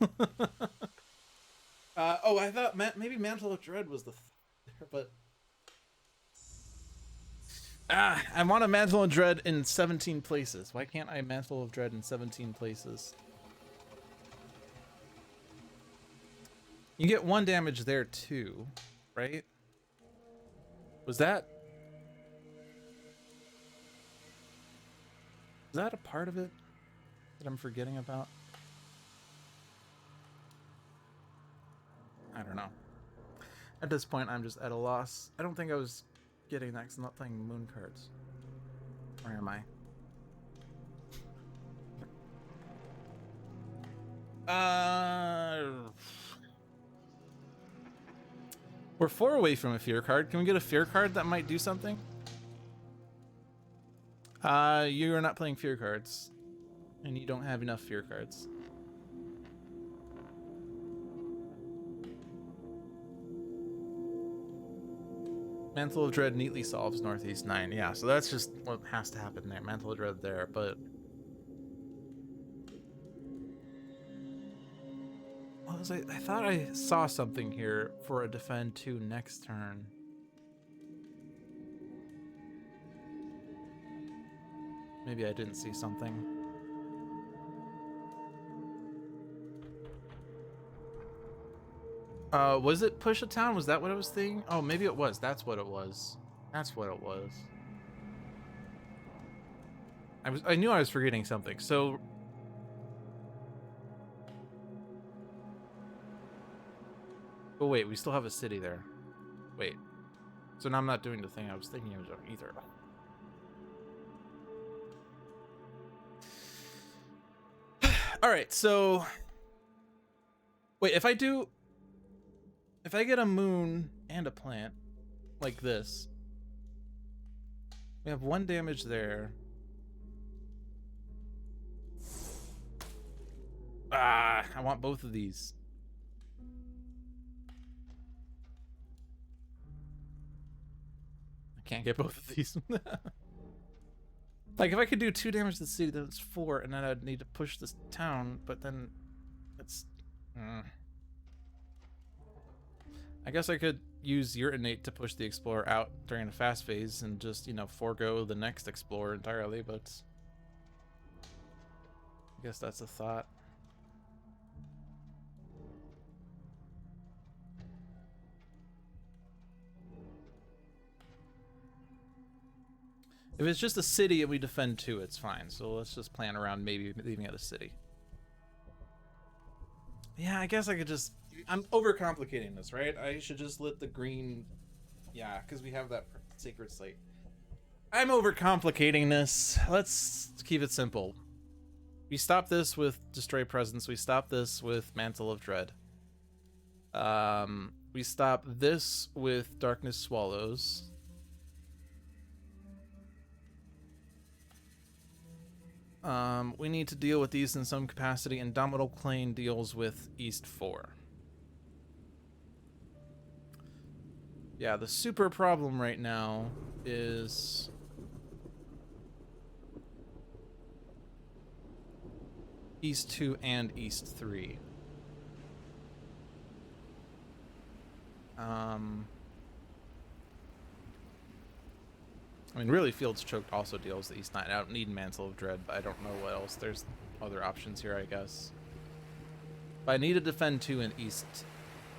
Oh, I thought maybe Mantle of Dread was the but I want a Mantle of Dread in 17 places. Why can't I Mantle of Dread in 17 places? You get 1 damage there too, right? Was that a part of it that I'm forgetting about? I don't know. At this point, I'm just at a loss. I don't think I was getting that because I'm not playing moon cards. Where am I? We're 4 away from a fear card. Can we get a fear card that might do something? You are not playing fear cards. And you don't have enough fear cards. Mantle of Dread neatly solves Northeast 9. Yeah, so that's just what has to happen there. Mantle of Dread there, but... What was I thought I saw something here for a defend 2 next turn. Maybe I didn't see something. Was it push a town? Was that what I was thinking? Oh, maybe it was. That's what it was. That's what it was. I knew I was forgetting something. So oh wait, we still have a city there. Wait. So now I'm not doing the thing I was thinking of either. All right, so wait, if I get a moon and a plant like this, we have 1 damage there. I want both of these. I can't get both of these. Like, if I could do 2 damage to the city, then it's 4, and then I'd need to push this town, but then it's... I guess I could use your innate to push the explorer out during the fast phase and just, you know, forego the next explorer entirely, but I guess that's a thought. If it's just a city and we defend 2, it's fine. So let's just plan around maybe leaving it a city. Yeah, I guess I could just... I'm overcomplicating this, right? I should just let the green... Yeah, because we have that sacred slate. I'm overcomplicating this. Let's keep it simple. We stop this with Destroy Presence. We stop this with Mantle of Dread. We stop this with Darkness Swallows. We need to deal with these in some capacity. Indomitable Plane deals with East 4. Yeah, the super problem right now is East 2 and East 3. I mean, really, Fields Choked also deals the East 9. I don't need Mantle of Dread, but I don't know what else. There's other options here, I guess. But I need to defend 2 in East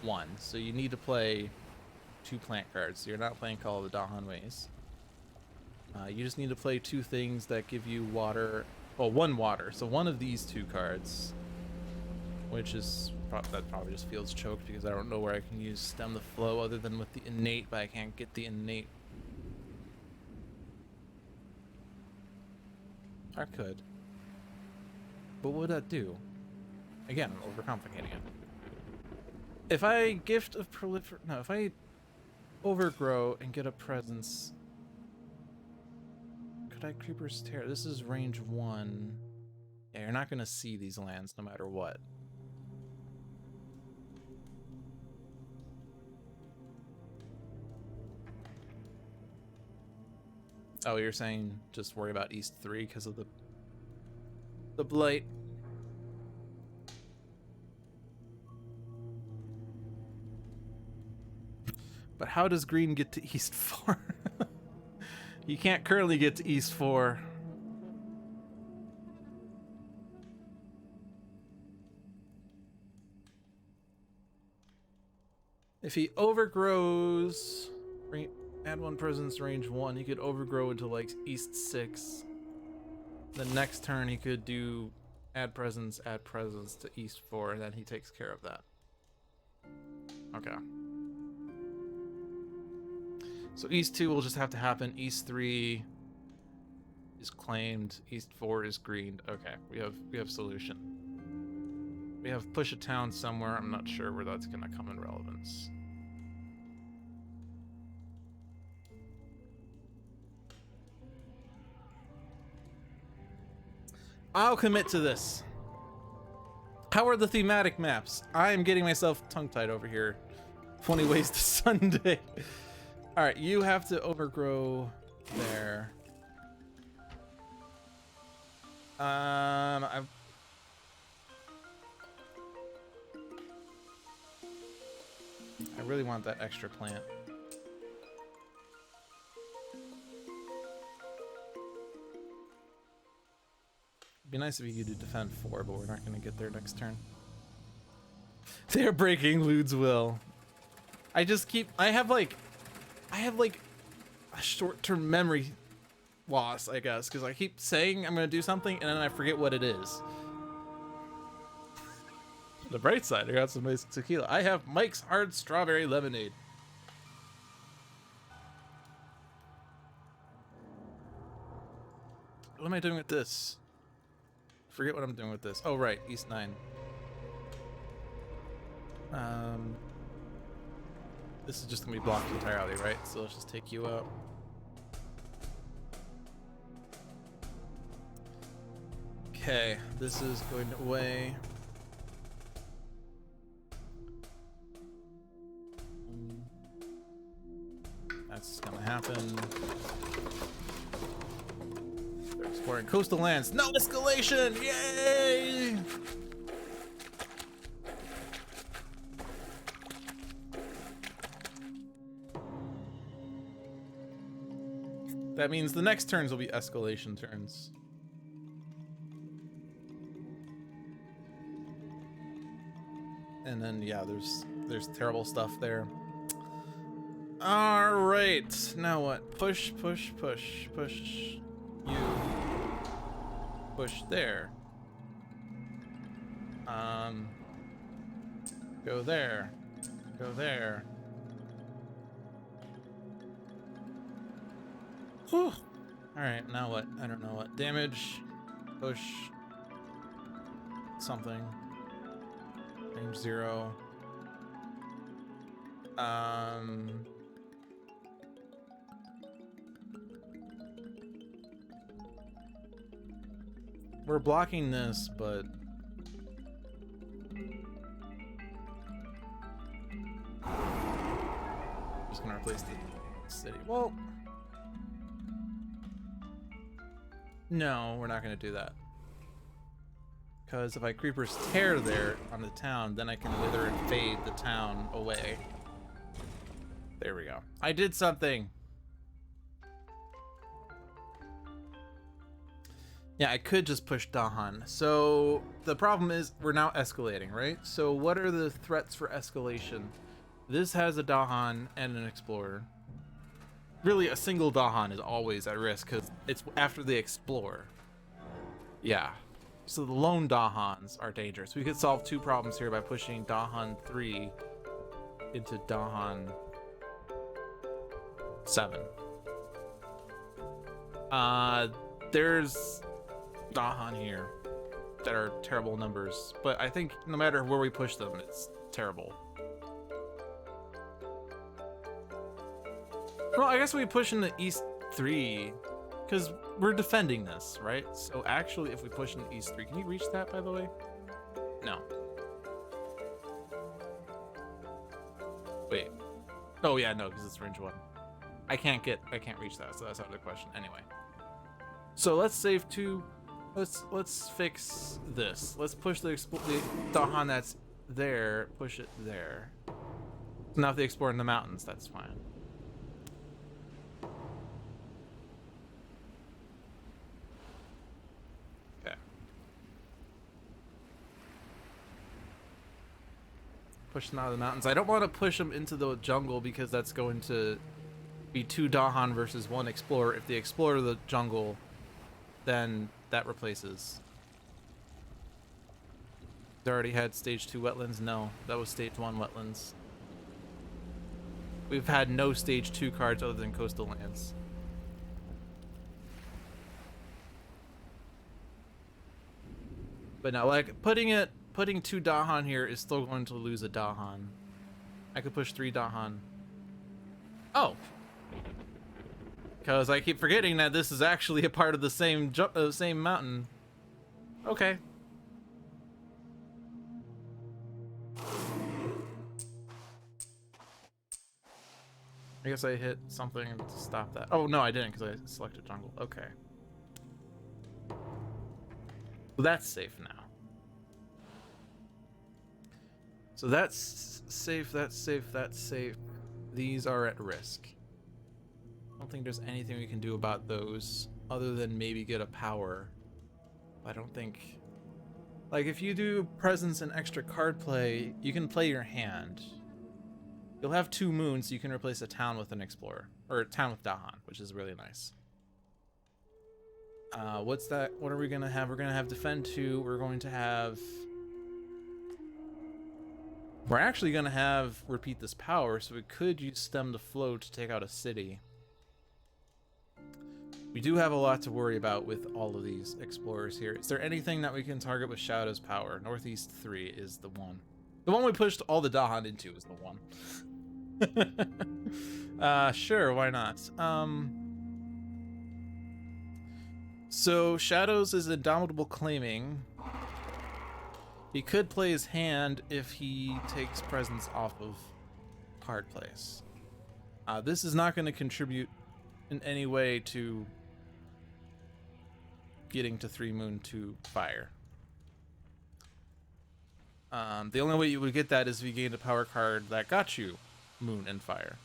1, so you need to play 2 plant cards. So you're not playing Call of the Dahan Ways. You just need to play 2 things that give you water. Well, 1 water. So one of these 2 cards, which is that probably just Fields Choked because I don't know where I can use Stem the Flow other than with the innate, but I can't get the innate. I could. But what would that do? Again, I'm overcomplicating it. If I gift of prolifer... No, if I overgrow and get a presence... Could I Creeper's Tear? This is range 1. Yeah, you're not going to see these lands no matter what. Oh, you're saying just worry about East 3 because of the blight. But how does green get to East 4? You can't currently get to East 4. If he overgrows, add 1 presence range 1, he could overgrow into like East 6. The next turn he could do add presence to East 4, and then he takes care of that. Okay. So East 2 will just have to happen. East 3 is claimed. East 4 is greened. Okay, we have solution. We have push a town somewhere. I'm not sure where that's gonna come in relevance. I'll commit to this. How are the thematic maps? I am getting myself tongue-tied over here. 20 ways to Sunday. All right, you have to overgrow there. I really want that extra plant. It'd be nice if you could do defend 4, but we're not going to get there next turn. They're breaking Lude's will. I have like a short-term memory loss, I guess, because I keep saying I'm going to do something and then I forget what it is. The bright side, I got some nice tequila. I have Mike's Hard Strawberry Lemonade. What am I doing with this? Forget what I'm doing with this. Oh, right, East 9. This is just gonna be blocked entirely, right? So let's just take you out. Okay, this is going away. That's gonna happen. They're exploring coastal lands. No escalation! Yay! That means the next turns will be escalation turns. And then yeah, there's terrible stuff there. All right, now what? Push, push, push, push. You push there. Go there. Go there. Whew. All right, now what? I don't know what. Damage, push, something. Range 0. We're blocking this, but I'm just gonna replace the city. Well, no, we're not gonna do that. Because if I Creeper's Tear there on the town, then I can wither and fade the town away. There we go. I did something. Yeah, I could just push Dahan. So the problem is we're now escalating, right? So what are the threats for escalation? This has a Dahan and an Explorer. Really, a single Dahan is always at risk because it's after they explore. Yeah. So the lone Dahans are dangerous. We could solve 2 problems here by pushing Dahan 3 into Dahan 7. There's Dahan here that are terrible numbers, but I think no matter where we push them, it's terrible. Well, I guess we push into East 3, because we're defending this, right? So actually, if we push into East 3, can you reach that, by the way? No. Wait. Oh, yeah, no, because it's range 1. I can't reach that, so that's out of the question. Anyway. So let's save 2. Let's fix this. Let's push the Dahan that's there, push it there. So now if they explore in the mountains, that's fine. Okay. Push them out of the mountains. I don't want to push them into the jungle because that's going to be 2 Dahan versus 1 explorer. If they explore the jungle, then that replaces. They already had stage 2 wetlands. No, that was stage 1 wetlands. We've had no stage 2 cards other than coastal lands. But now, like, putting 2 Dahan here is still going to lose a Dahan. I could push 3 Dahan. Oh. Because I keep forgetting that this is actually a part of the same mountain. Okay. I guess I hit something to stop that. Oh, no, I didn't because I selected jungle. Okay. Well, that's safe now. So that's safe, that's safe, that's safe. These are at risk. I don't think there's anything we can do about those other than maybe get a power. I don't think... Like, if you do presence and extra card play, you can play your hand. You'll have 2 moons, so you can replace a town with an explorer. Or a town with Dahan, which is really nice. What's that? What are we gonna have? We're gonna have defend 2. We're going to have... We're actually gonna have repeat this power, so we could use stem to flow to take out a city. We do have a lot to worry about with all of these explorers here. Is there anything that we can target with Shadow's power? Northeast 3 is the one. The one we pushed all the Dahan into is the one. Sure, why not? So Shadows is Indomitable Claiming. He could play his hand if he takes presence off of card plays. This is not going to contribute in any way to getting to 3 moon 2 fire. The only way you would get that is if you gained a power card that got you moon and fire.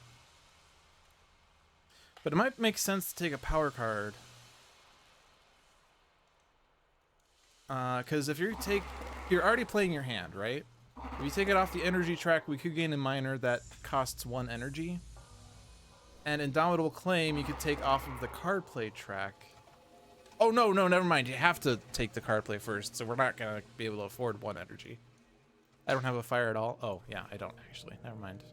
But it might make sense to take a power card. Because if you're already playing your hand, right? If you take it off the energy track, we could gain a minor that costs 1 energy. And Indomitable Claim, you could take off of the card play track. Oh, no, never mind. You have to take the card play first, so we're not going to be able to afford 1 energy. I don't have a fire at all. Oh, yeah, I don't actually. Never mind.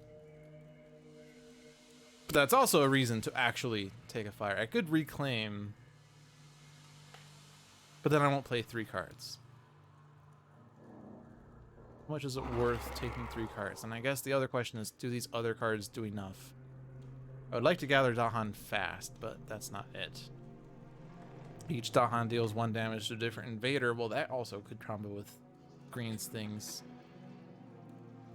But that's also a reason to actually take a fire. I could reclaim, but then I won't play 3 cards. How much is it worth taking 3 cards? And I guess the other question is, do these other cards do enough? I would like to gather Dahan fast, but that's not it. Each Dahan deals 1 damage to a different invader. Well, that also could combo with Green's things.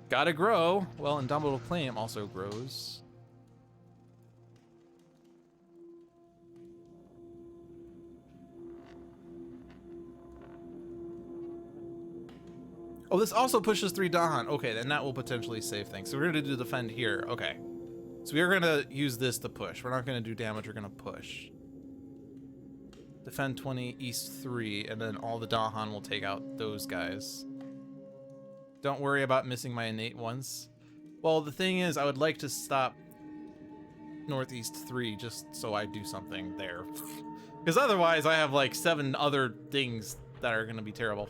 Gotta grow. Well, Indomitable Claim also grows. Oh, this also pushes 3 Dahan. Okay, then that will potentially save things. So we're going to do defend here. Okay. So we are going to use this to push. We're not going to do damage. We're going to push. Defend 20, East 3, and then all the Dahan will take out those guys. Don't worry about missing my innate ones. Well, the thing is, I would like to stop Northeast 3 just so I do something there. Because otherwise, I have like 7 other things that are going to be terrible.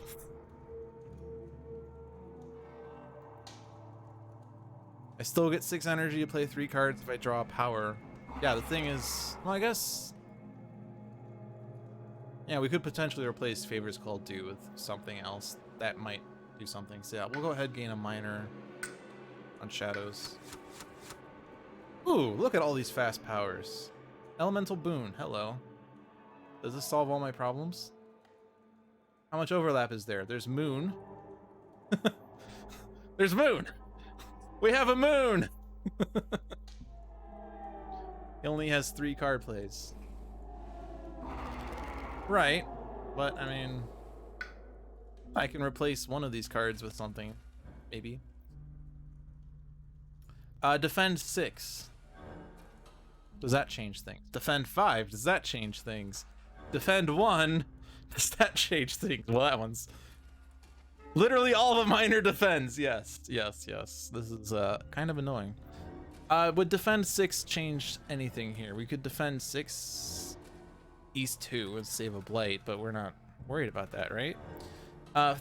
I still get 6 energy to play 3 cards if I draw a power. Yeah, the thing is, well, I guess... Yeah, we could potentially replace Favors Called Due with something else that might do something. So yeah, we'll go ahead and gain a minor on Shadows. Ooh, look at all these fast powers. Elemental Boon, hello. Does this solve all my problems? How much overlap is there? There's Moon. There's Moon! We have a Moon! He only has 3 card plays. Right, but I mean, I can replace one of these cards with something, maybe. Defend 6. Does that change things? Defend 5. Does that change things? Defend 1. Does that change things? Well, that one's literally all of mine are defends. Yes, yes, yes. This is kind of annoying. Would defend 6 change anything here? We could defend 6 East 2 and save a blight, but we're not worried about that, right?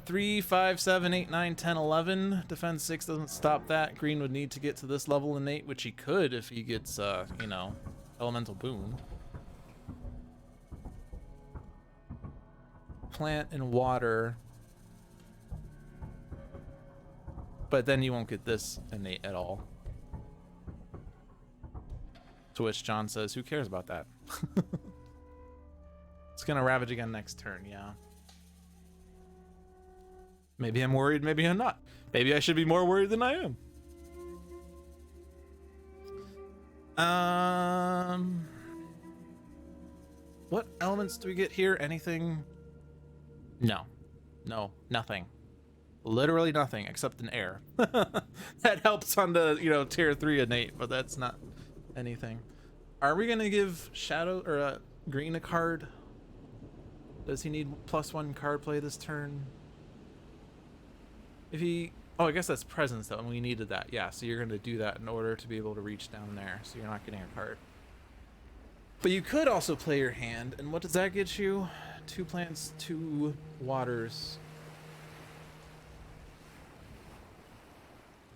3, 5, 7, 8, 9, 10, 11. Defend 6 doesn't stop that. Green would need to get to this level innate, which he could if he gets, you know, Elemental Boon. Plant and water. But then you won't get this innate at all. To which John says, who cares about that? It's gonna Ravage again next turn, yeah. Maybe I'm worried, maybe I'm not. Maybe I should be more worried than I am. What elements do we get here? Anything? No. No, nothing. Literally nothing except an air. That helps on the, you know, tier 3 innate, but that's not anything. Are we gonna give Shadow or Green a card? Does he need +1 card play this turn? If he, oh, I guess that's presence though, and we needed that. Yeah, so you're gonna do that in order to be able to reach down there, so you're not getting a card. But you could also play your hand, and what does that get you? 2 plants, 2 waters.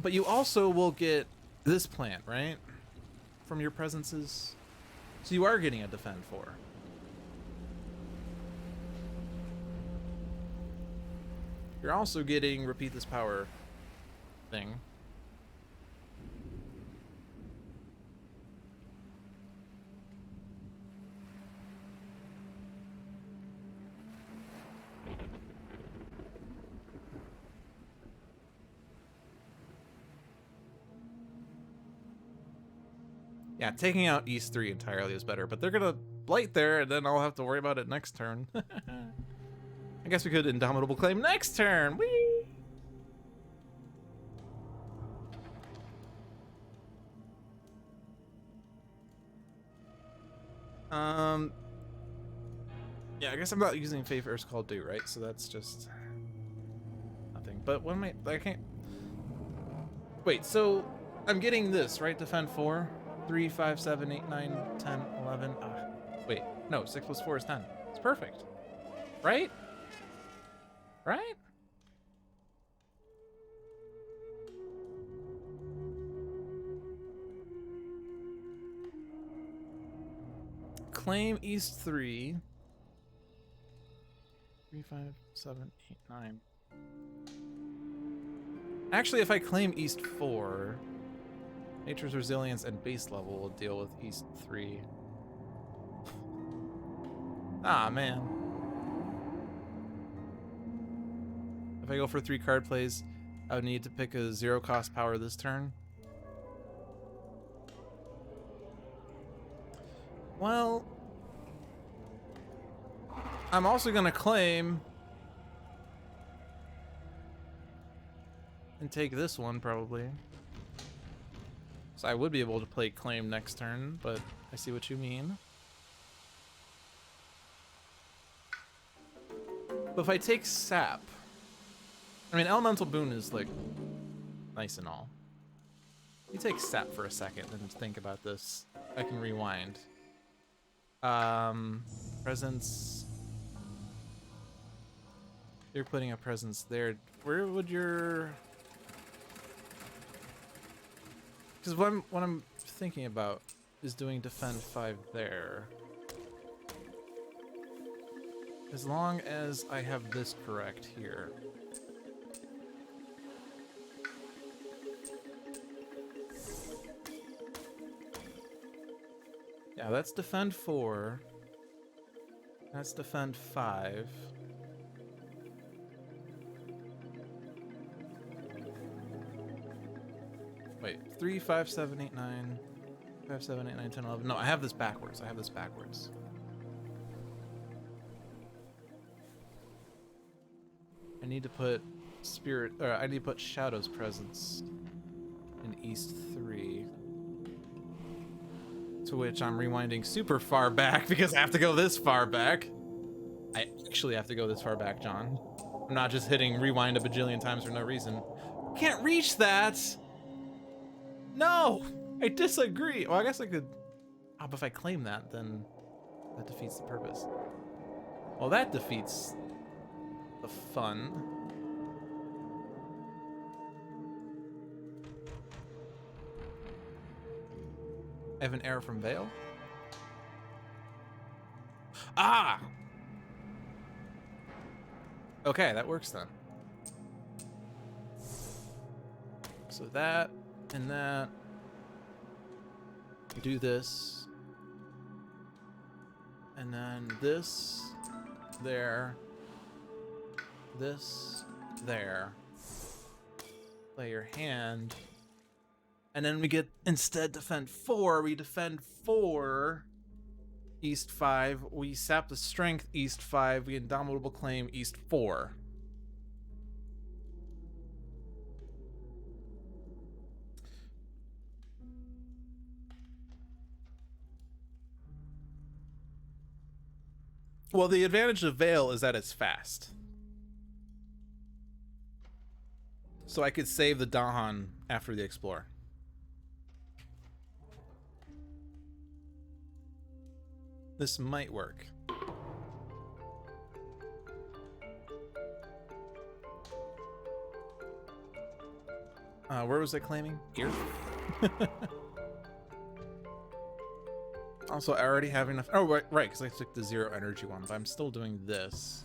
But you also will get this plant, right? From your presences. So you are getting a defend 4. You're also getting repeat this power thing. Yeah, taking out East 3 entirely is better, but they're gonna blight there, and then I'll have to worry about it next turn. I guess we could Indomitable Claim next turn! Whee! Yeah, I guess I'm not using Fae First Call Do, right? So that's just nothing. But when I can't... Wait, so I'm getting this, right? Defend 4? 3, 5, 7, 8, 9, 10, 11. Wait, no, 6 plus 4 is 10. It's perfect. Right? Right? Claim East 3. 3, 5, 7, 8, 9. Actually, if I claim East 4, Nature's Resilience and base level will deal with East 3. Ah, man. If I go for 3 card plays, I would need to pick a 0 cost power this turn. Well, I'm also gonna claim and take this one probably. So I would be able to play claim next turn, but I see what you mean. But if I take sap, I mean, Elemental Boon is like nice and all. You take sap for a second and think about this. I can rewind. Presence. You're putting a presence there. Where would your... Because what I'm thinking about is doing defend 5 there. As long as I have this correct here. Yeah, that's defend 4. That's defend 5. Wait, 3, 5, 7, 8, 9. 5, 7, 8, 9, 10, 11. No, I have this backwards. I have this backwards. I need to put spirit, or I need to put Shadow's presence in East 3. To which I'm rewinding super far back because I have to go this far back. I actually have to go this far back, John. I'm not just hitting rewind a bajillion times for no reason. Can't reach that! No! I disagree. Well, I guess I could... Oh, but if I claim that, then that defeats the purpose. Well, that defeats the fun. I have an arrow from Vale. Ah! Okay, that works then. So that and that. Do this. And then this, there. This, there. Play your hand. And then we get, instead, defend 4. We defend 4. East 5. We sap the strength, East 5. We indomitable claim, East 4. Well, the advantage of Vale is that it's fast. So I could save the Dahan after the Explore. This might work. Where was I claiming? Here? Also, I already have enough. Oh, right, because I took the 0 energy one, but I'm still doing this.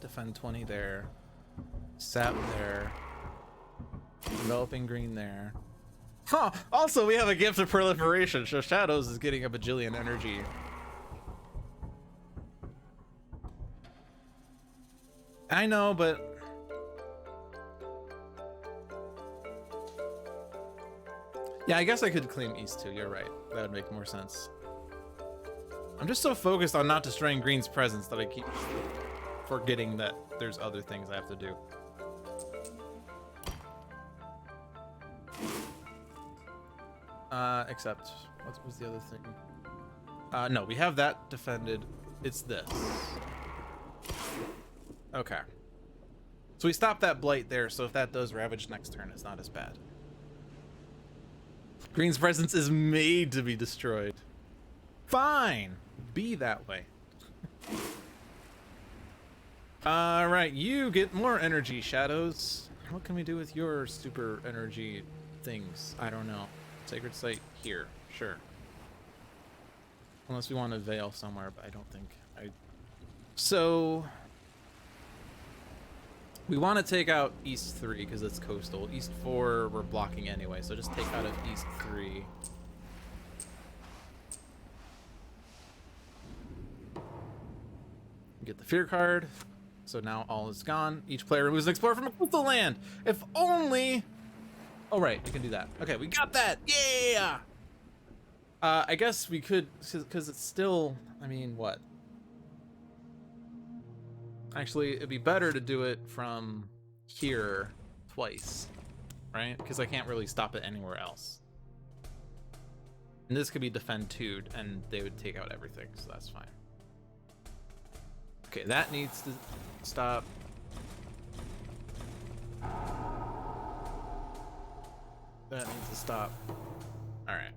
Defend 20 there. Sap there. Developing green there. Huh! Also, we have a gift of proliferation, so Shadows is getting a bajillion energy. I know, but... Yeah, I guess I could claim East too, you're right. That would make more sense. I'm just so focused on not destroying Green's presence that I keep forgetting that there's other things I have to do. Except, what was the other thing? No, we have that defended. It's this. Okay. So we stopped that blight there, so if that does ravage next turn, it's not as bad. Green's presence is made to be destroyed. Fine. Be that way. Alright, you get more energy, Shadows. What can we do with your super energy things? I don't know. Sacred Site here. Sure. Unless we want to Veil somewhere, but I don't think So... we want to take out East 3 because it's coastal. East 4 we're blocking anyway, so just take out of East 3. Get the Fear card. So now all is gone. Each player removes an Explorer from a coastal land. If only... Oh, right, we can do that. Okay, we got that. Yeah! I guess we could, because it's still... I mean, what? Actually, it'd be better to do it from here twice, right? Because I can't really stop it anywhere else. And this could be defend 2, and they would take out everything, so that's fine. Okay, that needs to stop. That needs to stop. All right.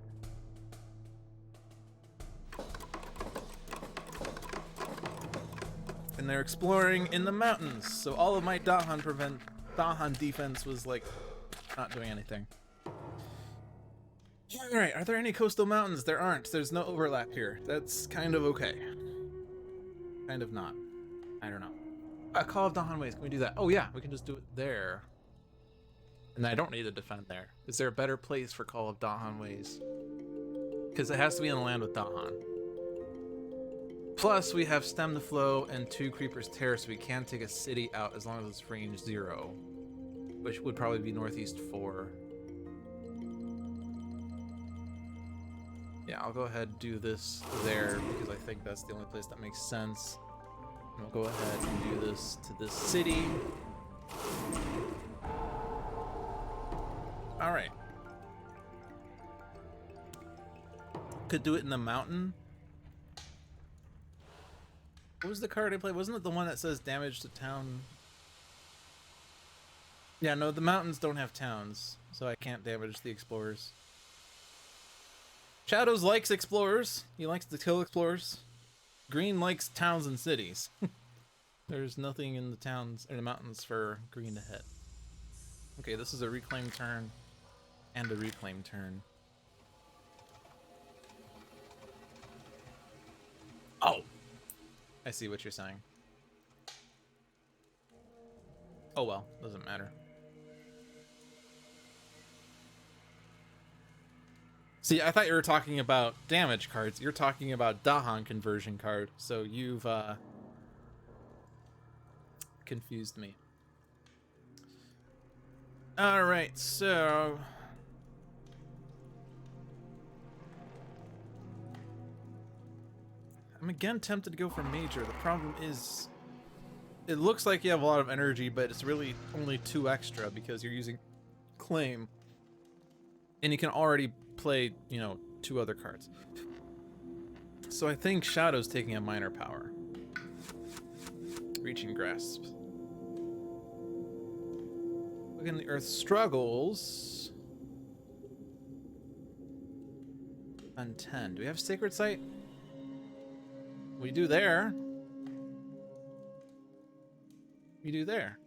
And they're exploring in the mountains, so all of my Dahan defense was like not doing anything. All right, are there any coastal mountains? There aren't. There's no overlap here. That's kind of okay. Kind of not. I don't know. Call of Dahan Ways. Can we do that? Oh yeah, we can just do it there. And I don't need to defend there. Is there a better place for Call of Dahan Ways? Because it has to be in the land with Dahan. Plus, we have Stem the Flow and 2 Creepers Terrace, so we can take a city out as long as it's range 0. Which would probably be northeast 4. Yeah, I'll go ahead and do this there because I think that's the only place that makes sense. And we'll go ahead and do this to this city. Alright. Could do it in the mountain. What was the card I played? Wasn't it the one that says damage to town? Yeah, no, the mountains don't have towns, so I can't damage the explorers. Shadows likes explorers. He likes to kill explorers. Green likes towns and cities. There's nothing in the towns or the mountains for green to hit. Okay, this is a reclaim turn and a reclaim turn. Oh! I see what you're saying. Oh well, doesn't matter. See, I thought you were talking about damage cards. You're talking about Dahan conversion card, so you've confused me. Alright, so I'm again tempted to go for major. The problem is it looks like you have a lot of energy, but it's really only 2 extra because you're using claim. And you can already play, you know, 2 other cards. So I think Shadow's taking a minor power. Reaching Grasp. Look in the Earth struggles. On 10. Do we have Sacred Sight? We do there. We do there.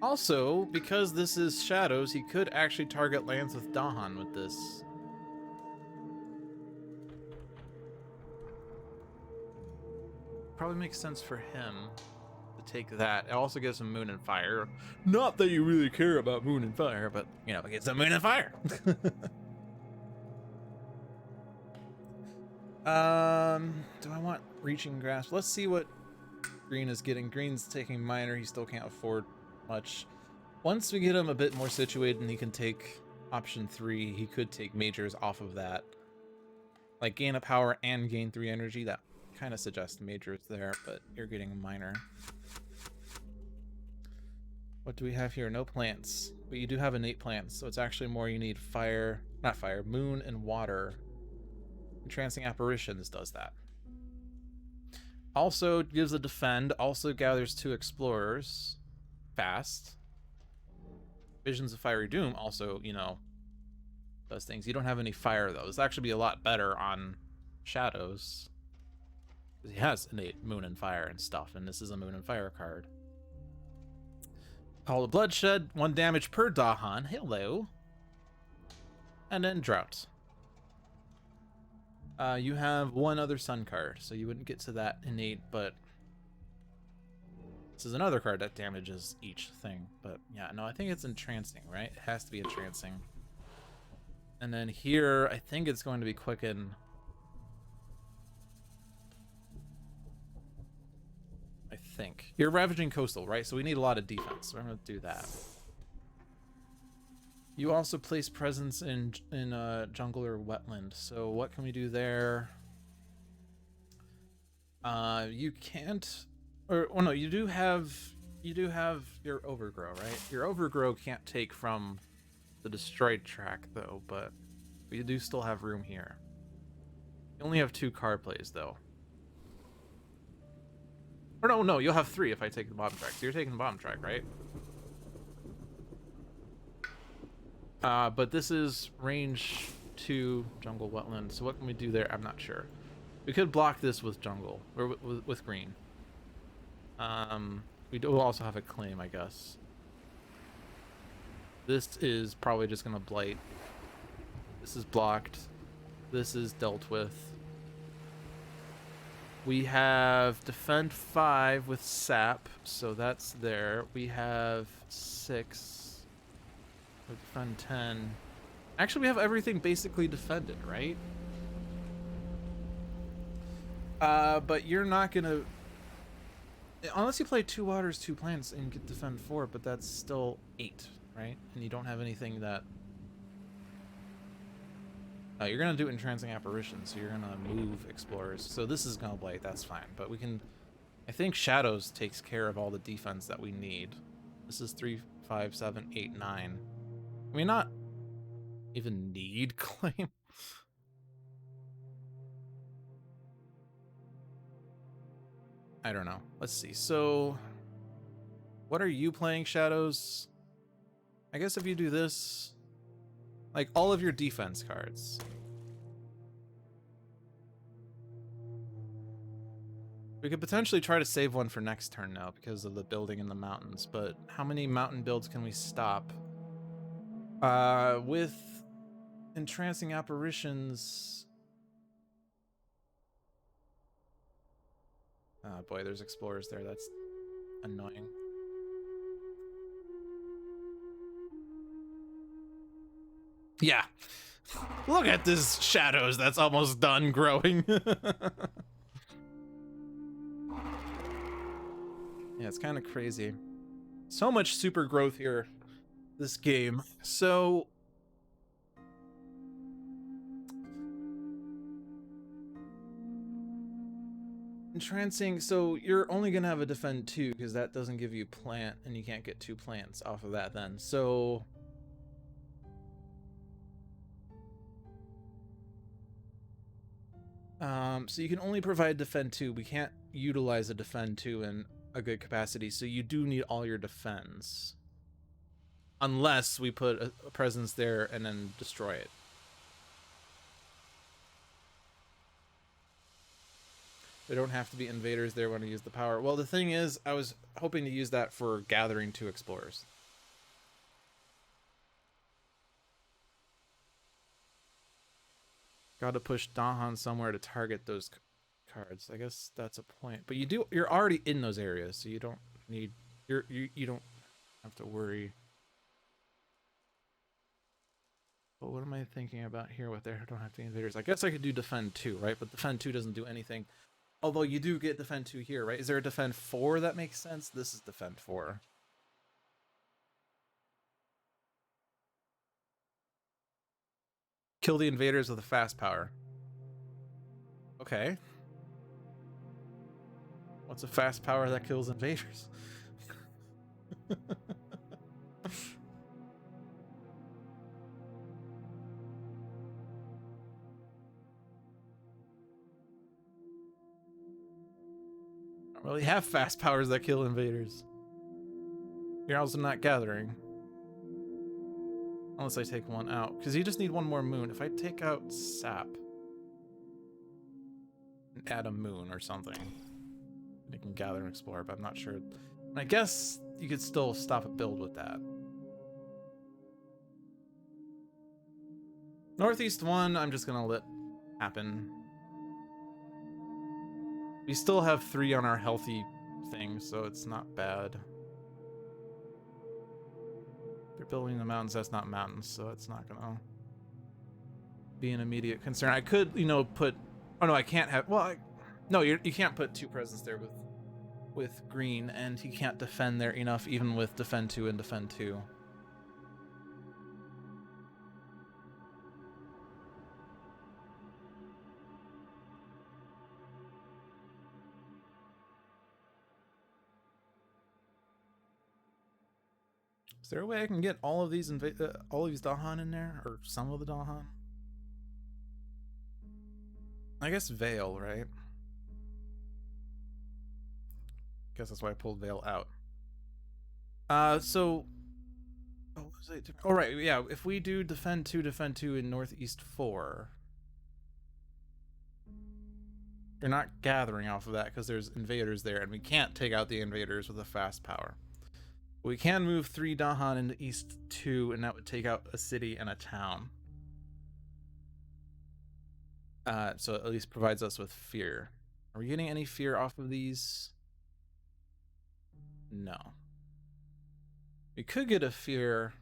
Also, because this is Shadows, he could actually target lands with Dahan with this. Probably makes sense for him to take that. It also gives him Moon and Fire. Not that you really care about Moon and Fire, but, you know, it gets him Moon and Fire. Do I want Reaching Grasp? Let's see what Green is getting. Green's taking minor. He still can't afford much. Once we get him a bit more situated and he can take option 3, he could take majors off of that. Like gain a power and gain 3 energy. That kind of suggests majors there, but you're getting minor. What do we have here? No plants. But you do have innate plants, so it's actually more you need fire, not fire, moon and water. Entrancing Apparitions does that. Also gives a defend, also gathers 2 explorers fast. Visions of Fiery Doom also, you know, does things. You don't have any fire though. This actually be a lot better on Shadows. He has innate moon and fire and stuff, and this is a moon and fire card. Call of Bloodshed, 1 damage per Dahan. Hello. And then Drought. You have 1 other sun card, so you wouldn't get to that innate, but this is another card that damages each thing. But yeah, no, I think it's entrancing, right? It has to be entrancing. And then here, I think it's going to be Quicken. I think. You're Ravaging Coastal, right? So we need a lot of defense, so I'm going to do that. You also place presence in jungle or wetland. So what can we do there? You can't, or well, no, you do have your Overgrow, right? Your Overgrow can't take from the destroyed track though, but we do still have room here. You only have 2 card plays though. Or no, you'll have 3 if I take the bottom track. So you're taking the bottom track, right? But this is range 2 jungle wetland. So what can we do there? I'm not sure. We could block this with jungle or with green. We do also have a claim, I guess. This is probably just gonna blight. This is blocked. This is dealt with. We have defend 5 with sap, so that's there. We have 6. We defend 10. Actually, we have everything basically defended, right? But you're not gonna... Unless you play 2 waters, 2 plants, and you get defend 4, but that's still 8, right? And you don't have anything that... you're gonna do entrancing apparitions, so you're gonna move explorers. So this is gonna blight, that's fine. But we can... I think shadows takes care of all the defense that we need. This is 3, 5, 7, 8, 9. I mean, not even need claim. I don't know. Let's see. So, what are you playing, Shadows? I guess if you do this, like all of your defense cards. We could potentially try to save one for next turn now because of the building in the mountains, but how many mountain builds can we stop? With entrancing apparitions... Oh boy, there's explorers there. That's annoying. Yeah. Look at this shadows that's almost done growing. Yeah, it's kind of crazy. So much super growth here, this game. So... entrancing, so you're only gonna have a defend 2 because that doesn't give you plant, and you can't get 2 plants off of that then. So... so you can only provide defend 2. We can't utilize a defend 2 in a good capacity, so you do need all your defense. Unless we put a presence there and then destroy it. There don't have to be invaders there when I use the power. Well, the thing is, I was hoping to use that for gathering 2 explorers. Gotta push Dahan somewhere to target those cards. I guess that's a point. But you're already in those areas, so you don't need... You don't have to worry. But what am I thinking about here with there? I don't have to invaders. I guess I could do defend 2, right? But defend 2 doesn't do anything. Although you do get defend 2 here, right? Is there a defend 4 that makes sense? This is defend 4. Kill the invaders with a fast power. Okay. What's a fast power that kills invaders? Don't really have fast powers that kill invaders. You're also not gathering. Unless I take one out. Because you just need one more moon. If I take out sap and add a moon or something, you can gather and explore, but I'm not sure. And I guess you could still stop a build with that. Northeast 1, I'm just gonna let happen. We still have 3 on our healthy thing, so it's not bad. They're building the mountains, that's not mountains, so it's not gonna be an immediate concern. I could, you know, put... Oh no, I can't have... Well, no, you can't put 2 presents there with green, and he can't defend there enough, even with defend 2 and defend 2. Is there a way I can get all of these Dahan in there, or some of the Dahan? I guess Veil, right? Guess that's why I pulled Veil out. So... Oh, what was I doing? Oh, right, yeah, if we do defend 2 in Northeast 4... You're not gathering off of that because there's invaders there, and we can't take out the invaders with a fast power. We can move 3 Dahan into East 2, and that would take out a city and a town. So it at least provides us with fear. Are we getting any fear off of these? No. We could get a fear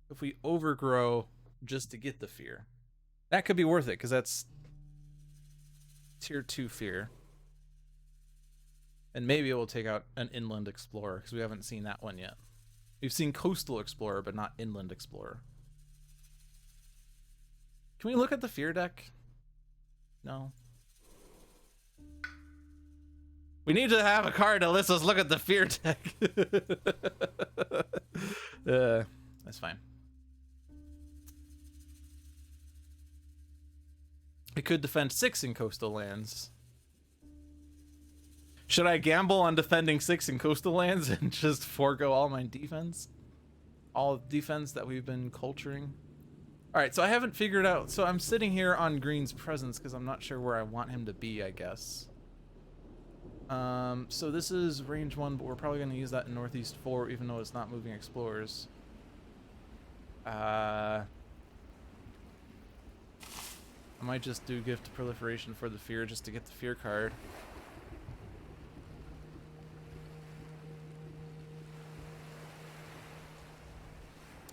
if we overgrow just to get the fear. That could be worth it, because that's tier 2 fear. And maybe it will take out an inland explorer, because we haven't seen that one yet. We've seen coastal explorer, but not inland explorer. Can we look at the fear deck? No. We need to have a card that lets us look at the fear deck. That's fine. It could defend 6 in coastal lands. Should I gamble on defending 6 in coastal lands and just forego all my defense? All defense that we've been culturing? Alright, so I haven't figured out... So I'm sitting here on Green's presence because I'm not sure where I want him to be, I guess. So this is range 1, but we're probably going to use that in Northeast 4, even though it's not moving explorers. I might just do Gift Proliferation for the fear just to get the fear card.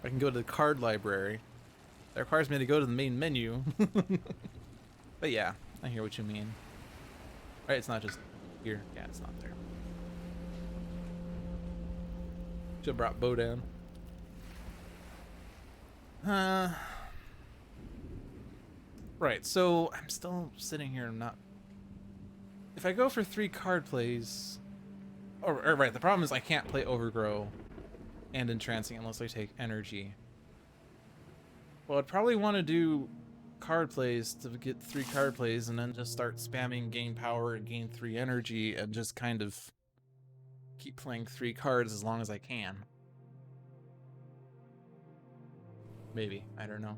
I can go to the card library. That requires me to go to the main menu. But yeah, I hear what you mean. Right, it's not just here. Yeah, it's not there. Should've brought Bo down. Right, so I'm still sitting here and not... If I go for 3 card plays... Oh, right, the problem is I can't play Overgrow and Entrancing unless I take energy. Well, I'd probably want to do card plays to get 3 card plays and then just start spamming gain power and gain 3 energy and just kind of keep playing 3 cards as long as I can. Maybe, I don't know.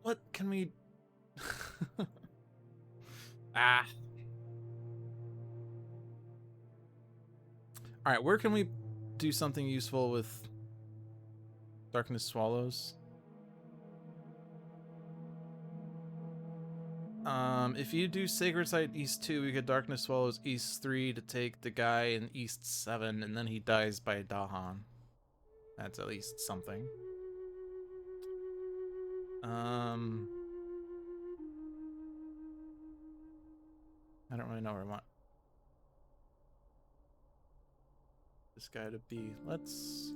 What can we... Alright, where can we do something useful with Darkness Swallows? If you do Sacred Site East 2, we get Darkness Swallows East 3 to take the guy in East 7, and then he dies by Dahan. That's at least something. I don't really know where I want this guy to be. Let's...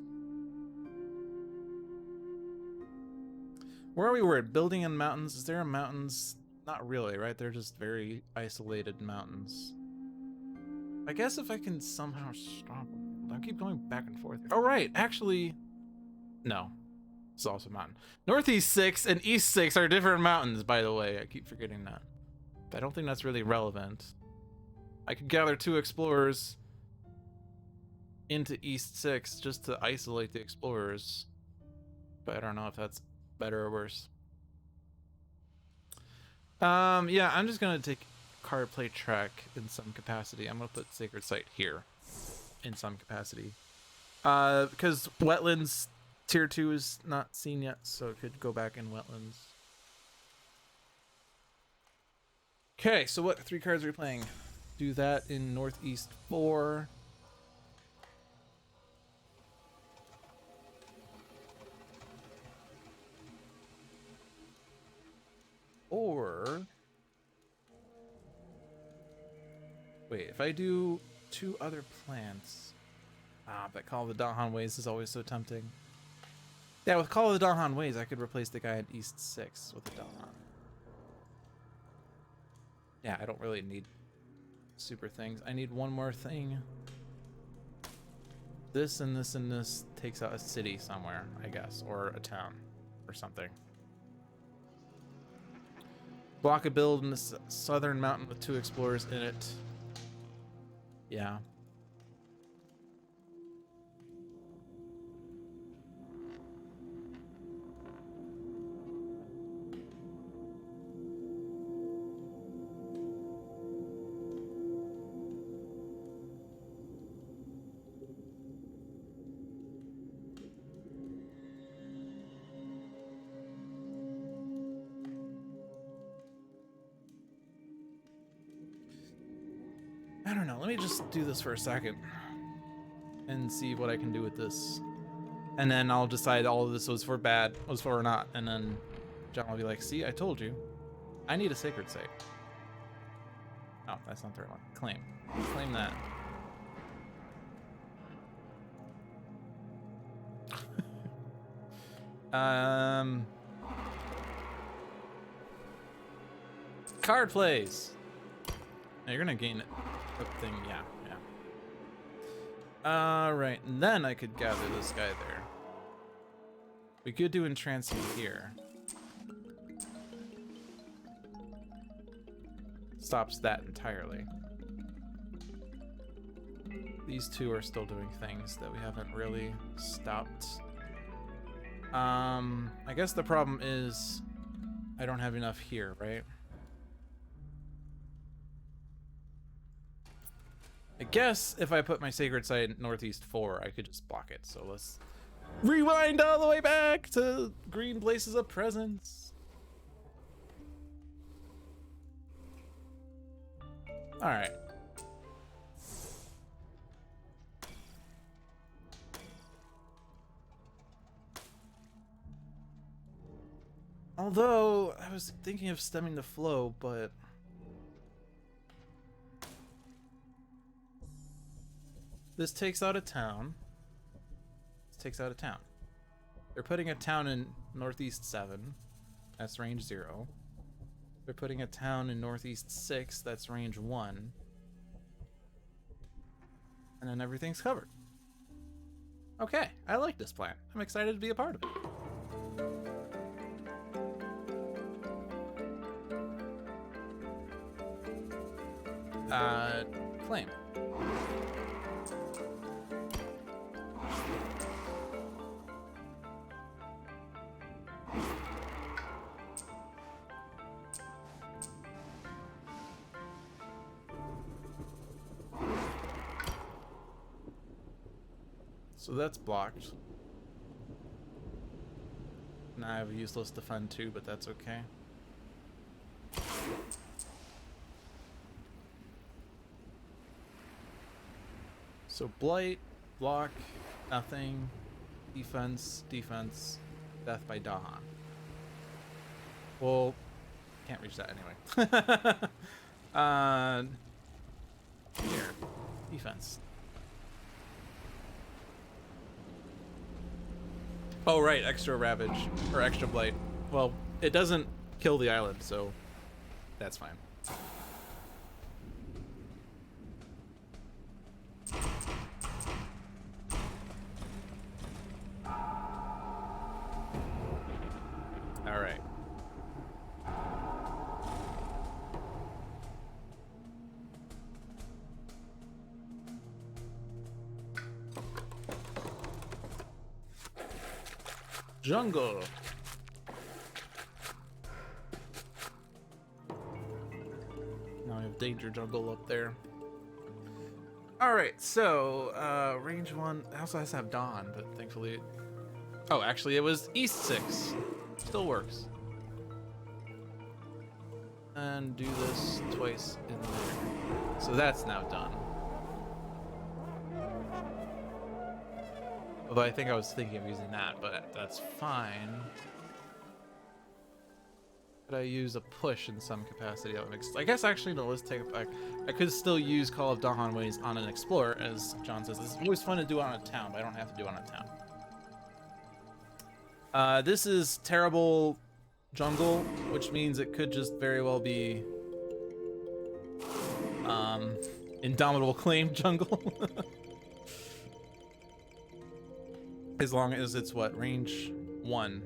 Where are we? We're at building in mountains. Is there a mountains? Not really, right? They're just very isolated mountains. I guess if I can somehow stop them. I keep going back and forth. Oh, right. Actually, no. It's also a mountain. Northeast 6 and East 6 are different mountains, by the way. I keep forgetting that. I don't think that's really relevant. I could gather 2 explorers into East 6 just to isolate the explorers. But I don't know if that's better or worse. Yeah, I'm just gonna take card play track in some capacity. I'm gonna put Sacred Site here in some capacity. Because Wetlands Tier 2 is not seen yet, so it could go back in Wetlands. Okay, so what 3 cards are we playing? Do that in Northeast 4. Or... Wait, if I do 2 other plants... that Call of the Dahan Ways is always so tempting. Yeah, with Call of the Dahan Ways, I could replace the guy at East 6 with the Dahan. Yeah, I don't really need super things. I need one more thing. This and this and this takes out a city somewhere, I guess, or a town or something. Block a build in the southern mountain with 2 explorers in it. Yeah. I don't know, let me just do this for a second and see what I can do with this. And then I'll decide all of this was for bad, was for or not. And then John will be like, see, I told you. I need a sacred site. Oh, that's not the right one. Claim. Claim that. Card plays. Now you're gonna gain a thing, yeah. Right, and then I could gather this guy there. We could do entrancing here. Stops that entirely. These two are still doing things that we haven't really stopped. I guess the problem is I don't have enough here, right? I guess if I put my sacred site at northeast 4, I could just block it. So let's rewind all the way back to green places of presence. All right. Although I was thinking of stemming the flow, but this takes out a town. This takes out a town. They're putting a town in northeast 7. That's range 0. They're putting a town in northeast 6. That's range 1. And then everything's covered. Okay, I like this plan. I'm excited to be a part of it. Claim. So that's blocked. Now I have a useless defend too, but that's okay. So blight, block, nothing, defense, defense, death by Dahan. Well, can't reach that anyway. Here, defense. Oh right, extra ravage or extra blight. Well, it doesn't kill the island, so that's fine. All right. Jungle. Now we have danger jungle up there. All right, so range 1 also has to have dawn, but thankfully, oh, actually it was east 6. Still works. And do this twice in there. So that's now done. Although I think I was thinking of using that, but that's fine. Could I use a push in some capacity? I guess actually, no, let's take it back. I could still use Call of Dahan Ways on an Explorer, as John says. It's always fun to do on a town, but I don't have to do on a town. This is terrible jungle, which means it could just very well be Indomitable Claim jungle. As long as it's what, range 1.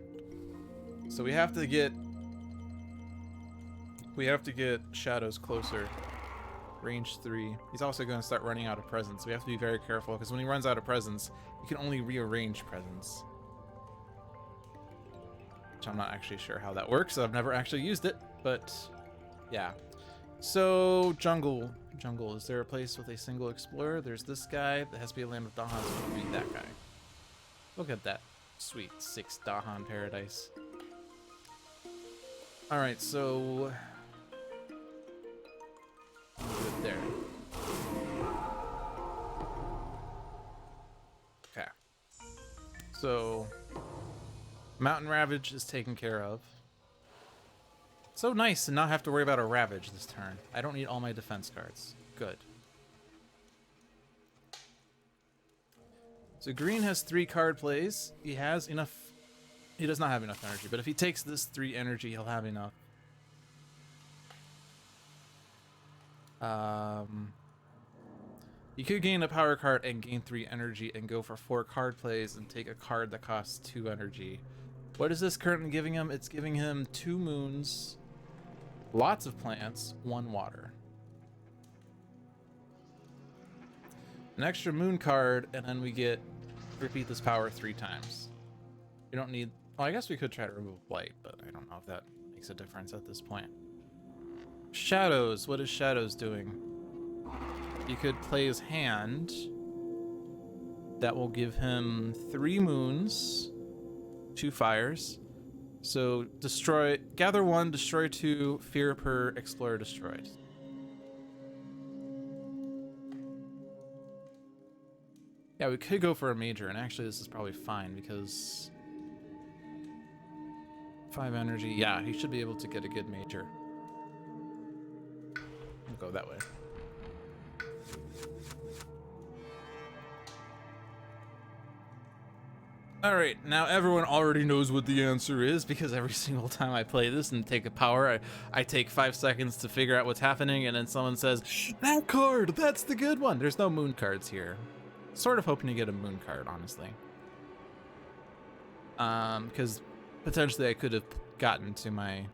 So we have to get Shadows closer. Range 3. He's also going to start running out of presence. We have to be very careful because when he runs out of presence, you can only rearrange presence. Which I'm not actually sure how that works. I've never actually used it, but yeah. So jungle, is there a place with a single explorer? There's this guy. That has to be a land of Dahan, so it would be that guy. Look at that sweet 6 Dahan paradise. All right, so good there. Okay. So, Mountain Ravage is taken care of. So nice to not have to worry about a Ravage this turn. I don't need all my defense cards. Good. So green has 3 card plays. He has enough. He does not have enough energy, but if he takes this 3 energy, he'll have enough. You could gain a power card and gain 3 energy and go for 4 card plays and take a card that costs 2 energy. What is this currently giving him? It's giving him 2 moons, lots of plants, 1 water. An extra moon card, and then we get repeat this power 3 times. We don't need... Well, I guess we could try to remove blight, but I don't know if that makes a difference at this point. Shadows. What is Shadows doing? You could play his hand. That will give him 3 moons, 2 fires. So destroy, gather 1, destroy 2, fear per explorer destroyed. Yeah, we could go for a major, and actually this is probably fine because 5 energy. Yeah, he should be able to get a good major. We'll go that way. Alright, now everyone already knows what the answer is because every single time I play this and take a power, I take 5 seconds to figure out what's happening, and then someone says, that card, that's the good one. There's no moon cards here. Sort of hoping to get a moon card, honestly. Because potentially I could have gotten to my...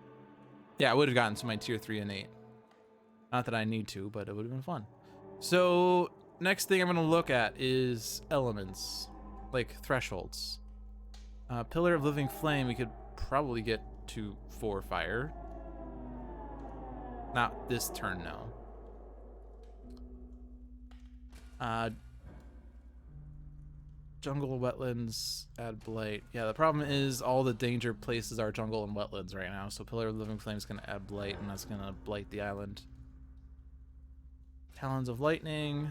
Yeah, I would have gotten to my tier 3 and 8. Not that I need to, but it would have been fun. So, next thing I'm going to look at is elements. Like thresholds. Pillar of Living Flame, we could probably get to 4 fire. Not this turn, no. Jungle, wetlands, add blight. Yeah, the problem is all the danger places are jungle and wetlands right now. So Pillar of Living Flame is going to add blight, and that's going to blight the island. Talons of Lightning.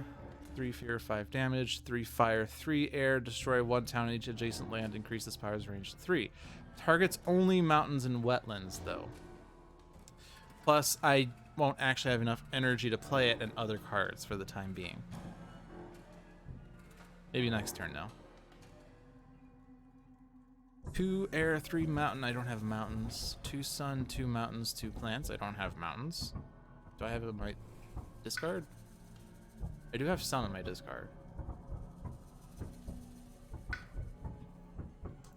3 fear, 5 damage, 3 fire, 3 air, destroy 1 town in each adjacent land, increase this power's range to 3. Targets only mountains and wetlands, though. Plus, I won't actually have enough energy to play it and other cards for the time being. Maybe next turn, though. 2 air, 3 mountain. I don't have mountains. 2 sun, 2 mountains, 2 plants. I don't have mountains. Do I have it in my discard? I do have some in my discard.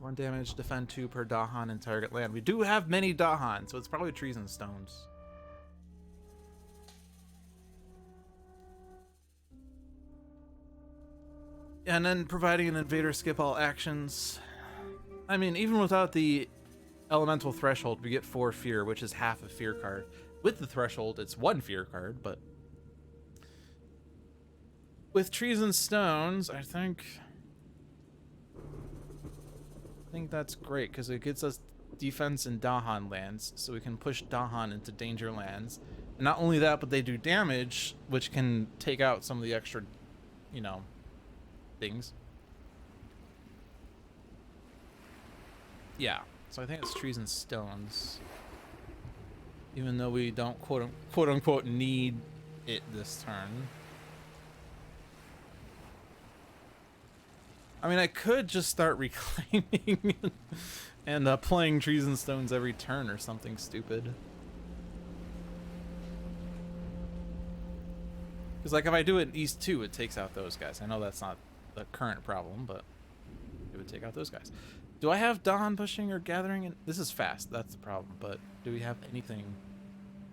1 damage, defend 2 per Dahan in target land. We do have many Dahan, so it's probably trees and stones. And then providing an invader skip all actions. I mean, even without the elemental threshold, we get 4 fear, which is half a fear card. With the threshold, it's 1 fear card, but... With trees and stones, I think that's great because it gets us defense in Dahan lands, so we can push Dahan into danger lands. And not only that, but they do damage, which can take out some of the extra, you know, things. Yeah, so I think it's trees and stones. Even though we don't quote unquote need it this turn. I mean, I could just start reclaiming and playing trees and stones every turn or something stupid. Because, like, if I do it in East 2, it takes out those guys. I know that's not the current problem, but it would take out those guys. Do I have Dawn pushing or gathering? This is fast. That's the problem. But do we have anything?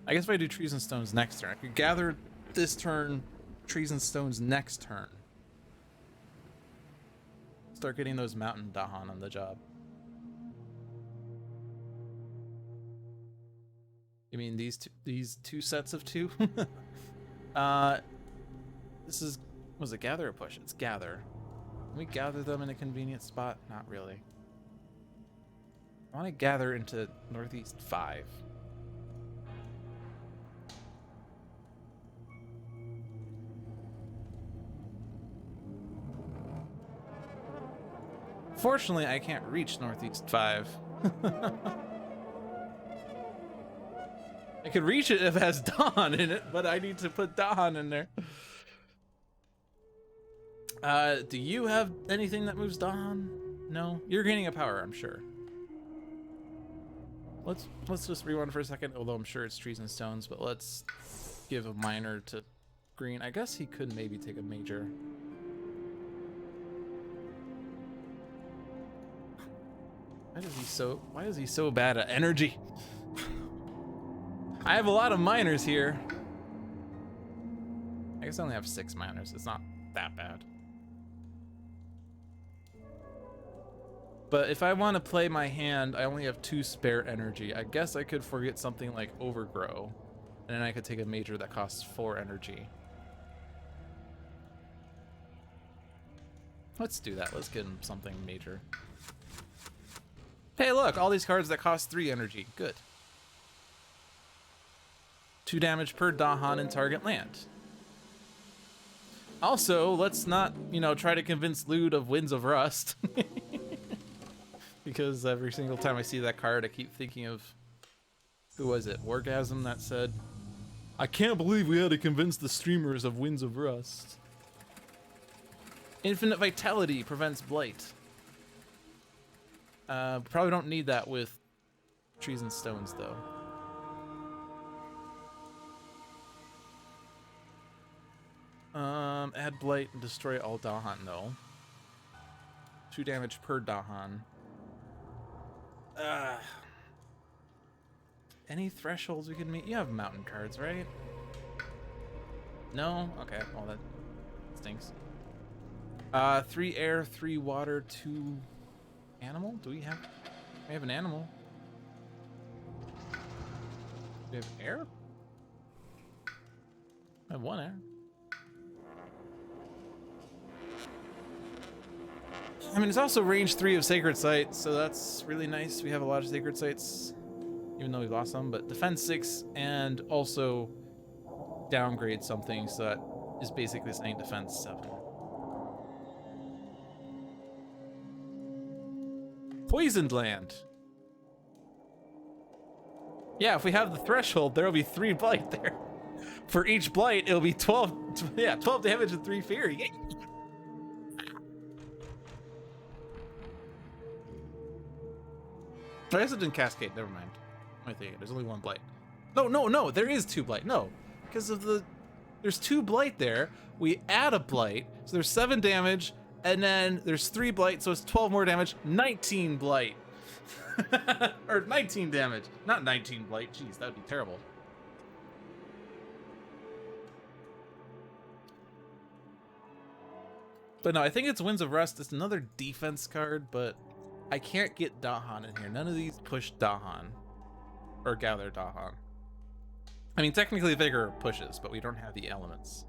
I guess if I do trees and stones next turn, I could gather this turn, trees and stones next turn. Start getting those mountain Dahan on the job. You mean these two sets of 2? This is, was it gather or push? It's gather. Can we gather them in a convenient spot? Not really. I want to gather into Northeast 5. Unfortunately, I can't reach Northeast 5. I could reach it if it has Dawn in it, but I need to put Dawn in there. Do you have anything that moves Dawn? No? You're gaining a power, I'm sure. Let's just rewind for a second, although I'm sure it's trees and stones, but let's give a minor to green. I guess he could maybe take a major. Why is he so bad at energy? I have a lot of minors here. I guess I only have 6 minors. It's not that bad. But if I want to play my hand, I only have 2 spare energy. I guess I could forget something like Overgrow, and then I could take a major that costs 4 energy. Let's do that. Let's get him something major. Hey, look, all these cards that cost 3 energy. Good. 2 damage per Dahan in target land. Also, let's not, try to convince Lude of Winds of Rust. Because every single time I see that card, I keep thinking of, who was it? Orgasm that said, I can't believe we had to convince the streamers of Winds of Rust. Infinite Vitality prevents Blight. Probably don't need that with trees and stones, though. Add Blight and destroy all Dahan, though. 2 damage per Dahan. Any thresholds we can meet? You have mountain cards, right? No? Okay, well that stinks. 3 air, 3 water, 2 animal? We have an animal. Do we have air? I have 1 air. I mean, it's also range 3 of Sacred Sites, so that's really nice. We have a lot of Sacred Sites, even though we lost some, but defense 6 and also downgrade something, so that is basically saying defense 7. Poisoned Land. Yeah, if we have the threshold, there'll be 3 blight there. For each blight, it'll be 12, yeah, 12 damage and 3 fear. Yay! I guess it didn't cascade. Never mind. I think there's only 1 blight. No. There is 2 blight. No, because of there's 2 blight there. We add a blight, so there's 7 damage, and then there's 3 blight, so it's 12 more damage. 19 blight, or 19 damage. Not 19 blight. Jeez, that would be terrible. But no, I think it's Winds of Rust. It's another defense card, but I can't get Dahan in here. None of these push Dahan. Or gather Dahan. I mean, technically Vigor pushes, but we don't have the elements.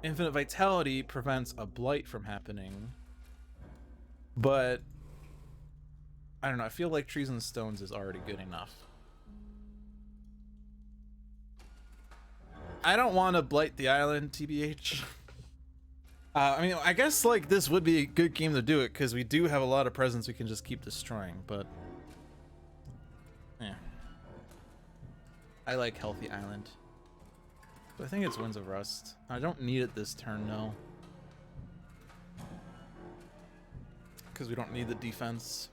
Infinite Vitality prevents a blight from happening. But I don't know, I feel like Trees and Stones is already good enough. I don't want to blight the island, TBH. I mean, I guess like this would be a good game to do it because we do have a lot of presents we can just keep destroying, but yeah. I like Healthy Island. But I think it's Winds of Rust. I don't need it this turn, no. Because we don't need the defense.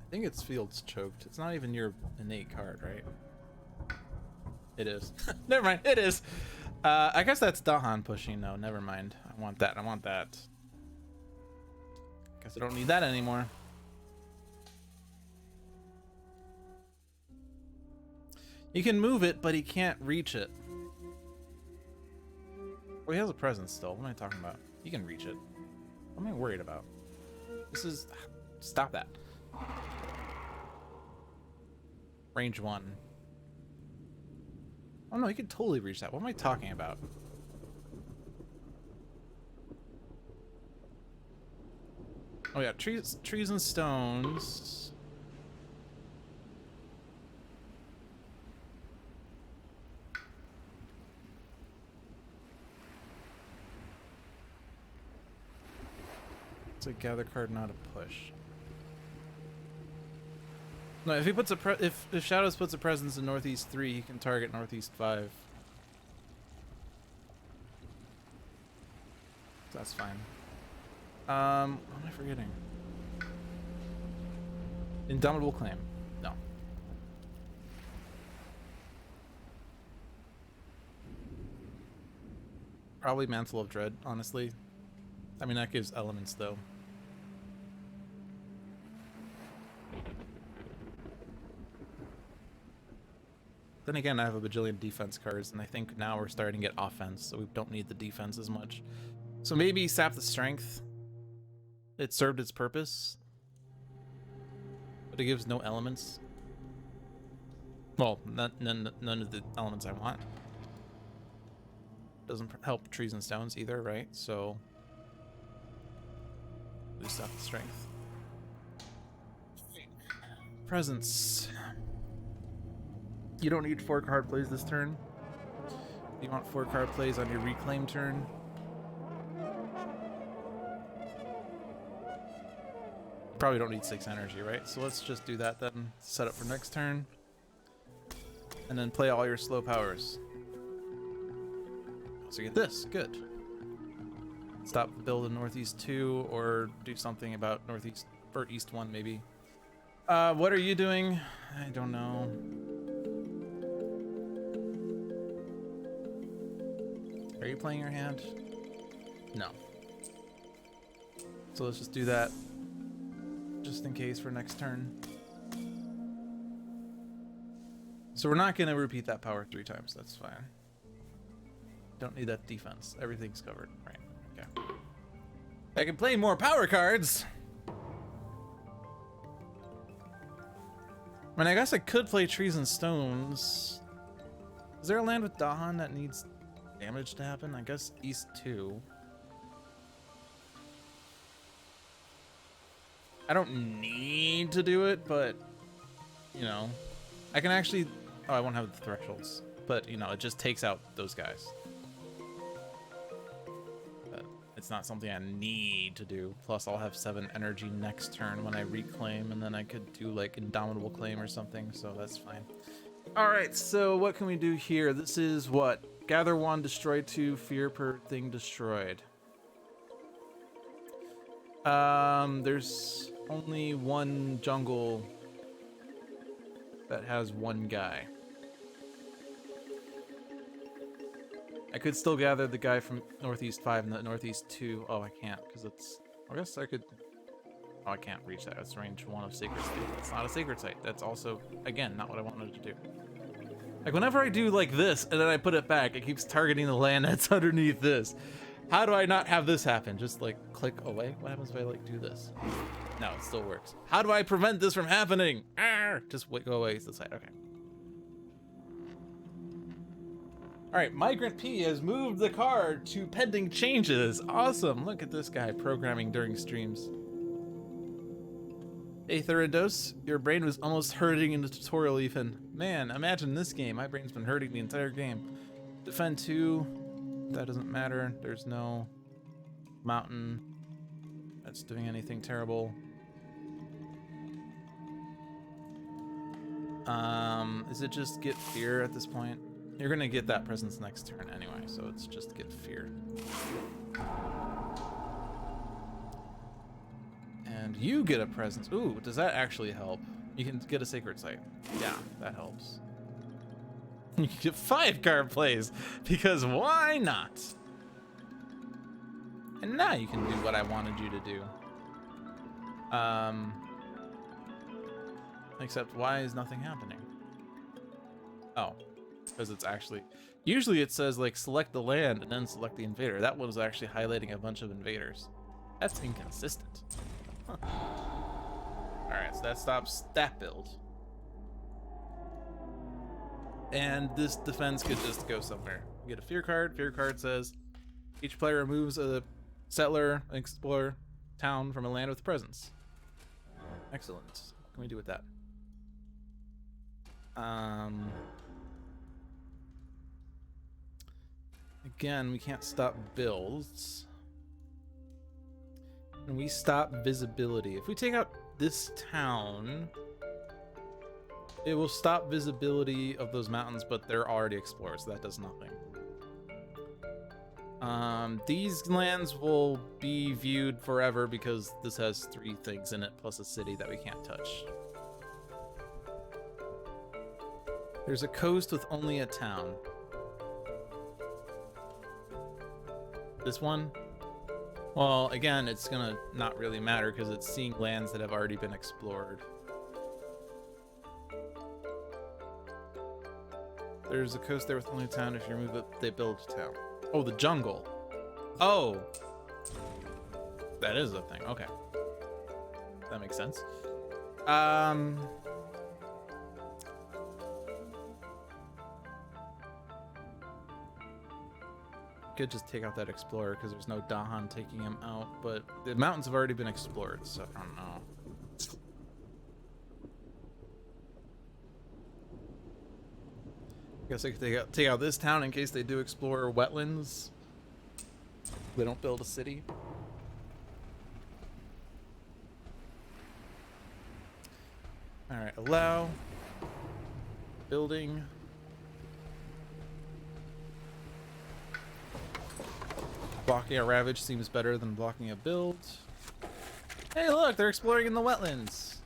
I think it's Field's Choked. It's not even your innate card, right? It is. Never mind, it is. I guess that's Dahan pushing, though. Never mind. I want that. I want that. Guess I don't need that anymore. You can move it, but he can't reach it. Well, he has a presence still. What am I talking about? He can reach it. What am I worried about? This is... Stop that. Range 1. Oh no, he could totally reach that. What am I talking about? Oh yeah, trees and stones. It's a gather card, not a push. No, if he puts a if Shadows puts a presence in Northeast 3, he can target Northeast 5. That's fine. What am I forgetting? Indomitable Claim. No. Probably Mantle of Dread, honestly. I mean, that gives elements, though. Then again, I have a bajillion defense cards, and I think now we're starting to get offense, so we don't need the defense as much. So maybe Sap the Strength. It served its purpose, but it gives no elements. Well, none of the elements I want. Doesn't help trees and stones either, right? So, lose Sap the Strength. Presence. You don't need 4 card plays this turn. You want 4 card plays on your reclaim turn. Probably don't need 6 energy, right? So let's just do that then. Set up for next turn. And then play all your slow powers. So you get this. Good. Stop building Northeast 2 or do something about Northeast or East 1 maybe. What are you doing? I don't know. Are you playing your hand? No. So let's just do that. Just in case for next turn. So we're not going to repeat that power 3 times. That's fine. Don't need that defense. Everything's covered. Right. Okay. I can play more power cards. I mean, I guess I could play Trees and Stones. Is there a land with Dahan that needs damage to happen? I guess East 2. I don't need to do it, but, you know, I can actually... Oh, I won't have the thresholds. But, you know, it just takes out those guys. But it's not something I need to do. Plus, I'll have 7 energy next turn when I reclaim, and then I could do, like, Indomitable Claim or something, so that's fine. Alright, so what can we do here? This is what? Gather 1, destroy 2, fear per thing destroyed. There's only one jungle that has 1 guy. I could still gather the guy from Northeast 5 and the Northeast 2. Oh, I can't, because it's... I guess I could... Oh, I can't reach that. That's range 1 of Sacred Site. That's not a Sacred Site. That's also, again, not what I wanted to do. Like, whenever I do like this, and then I put it back, it keeps targeting the land that's underneath this. How do I not have this happen? Just, like, click away? What happens if I, like, do this? No, it still works. How do I prevent this from happening? Arr! Just go away to the side. Okay. Alright, Migrant P has moved the card to pending changes. Awesome. Look at this guy programming during streams. Hey, Theridos, your brain was almost hurting in the tutorial even. Man, imagine this game. My brain's been hurting the entire game. Defend 2. That doesn't matter. There's no mountain that's doing anything terrible. Is it just get fear at this point? You're gonna get that presence next turn anyway, so it's just get fear. And you get a presence. Ooh, does that actually help? You can get a Sacred Site. Yeah, that helps. You can get 5 card plays, because why not? And now you can do what I wanted you to do. Except why is nothing happening? Oh, because it's actually... Usually it says, like, select the land and then select the invader. That one was actually highlighting a bunch of invaders. That's inconsistent. Huh. Alright, so that stops that build. And this defense could just go somewhere. You get a fear card. Fear card says each player removes a settler, explorer, town from a land with presence. Excellent. What can we do with that? Again, we can't stop builds. And we stop visibility. If we take out this town, it will stop visibility of those mountains, but they're already explored, so that does nothing. These lands will be viewed forever because this has 3 things in it, plus a city that we can't touch. There's a coast with only a town. This one? Well, again, it's gonna not really matter because it's seeing lands that have already been explored. There's a coast there with only a town. If you remove it, they build a town. Oh, the jungle. Oh. That is a thing. Okay. That makes sense. Could just take out that explorer because there's no Dahan taking him out, but the mountains have already been explored, so I don't know. Guess I could take out this town in case they do explore wetlands. They don't build a city. All right, allow. Building. Blocking a ravage seems better than blocking a build. Hey, look, they're exploring in the wetlands.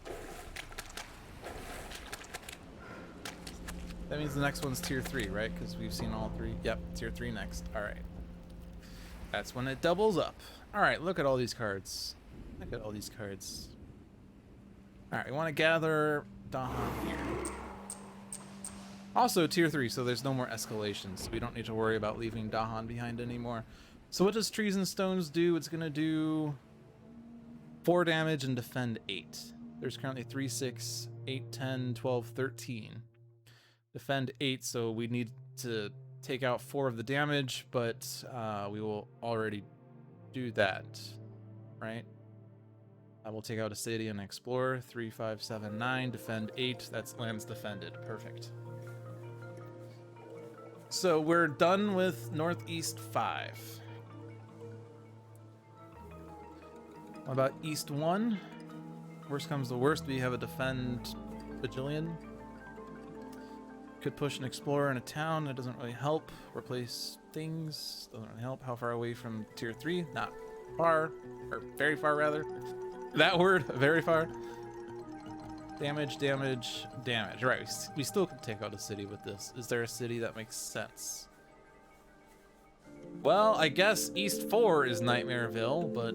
That means the next one's tier 3, right? Because we've seen all 3. Yep, tier 3 next. All right. That's when it doubles up. All right, look at all these cards. Look at all these cards. All right, we want to gather Dahan here. Also tier 3, so there's no more escalations. We don't need to worry about leaving Dahan behind anymore. So what does Trees and Stones do? It's going to do 4 damage and defend 8. There's currently 3, 6, 8, 10, 12, 13. Defend 8, so we need to take out 4 of the damage, but we will already do that, right? I will take out a city and explore. 3, 5, 7, 9. Defend 8. That's lands defended. Perfect. So we're done with Northeast 5. What about East 1? Worst comes to worst, we have a defend bajillion. Could push an explorer in a town. That doesn't really help. Replace things. Doesn't really help. How far away from tier 3? Not far. Or very far, rather. That word. Very far. Damage, damage, damage. Right. We still can take out a city with this. Is there a city that makes sense? Well, I guess East 4 is Nightmareville, but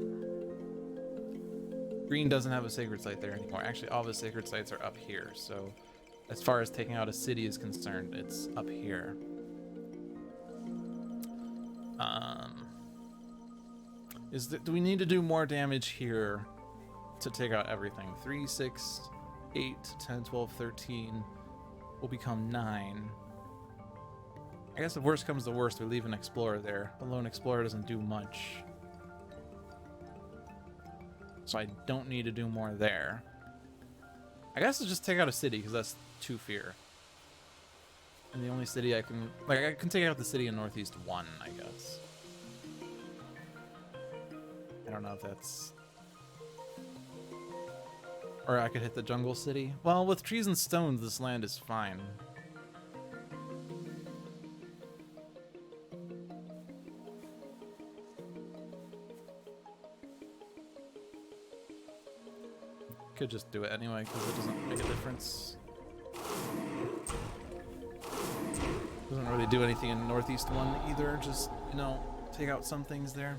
Green doesn't have a sacred site there anymore. Actually, all the sacred sites are up here, so as far as taking out a city is concerned, it's up here. Do we need to do more damage here to take out everything? 3, 6, 8, 10, 12, 13 will become 9. I guess if worst comes to worst, we leave an explorer there. The lone explorer doesn't do much. So I don't need to do more there. I guess I'll just take out a city because that's 2 fear. And the only city I can... Like, I can take out the city in Northeast 1, I guess. I don't know if that's... Or I could hit the jungle city. Well, with Trees and Stones, this land is fine. Could just do it anyway because it doesn't make a difference. Doesn't really do anything in Northeast 1 either. Just, you know, take out some things there.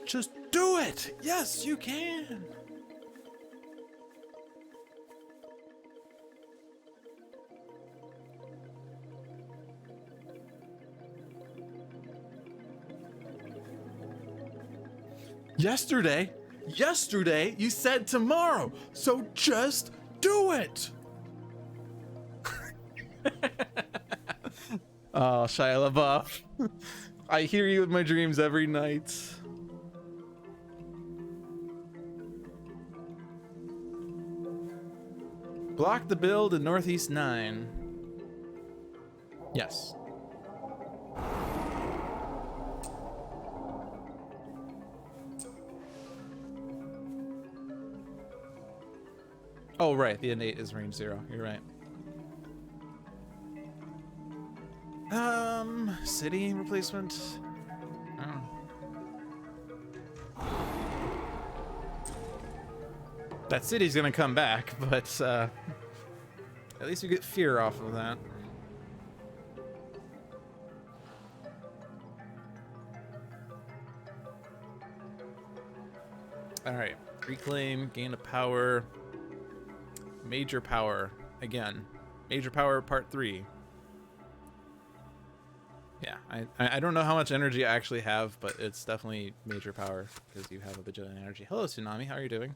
Just do it! Yes, you can! Yesterday, you said tomorrow, so just do it! Oh, Shia LaBeouf. I hear you in my dreams every night. Block the build in Northeast 9. Yes. Oh, right. The innate is range 0. You're right. City replacement. That city's gonna come back, but at least you get fear off of that. All right, reclaim, gain of power, major power again, major power part 3. Yeah, I don't know how much energy I actually have, but it's definitely major power because you have a bajillion energy. Hello, Tsunami. How are you doing?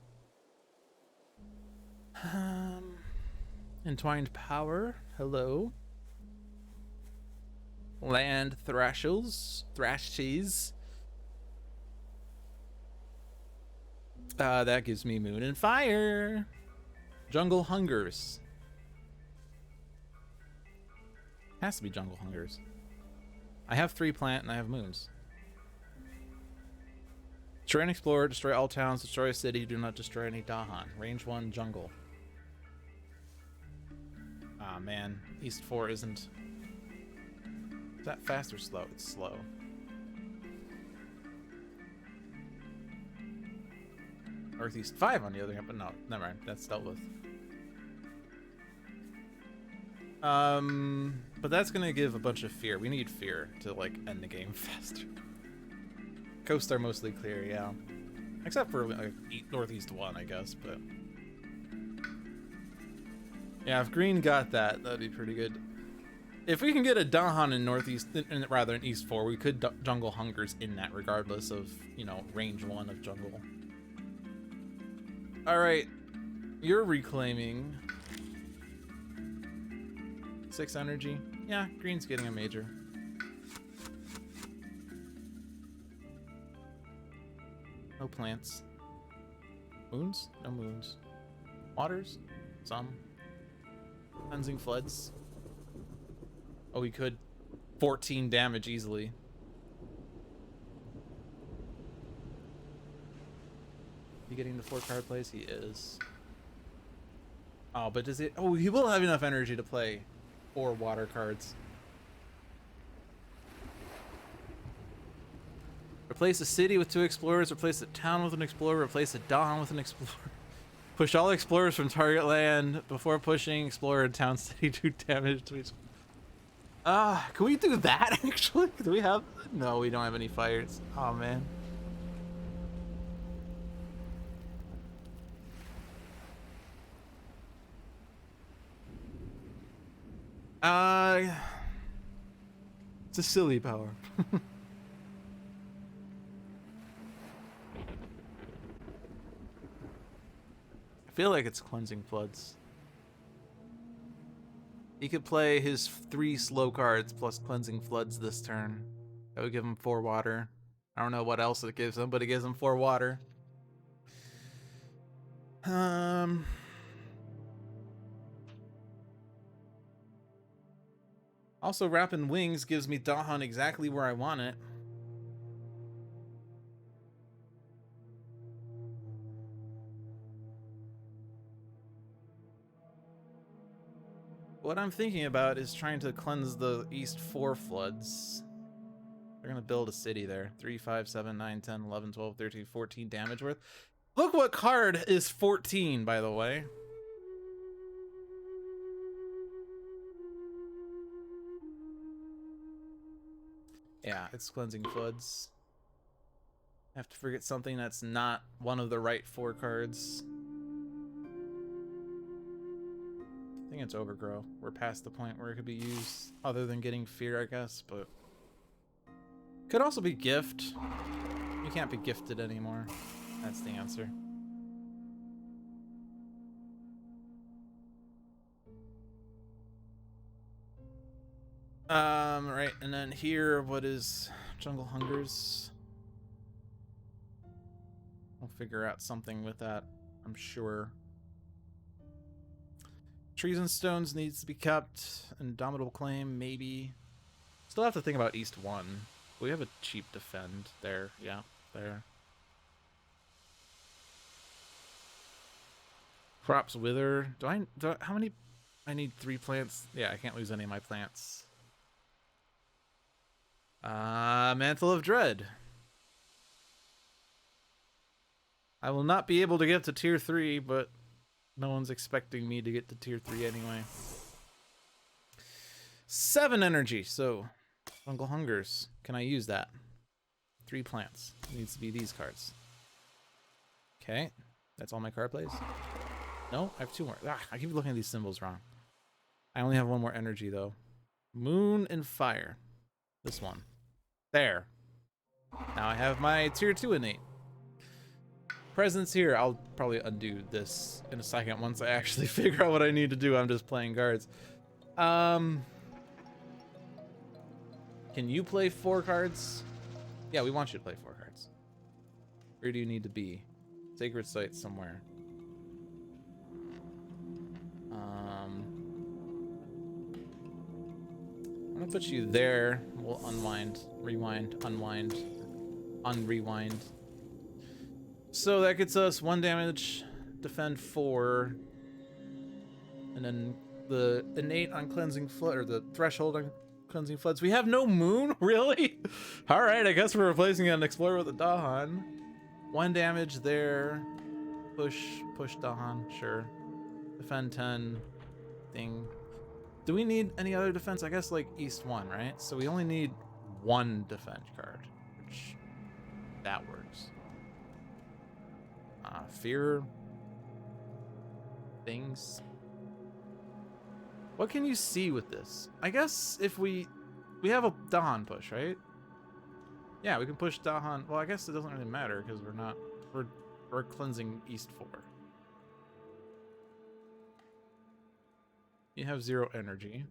Entwined power. Hello. Land thrashes. That gives me moon and fire. Jungle hungers. Has to be jungle hungers. I have 3 plant and I have moons. Destroy an explorer, destroy all towns, destroy a city, do not destroy any Dahan. Range 1 jungle. Ah, man. East 4 isn't... Is that fast or slow? It's slow. Northeast 5 on the other hand, but no, never mind. That's dealt with. But that's gonna give a bunch of fear. We need fear to, like, end the game faster. Coasts are mostly clear, yeah. Except for, like, Northeast 1, I guess, but... Yeah, if green got that, that'd be pretty good. If we can get a Dahan in Northeast, rather in East 4, we could jungle hungers in that, regardless of, you know, range 1 of jungle. Alright, you're reclaiming 6 energy. Yeah, green's getting a major. No plants. Moons? No moons. Waters? Some. Cleansing floods. Oh, he could 14 damage easily. He getting the 4 card plays? He is. Oh, but does it... Oh, he will have enough energy to play 4 water cards. Replace a city with 2 explorers, replace a town with an explorer, replace a Dawn with an explorer. Push all explorers from target land before pushing explorer and town city 2 damage to each. Can we do that actually? Do we have... No, we don't have any fires. Oh, man. It's a silly power. I feel like it's cleansing floods. He could play his 3 slow cards plus cleansing floods this turn. That would give him 4 water. I don't know what else it gives him, but it gives him 4 water. Also, Rappin' Wings gives me Dahan exactly where I want it. What I'm thinking about is trying to cleanse the East 4 floods. They're going to build a city there. 3, 5, 7, 9, 10, 11, 12, 13, 14 damage worth. Look what card is 14, by the way. Yeah, it's cleansing floods. I have to forget something that's not one of the right 4 cards. I think it's Overgrow. We're past the point where it could be used other than getting fear, I guess, but... Could also be gift. You can't be gifted anymore. That's the answer. Right, and then here, what is Jungle Hungers? We'll figure out something with that, I'm sure. Trees and Stones needs to be kept. Indomitable Claim, maybe. Still have to think about East 1. We have a cheap defend there. Yeah, there. Crops wither. How many? I need 3 plants. Yeah, I can't lose any of my plants. Mantle of Dread. I will not be able to get to tier 3, but no one's expecting me to get to tier 3 anyway. 7 energy, so Fungal Hungers. Can I use that? 3 plants. It needs to be these cards. Okay, that's all my card plays. No, I have 2 more. I keep looking at these symbols wrong. I only have 1 more energy though. Moon and Fire. This one. There. Now I have my tier 2 innate. Presence here. I'll probably undo this in a second once I actually figure out what I need to do. I'm just playing cards. Can you play 4 cards? Yeah, we want you to play 4 cards. Where do you need to be? Sacred site somewhere. I'm gonna put you there. We'll unwind, rewind, unwind, unrewind. So that gets us 1 damage, defend 4, and then the innate on cleansing flood, or the threshold on cleansing floods. We have no moon, really? All right, I guess we're replacing an explorer with a Dahan. 1 damage there. Push Dahan, sure. Defend 10. Thing. Do we need any other defense? I guess like East 1, right? So we only need 1 defense card, which that works. Fear things. What can you see with this? I guess if we have a Dahan push, right? Yeah, we can push Dahan. Well, I guess it doesn't really matter because we're cleansing East 4. You have 0 energy.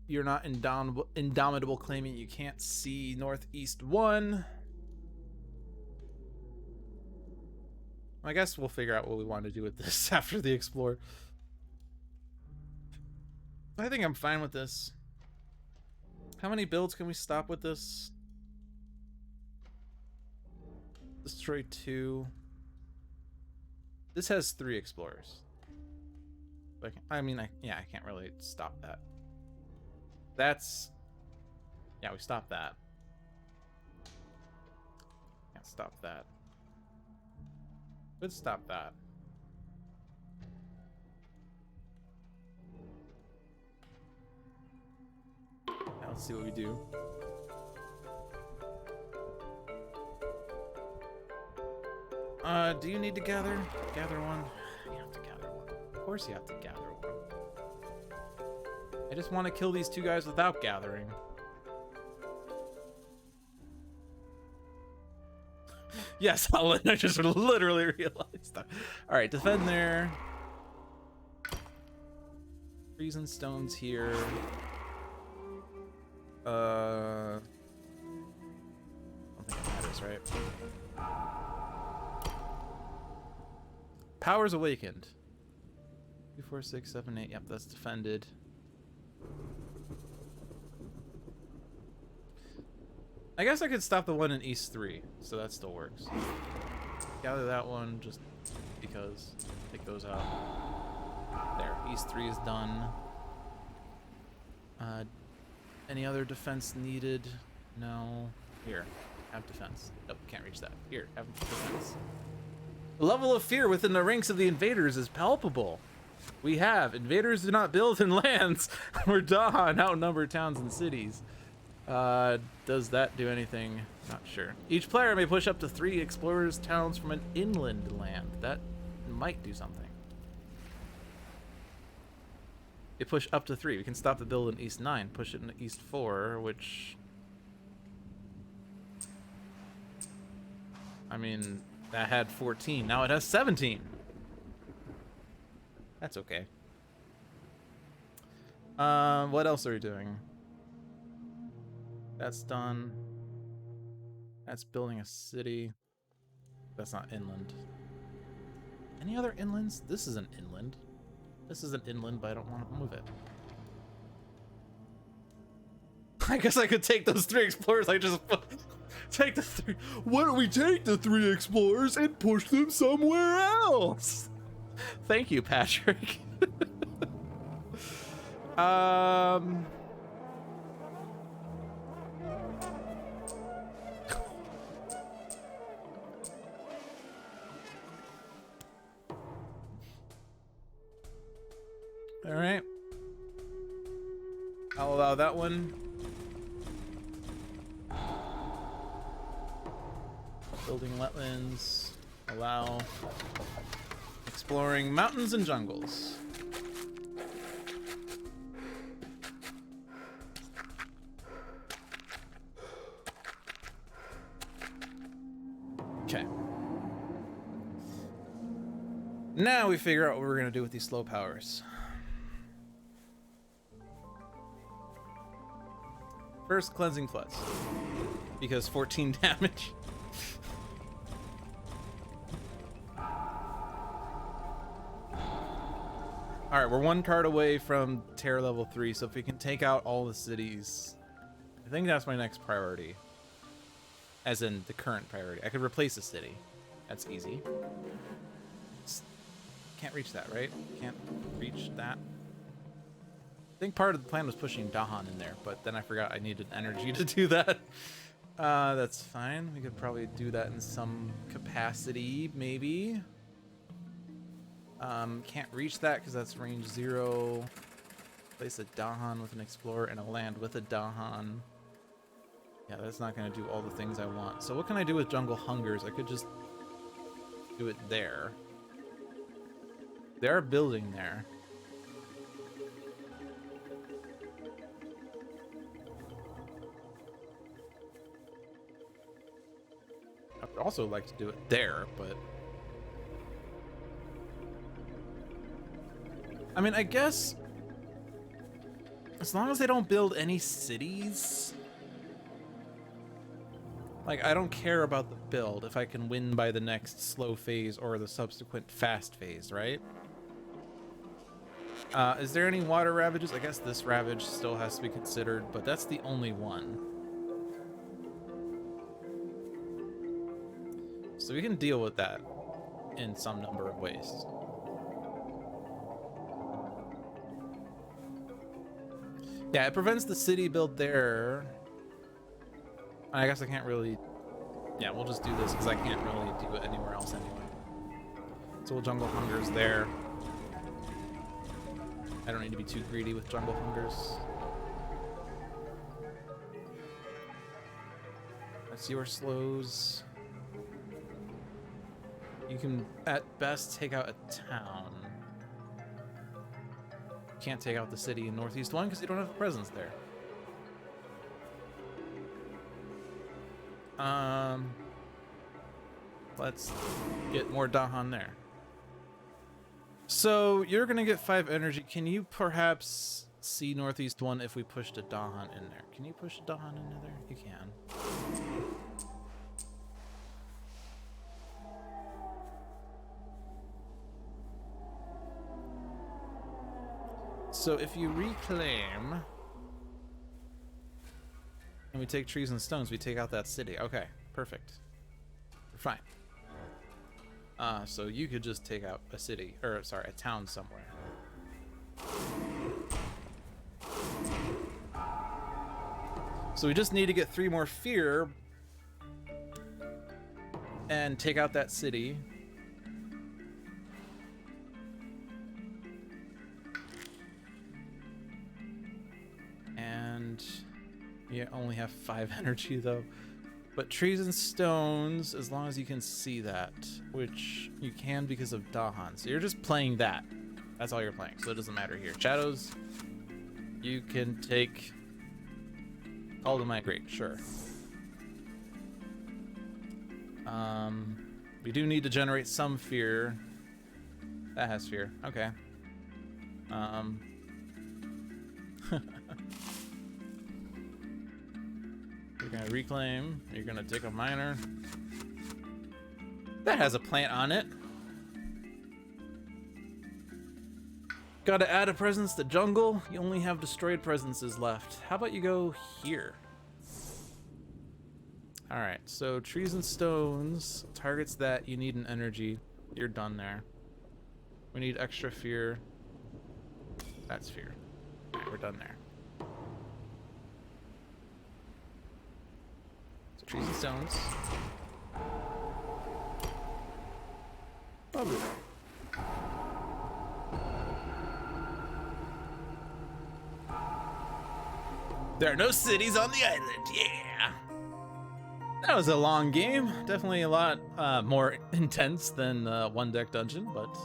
You're not indomitable claiming you can't see Northeast 1. I guess we'll figure out what we want to do with this after the explore. I think I'm fine with this. How many builds can we stop with this? Destroy 2. This has 3 explorers. Like, I can't really stop that. Yeah, we stopped that. Can't stop that. Could stop that. Now let's see what we do. Do you need to gather? Gather 1? You have to gather 1. Of course you have to gather 1. I just want to kill these 2 guys without gathering. Yes, Helen, I just literally realized that. Alright, defend there. Freezing stones here. I don't think it matters, right? Powers Awakened. 2, 4, 6, 7, 8. Yep, that's defended. I guess I could stop the one in East 3, so that still works. Gather that one just because. Take those out. There, East 3 is done. Any other defense needed? No. Here, have defense. Nope, can't reach that. Here, have defense. The level of fear within the ranks of the invaders is palpable. We have invaders do not build in lands where Dahan outnumber towns and cities. Does that do anything? Not sure. Each player may push up to 3 explorers' towns from an inland land. That might do something. They push up to 3. We can stop the build in East 9, push it in East 4, which... I mean, that had 14. Now it has 17. That's okay. What else are we doing? That's done. That's building a city. That's not inland. Any other inlands? This is an inland. This is an inland, but I don't want to move it. I guess I could take those 3 explorers I just Take the three. Why don't we take the 3 explorers and push them somewhere else? Thank you, Patrick. All right. I'll allow that one. Building wetlands. Allow. Exploring mountains and jungles. Okay. Now we figure out what we're gonna do with these slow powers. First, cleansing floods, because 14 damage. All right, we're 1 card away from Terror level 3, so if we can take out all the cities, I think that's my next priority. As in the current priority. I could replace a city. That's easy. Can't reach that, right? Can't reach that. I think part of the plan was pushing Dahan in there, but then I forgot I needed energy to do that. That's fine. We could probably do that in some capacity, maybe. Can't reach that because that's range 0. Place a Dahan with an Explorer and a land with a Dahan. Yeah, that's not going to do all the things I want. So what can I do with Jungle Hungers? I could just do it there. They are building there. I would also like to do it there, but... I mean, I guess... as long as they don't build any cities... like, I don't care about the build if I can win by the next slow phase or the subsequent fast phase, right? Is there any water ravages? I guess this ravage still has to be considered, but that's the only one. So we can deal with that in some number of ways. Yeah, it prevents the city build there. I guess I can't really... yeah, we'll just do this because I can't really do it anywhere else anyway. So we'll Jungle Hungers there. I don't need to be too greedy with Jungle Hungers. That's your slows. You can, at best, take out a town. You can't take out the city in Northeast 1 because you don't have a presence there. Let's get more Dahan there. So you're gonna get 5 energy. Can you perhaps see Northeast 1 if we pushed a Dahan in there? Can you push a Dahan in there? You can. So if you reclaim and we take trees and stones, we take out that city. Okay, perfect. We're fine. So you could just take out a city, or sorry, a town somewhere. So we just need to get 3 more fear and take out that city. And you only have 5 energy though. But trees and stones, as long as you can see that, which you can because of Dahan. So you're just playing that. That's all you're playing, so it doesn't matter here. Shadows, you can take Call to Migrate, sure. We do need to generate some fear. That has fear, okay. You're gonna reclaim. You're gonna take a miner. That has a plant on it. Gotta add a presence to jungle. You only have destroyed presences left. How about you go here? All right, so trees and stones, targets that you need an energy. You're done there. We need extra fear. That's fear. We're done there. So trees and stones. Lovely. There are no cities on the island, yeah! That was a long game. Definitely a lot more intense than One Deck Dungeon, but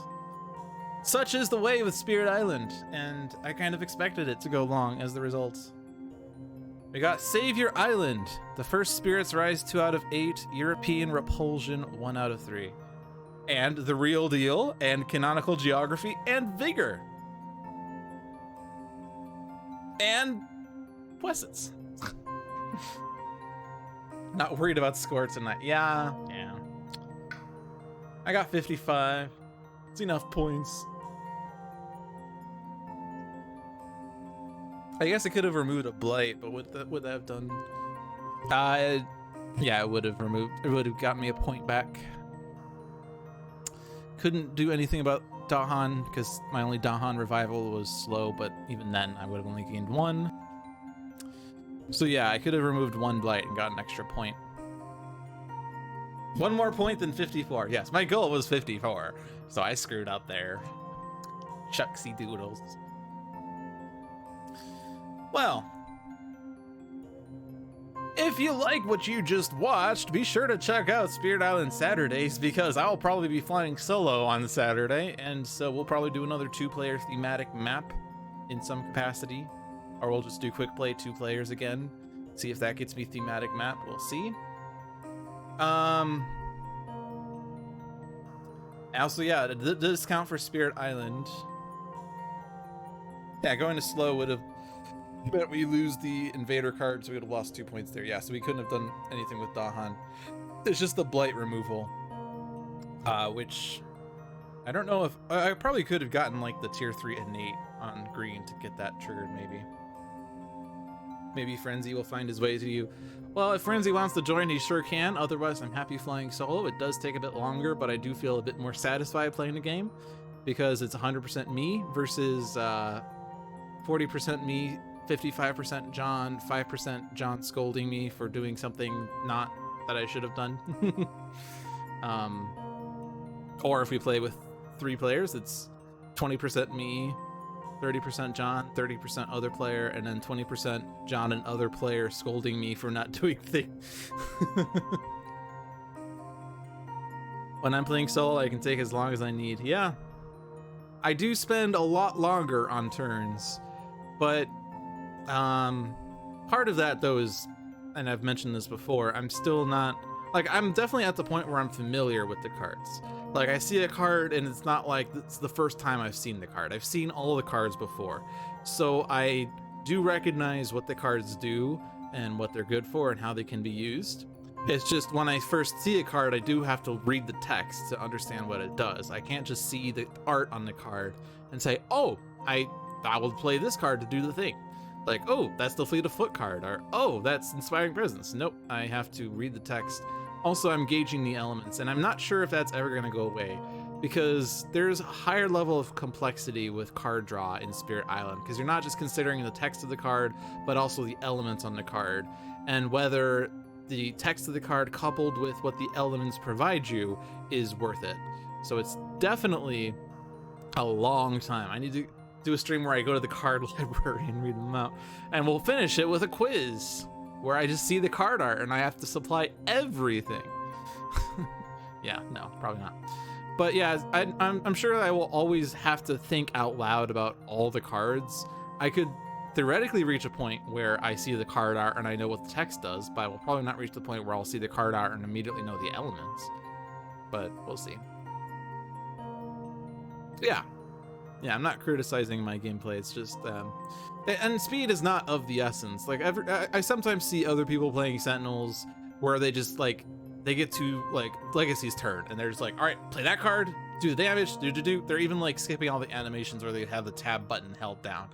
such is the way with Spirit Island, and I kind of expected it to go long as the result. We got Savior Island. The first spirits rise 2 out of 8, European Repulsion 1 out of 3. And The Real Deal, and Canonical Geography, and Vigor. And Wessets. Not worried about score tonight. Yeah. I got 55. It's enough points. I guess I could have removed a blight, but would that have done? Yeah, it would have gotten me a point back. Couldn't do anything about Dahan because my only Dahan revival was slow, but even then I would have only gained 1. So yeah, I could have removed 1 blight and got an extra point. 1 more point than 54. Yes, my goal was 54, so I screwed up there. Chucksy doodles. Well, if you like what you just watched, be sure to check out Spirit Island Saturdays, because I'll probably be flying solo on Saturday, and so we'll probably do another 2-player thematic map in some capacity, or we'll just do quick play 2 players again, see if that gets me thematic map. We'll see. Also, yeah, the discount for Spirit Island. Yeah, going to slow would have meant we lose the invader card, so we would have lost 2 points there. Yeah, so we couldn't have done anything with Dahan. There's just the blight removal, which I don't know if I probably could have gotten like the tier 3 innate on green to get that triggered. Maybe Frenzy will find his way to you. Well, if Frenzy wants to join, he sure can. Otherwise, I'm happy flying solo. It does take a bit longer, but I do feel a bit more satisfied playing the game because it's 100% me versus 40% me, 55% John, 5% John scolding me for doing something not that I should have done. Or if we play with 3 players, it's 20% me, 30% John, 30% other player, and then 20% John and other player scolding me for not doing things. When I'm playing solo, I can take as long as I need. Yeah, I do spend a lot longer on turns, but part of that though is, and I've mentioned this before, I'm still not, like, I'm definitely at the point where I'm familiar with the cards. Like, I see a card and it's not like it's the first time I've seen the card. I've seen all the cards before. So I do recognize what the cards do and what they're good for and how they can be used. It's just when I first see a card, I do have to read the text to understand what it does. I can't just see the art on the card and say, oh, I will play this card to do the thing. Like, oh, that's the Fleet of Foot card, or oh, that's Inspiring Presence. Nope, I have to read the text. Also, I'm gauging the elements, and I'm not sure if that's ever going to go away, because there's a higher level of complexity with card draw in Spirit Island, because you're not just considering the text of the card, but also the elements on the card, and whether the text of the card coupled with what the elements provide you is worth it. So it's definitely a long time. I need to do a stream where I go to the card library and read them out, and we'll finish it with a quiz where I just see the card art and I have to supply everything. Yeah, no, probably not. But yeah, I'm sure I will always have to think out loud about all the cards. I could theoretically reach a point where I see the card art and I know what the text does, but I will probably not reach the point where I'll see the card art and immediately know the elements. But we'll see. Yeah, I'm not criticizing my gameplay. It's just, and speed is not of the essence. Like, I sometimes see other people playing Sentinels where they just, like, they get to, like, Legacy's turn, and they're just like, all right, play that card, do the damage, do. They're even, like, skipping all the animations where they have the tab button held down.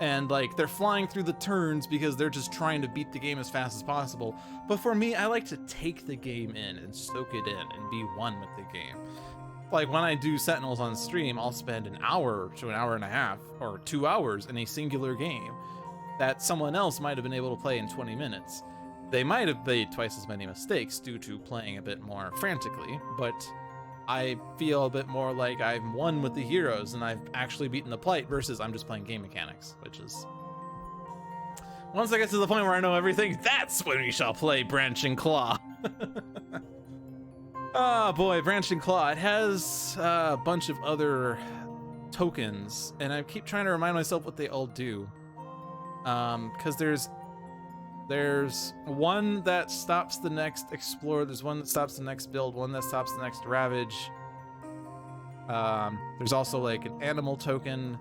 and like they're flying through the turns because they're just trying to beat the game as fast as possible. But for me, I like to take the game in and soak it in and be one with the game. Like when I do Sentinels on stream, I'll spend an hour to an hour and a half or 2 hours in a singular game that someone else might have been able to play in 20 minutes. They might have made twice as many mistakes due to playing a bit more frantically, but I feel a bit more like I'm one with the heroes and I've actually beaten the plight versus I'm just playing game mechanics, which is... Once I get to the point where I know everything, that's when we shall play Branching Claw. Oh boy, Branching Claw. It has a bunch of other tokens, and I keep trying to remind myself what they all do. Because there's one that stops the next explore, there's one that stops the next build, one that stops the next ravage. There's also like an animal token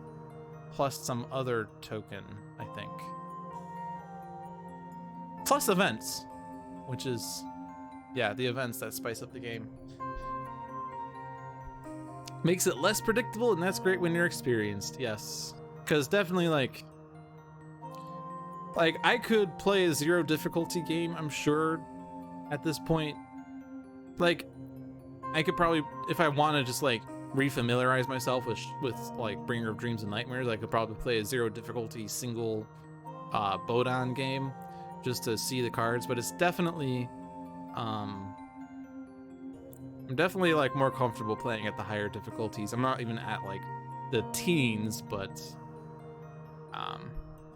plus some other token, I think. Plus events, which is, yeah, the events that spice up the game. Makes it less predictable, and that's great when you're experienced, yes. Because definitely like I could play a 0 difficulty game, I'm sure, at this point. Like, I could probably, if I want to just like refamiliarize myself with like Bringer of Dreams and Nightmares, I could probably play a 0 difficulty single Bodon game just to see the cards. But it's definitely, I'm definitely like more comfortable playing at the higher difficulties. I'm not even at like the teens, but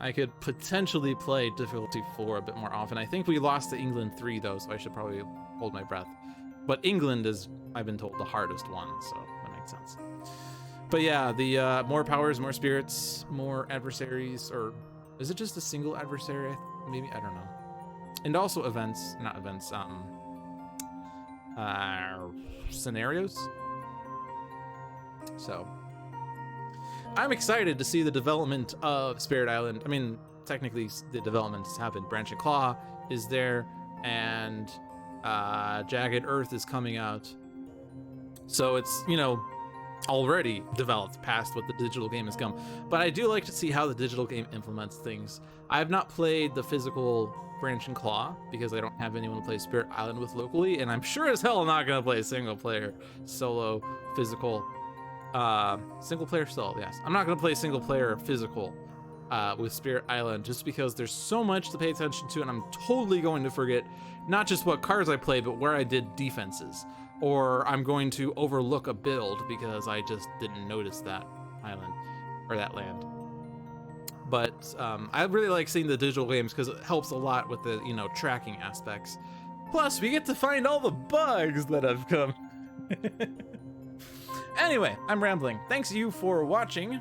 I could potentially play difficulty 4 a bit more often. I think we lost to England 3 though, so I should probably hold my breath. But England is, I've been told, the hardest one, so that makes sense. But yeah, the more powers, more spirits, more adversaries, or is it just a single adversary? Maybe, I don't know. And also events, not events, scenarios. So I'm excited to see the development of Spirit Island. I mean, technically the development has happened. Branching Claw is there, and Jagged Earth is coming out. So it's, you know, already developed past what the digital game has come. But I do like to see how the digital game implements things. I have not played the physical Branching Claw because I don't have anyone to play Spirit Island with locally, and I'm sure as hell not gonna play single player solo physical. Single player solo, yes. I'm not gonna play single player physical with Spirit Island just because there's so much to pay attention to, and I'm totally going to forget not just what cards I played, but where I did defenses. Or I'm going to overlook a build because I just didn't notice that island or that land. But I really like seeing the digital games because it helps a lot with the, you know, tracking aspects. Plus, we get to find all the bugs that have come. Anyway, I'm rambling. Thanks to you for watching.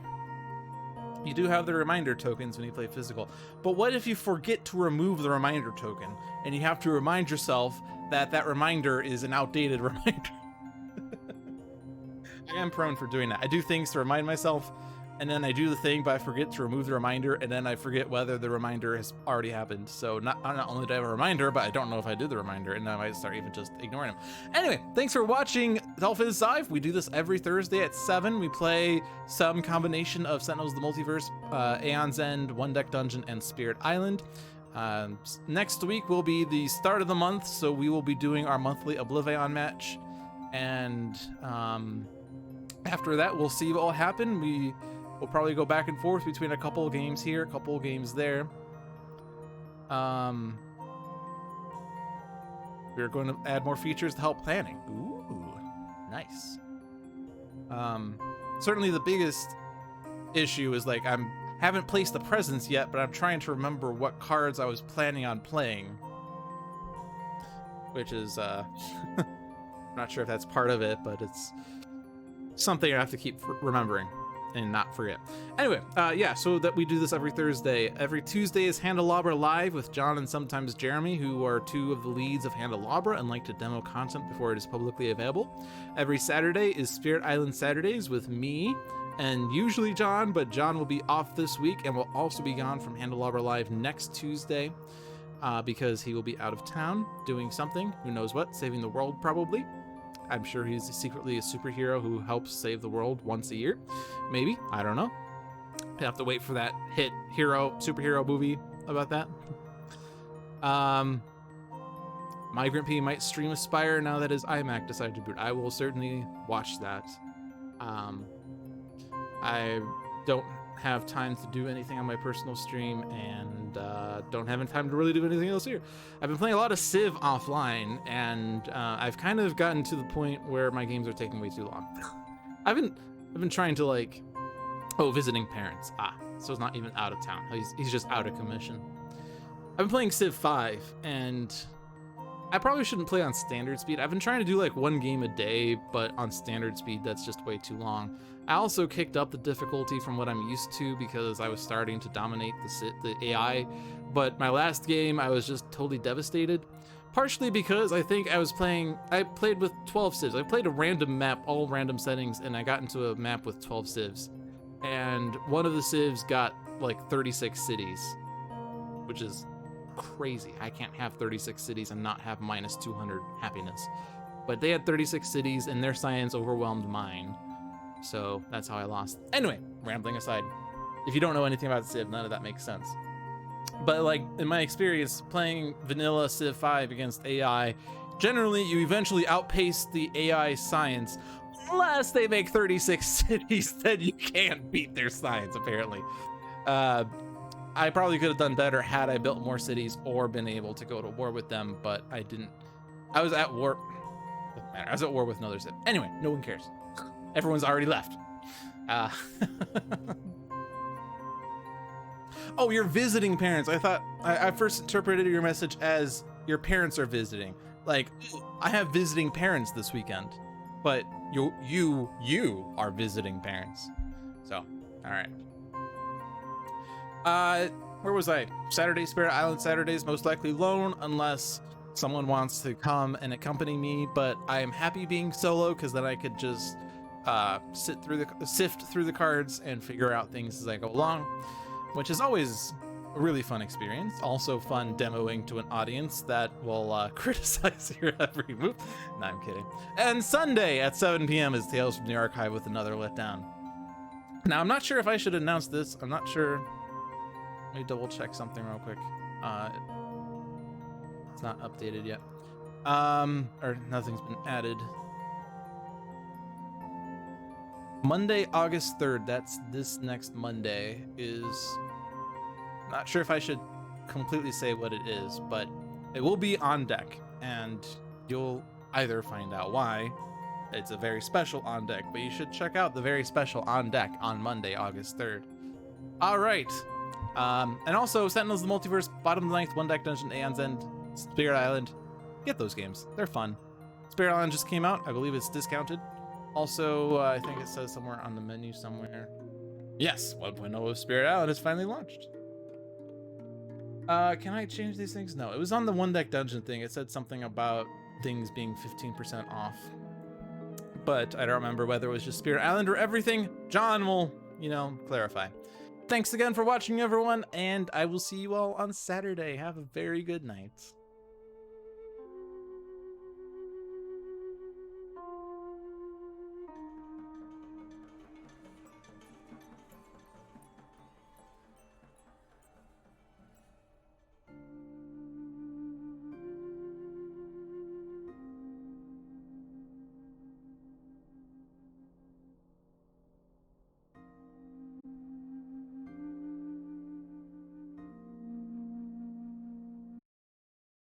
You do have the reminder tokens when you play physical. But what if you forget to remove the reminder token and you have to remind yourself that that reminder is an outdated reminder? I am prone for doing that. I do things to remind myself, and then I do the thing, but I forget to remove the reminder, and then I forget whether the reminder has already happened. So not only do I have a reminder, but I don't know if I did the reminder, and then I might start even just ignoring them. Anyway, thanks for watching Dolphin Live. We do this every Thursday at 7. We play some combination of Sentinels of the Multiverse, Aeon's End, One Deck Dungeon, and Spirit Island. Next week will be the start of the month, so we will be doing our monthly Oblivion match, and after that we'll see what will happen. We'll probably go back and forth between a couple of games here, a couple of games there. We're going to add more features to help planning. Ooh, nice. Certainly the biggest issue is like haven't placed the presents yet, but I'm trying to remember what cards I was planning on playing, which is I'm not sure if that's part of it, but it's something I have to keep remembering and not forget. Anyway, yeah, so that we do this every Thursday. Every Tuesday is Handelabra Live with John and sometimes Jeremy, who are two of the leads of Handelabra and like to demo content before it is publicly available. Every Saturday is Spirit Island Saturdays with me and usually John, but John will be off this week and will also be gone from Handelabra Live next Tuesday because he will be out of town doing something, who knows what, saving the world probably. I'm sure he's secretly a superhero who helps save the world once a year. Maybe, I don't know. have to wait for that hit superhero movie about that. Migrant P might stream Aspire now that his iMac decided to boot. I will certainly watch that. I don't have time to do anything on my personal stream, and don't have any time to really do anything else here. I've been playing a lot of Civ offline, and I've kind of gotten to the point where my games are taking way too long. I've been trying to like, visiting parents. So he's not even out of town. He's just out of commission. I've been playing Civ 5, and I probably shouldn't play on standard speed. I've been trying to do like 1 game a day, but on standard speed, that's just way too long. I also kicked up the difficulty from what I'm used to because I was starting to dominate the AI, but my last game, I was just totally devastated. Partially because I think I played with 12 civs. I played a random map, all random settings, and I got into a map with 12 civs. And one of the civs got like 36 cities, which is crazy. I can't have 36 cities and not have minus 200 happiness. But they had 36 cities and their science overwhelmed mine. So that's how I lost. Anyway, rambling aside, if you don't know anything about Civ, none of that makes sense. But like in my experience playing vanilla Civ 5 against AI, generally you eventually outpace the AI science unless they make 36 cities, then you can't beat their science apparently. I probably could have done better had I built more cities or been able to go to war with them, but I didn't. I was at war. Doesn't matter. I was at war with another Civ. Anyway, no one cares. Everyone's already left. Oh, you're visiting parents. I thought I first interpreted your message as your parents are visiting. Like, I have visiting parents this weekend, but you are visiting parents. So, all right. Where was I? Saturday, Spirit Island Saturdays, most likely lone unless someone wants to come and accompany me, but I am happy being solo because then I could just sift through the cards and figure out things as I go along, which is always a really fun experience. Also fun demoing to an audience that will criticize your every move. No, I'm kidding. And Sunday at 7 p.m. is Tales from the Archive with another letdown. Now, I'm not sure if I should announce this. I'm not sure. Let me double check something real quick. It's not updated yet. Or nothing's been added. Monday, August 3rd, that's this next Monday, is... Not sure if I should completely say what it is, but it will be on deck, and you'll either find out why. It's a very special on deck, but you should check out the very special on deck on Monday, August 3rd. All right. And also, Sentinels of the Multiverse, Bottom of the Ninth, One Deck Dungeon, Aeon's End, Spirit Island. Get those games. They're fun. Spirit Island just came out. I believe it's discounted. Also, I think it says somewhere on the menu somewhere. Yes, 1.0 of Spirit Island is finally launched. Can I change these things? No, it was on the One Deck Dungeon thing. It said something about things being 15% off. But I don't remember whether it was just Spirit Island or everything. John will, clarify. Thanks again for watching, everyone, and I will see you all on Saturday. Have a very good night.